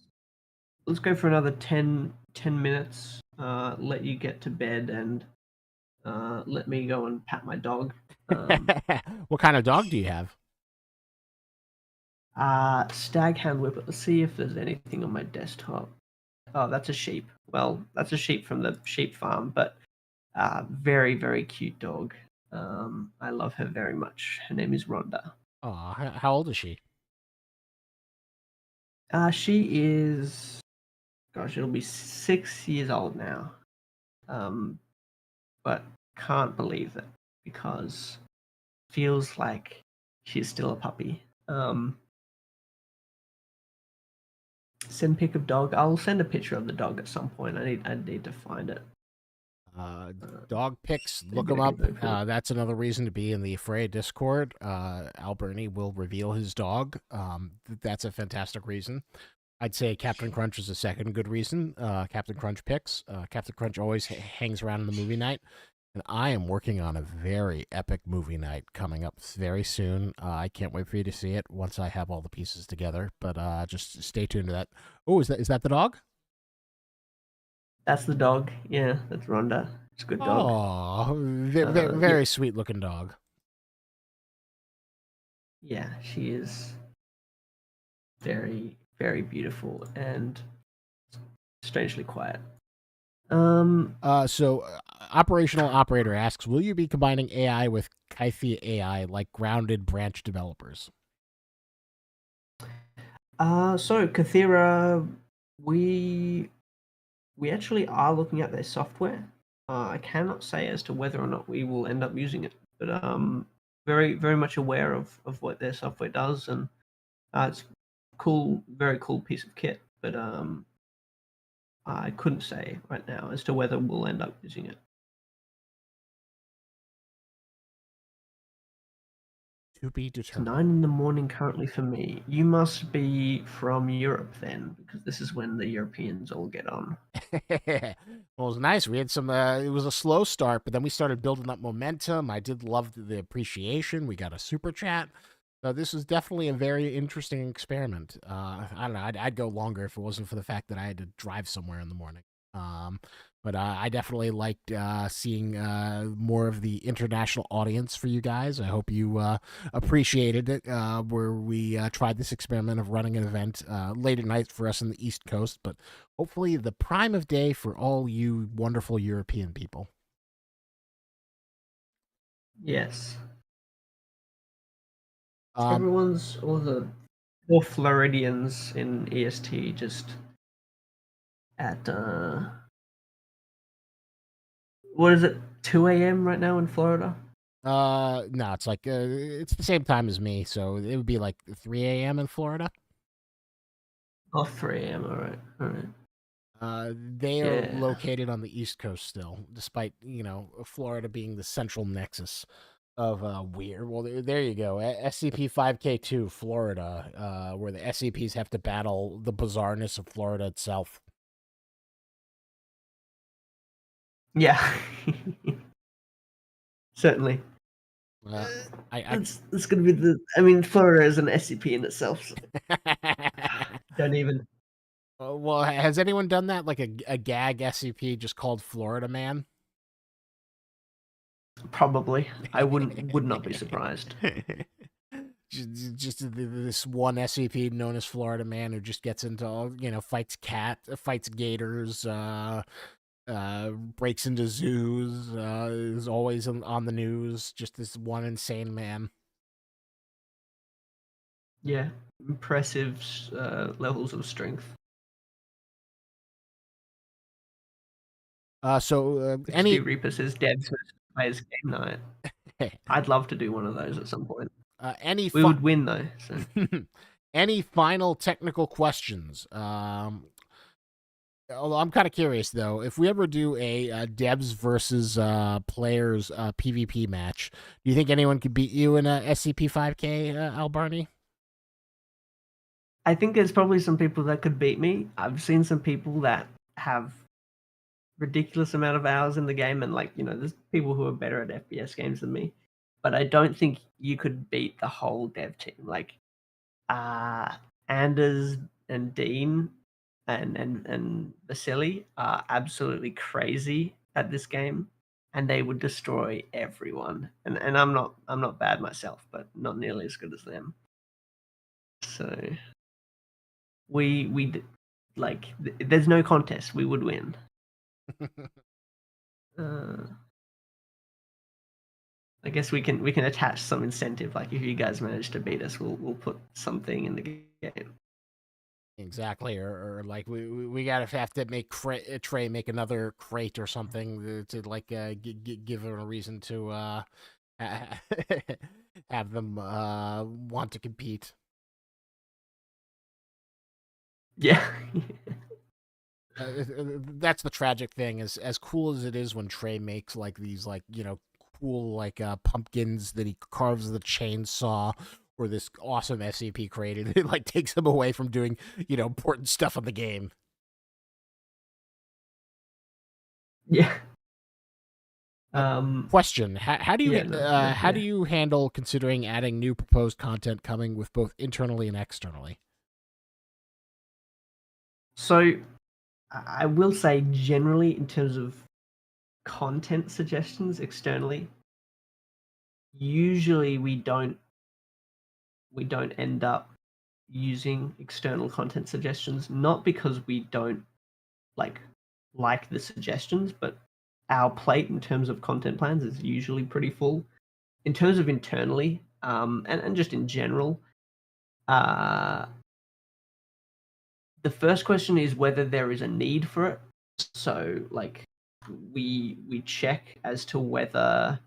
go for another 10 minutes. Let you get to bed and let me go and pat my dog. What kind of dog do you have? Stag hand whippet. Let's see if there's anything on my desktop. Oh, that's a sheep. Well, that's a sheep from the sheep farm, but very, very cute dog. I love her very much. Her name is Rhonda. Oh, how old is she? She is, gosh, it'll be 6 years old now. But can't believe it because feels like she's still a puppy. Send pic of dog. I'll send a picture of the dog at some point. I need to find it. Dog pics, look Maybe them I up. can go for it. That's another reason to be in the Afraid Discord. Alberni will reveal his dog. That's a fantastic reason. I'd say Captain Crunch is a second good reason. Captain Crunch picks. Captain Crunch always hangs around in the movie night. And I am working on a very epic movie night coming up very soon. I can't wait for you to see it once I have all the pieces together. But just stay tuned to that. Oh, is that the dog? That's the dog. Yeah, that's Rhonda. It's a good dog. Oh, Yeah, very sweet looking dog. yeah, she is very, very beautiful and strangely quiet. So operational operator asks, will you be combining AI with Kythia AI like grounded branch developers? So Kathira, we we actually are looking at their software. I cannot say as to whether or not we will end up using it, but very very much aware of what their software does, and it's cool, very cool piece of kit. But I couldn't say right now as to whether we'll end up using it. To be It's determined. 9 in the morning currently for me. You must be from Europe then, because this is when the Europeans all get on. Well, it was nice. We had some. It was a slow start, but then we started building up momentum. I did love the appreciation. We got a super chat. This was definitely a very interesting experiment. I don't know. I'd go longer if it wasn't for the fact that I had to drive somewhere in the morning. Um, but I definitely liked seeing more of the international audience for you guys. I hope you appreciated it. Where we tried this experiment of running an event late at night for us in the East Coast, but hopefully the prime of day for all you wonderful European people. Yes. Um, Everyone's all the all Floridians in EST just at what is it, 2 a.m. right now in Florida? no, it's like it's the same time as me, so it would be like 3 a.m. in Florida. Oh, 3 a.m. All right, all right. They are Yeah, located on the East Coast still, despite Florida being the central nexus of weird. Well, there you go. SCP 5K2 Florida, where the SCPs have to battle the bizarreness of Florida itself. yeah. Certainly. Uh, I That's gonna be the. I mean, Florida is an SCP in itself. So I don't even. well, has anyone done that? Like a gag SCP just called Florida Man? Probably, I would not be surprised. Just this one SCP known as Florida Man who just gets into all fights gators, breaks into zoos, is always on the news. Just this one insane man. Yeah, impressive levels of strength. Any 60 Reaper says devs versus players game night. I'd love to do one of those at some point. any We fi- would win though. So any final technical questions? Although I'm kind of curious though, if we ever do a Debs versus players PvP match, do you think anyone could beat you in a SCP 5K, Albarnie? I think there's probably some people that could beat me. I've seen some people that have ridiculous amount of hours in the game, and there's people who are better at FPS games than me. But I don't think you could beat the whole dev team. Like uh Anders and Dean and Vasily are absolutely crazy at this game, and they would destroy everyone. And I'm not bad myself, but not nearly as good as them. So there's no contest. We would win. Uh, I guess we can attach some incentive. Like if you guys manage to beat us, we'll put something in the game. Exactly, or like we gotta have to make Trey make another crate or something to like give him a reason to have them want to compete. Yeah. That's the tragic thing. Is as cool as it is when Trey makes like these cool pumpkins that he carves with a chainsaw, or this awesome SCP created. It like takes them away from doing, important stuff on the game. Yeah. Question: How do you Yeah, no, yeah, how yeah. do you handle considering adding new proposed content coming with both internally and externally? So I will say generally in terms of content suggestions externally, usually we don't end up using external content suggestions, not because we don't like the suggestions, but our plate in terms of content plans is usually pretty full. In terms of internally, and just in general, uh, the first question is whether there is a need for it. So, like, we check as to whether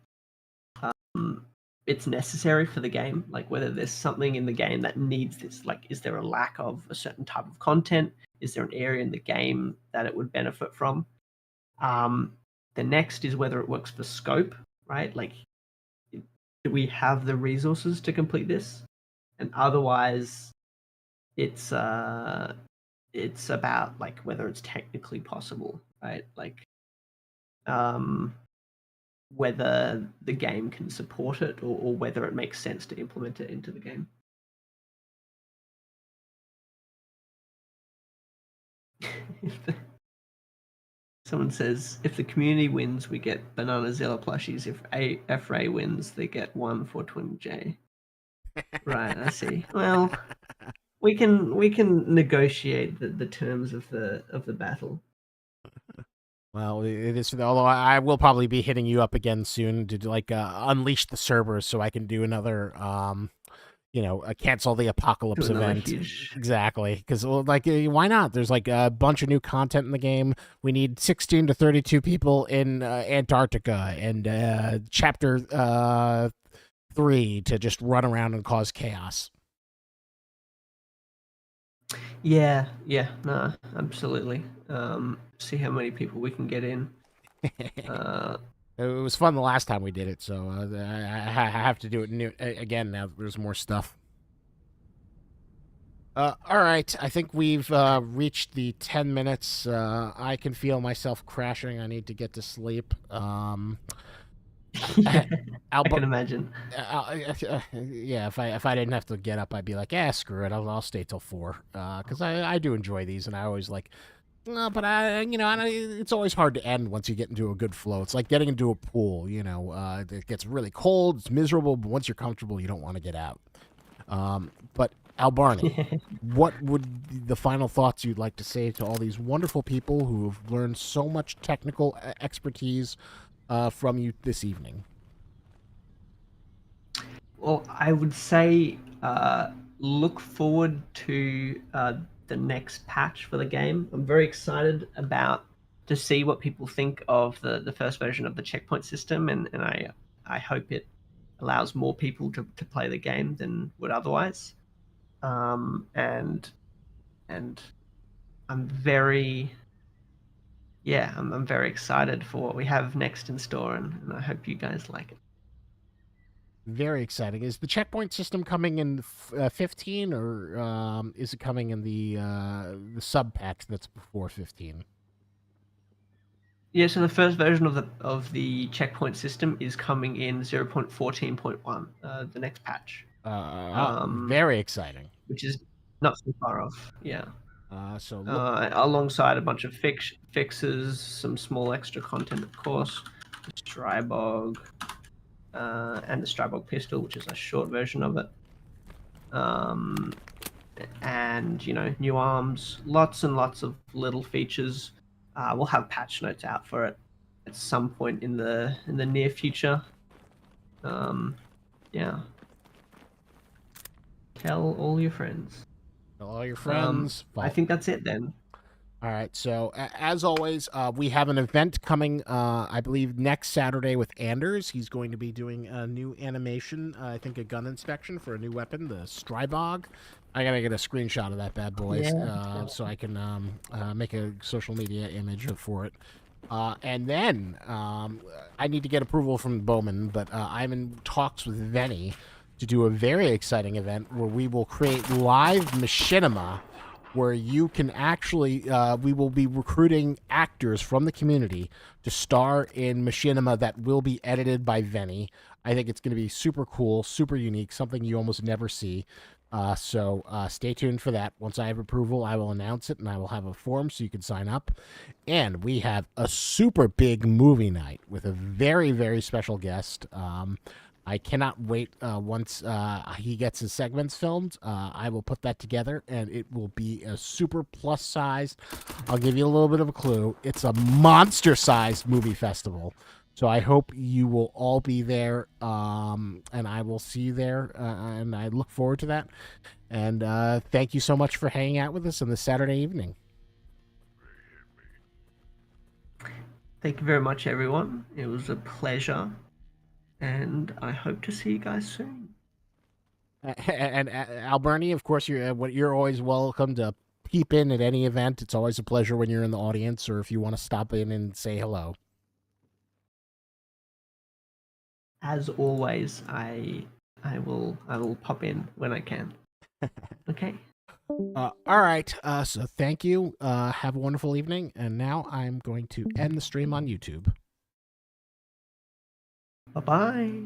it's necessary for the game, like whether there's something in the game that needs this. Like, is there a lack of a certain type of content? Is there an area in the game that it would benefit from? Um, the next is whether it works for scope, right? Like, do we have the resources to complete this? And otherwise, it's it's about like whether it's technically possible, right? Like, um, whether the game can support it, or whether it makes sense to implement it into the game. If someone says if the community wins, we get Banana Zilla plushies. If F-Ray wins, they get one for Twin J. Right, I see. Well, we can negotiate the terms of the battle. Well, it is. Although I will probably be hitting you up again soon to like unleash the servers so I can do another cancel the To apocalypse another event. huge. Exactly, because like why not? There's like a bunch of new content in the game. We need 16 to 32 people in Antarctica and chapter 3 to just run around and cause chaos. Yeah, yeah, no, absolutely. See how many people we can get in. Uh, It was fun the last time we did it, so I have to do it again now that there's more stuff. All right, I think we've reached the 10 minutes. I can feel myself crashing. I need to get to sleep. yeah, I can Albert, imagine. yeah, if I didn't have to get up, I'd be like, yeah, screw it. I'll stay till 4. Because I do enjoy these, and I always like. No, but it's always hard to end once you get into a good flow. It's like getting into a pool. It gets really cold. It's miserable, but once you're comfortable, you don't want to get out. But Albarnie, what would be the final thoughts you'd like to say to all these wonderful people who have learned so much technical expertise from you this evening? Well, I would say look forward to the next patch for the game. I'm very excited about to see what people think of the first version of the checkpoint system, and I hope it allows more people to play the game than would otherwise. And I'm very I'm very excited for what we have next in store, and I hope you guys like it. Very exciting. Is the checkpoint system coming in 15, or is it coming in the sub patch that's before 15? Yeah, so the first version of the checkpoint system is coming in 0.14.1, the next patch, Very exciting. which is not so far off. Yeah, So look, alongside a bunch of fixes, some small extra content, of course, the Strybog, and the Strybog pistol, which is a short version of it. And new arms, lots and lots of little features. We'll have patch notes out for it at some point in the near future. um yeah, tell all your friends. all your um friends. I think that's it then. All right. So as always, we have an event coming. I believe next Saturday with Anders. He's going to be doing a new animation. I think a gun inspection for a new weapon, the Strybog. I gotta get a screenshot of that bad boy, Yeah, so I can make a social media image for it. And then I need to get approval from Bowman, but I'm in talks with Venny to do a very exciting event where we will create live machinima, where you can actually, we will be recruiting actors from the community to star in machinima that will be edited by Venny. I think it's going to be super cool, super unique, something you almost never see. So stay tuned for that. Once I have approval, I will announce it, and I will have a form so you can sign up. And we have a super big movie night with a very, very special guest. I cannot wait. Once he gets his segments filmed, I will put that together, and it will be a super plus sized. I'll give you a little bit of a clue. It's a monster sized movie festival. So I hope you will all be there, and I will see you there, and I look forward to that. And thank you so much for hanging out with us on this Saturday evening. Thank you very much, everyone. It was a pleasure, and I hope to see you guys soon. And Albarnie, of course, you're always welcome to peep in at any event. It's always a pleasure when you're in the audience, or if you want to stop in and say hello. As always, I will pop in when I can. Okay. All right. So thank you. Have a wonderful evening. And now I'm going to end the stream on YouTube. Bye bye.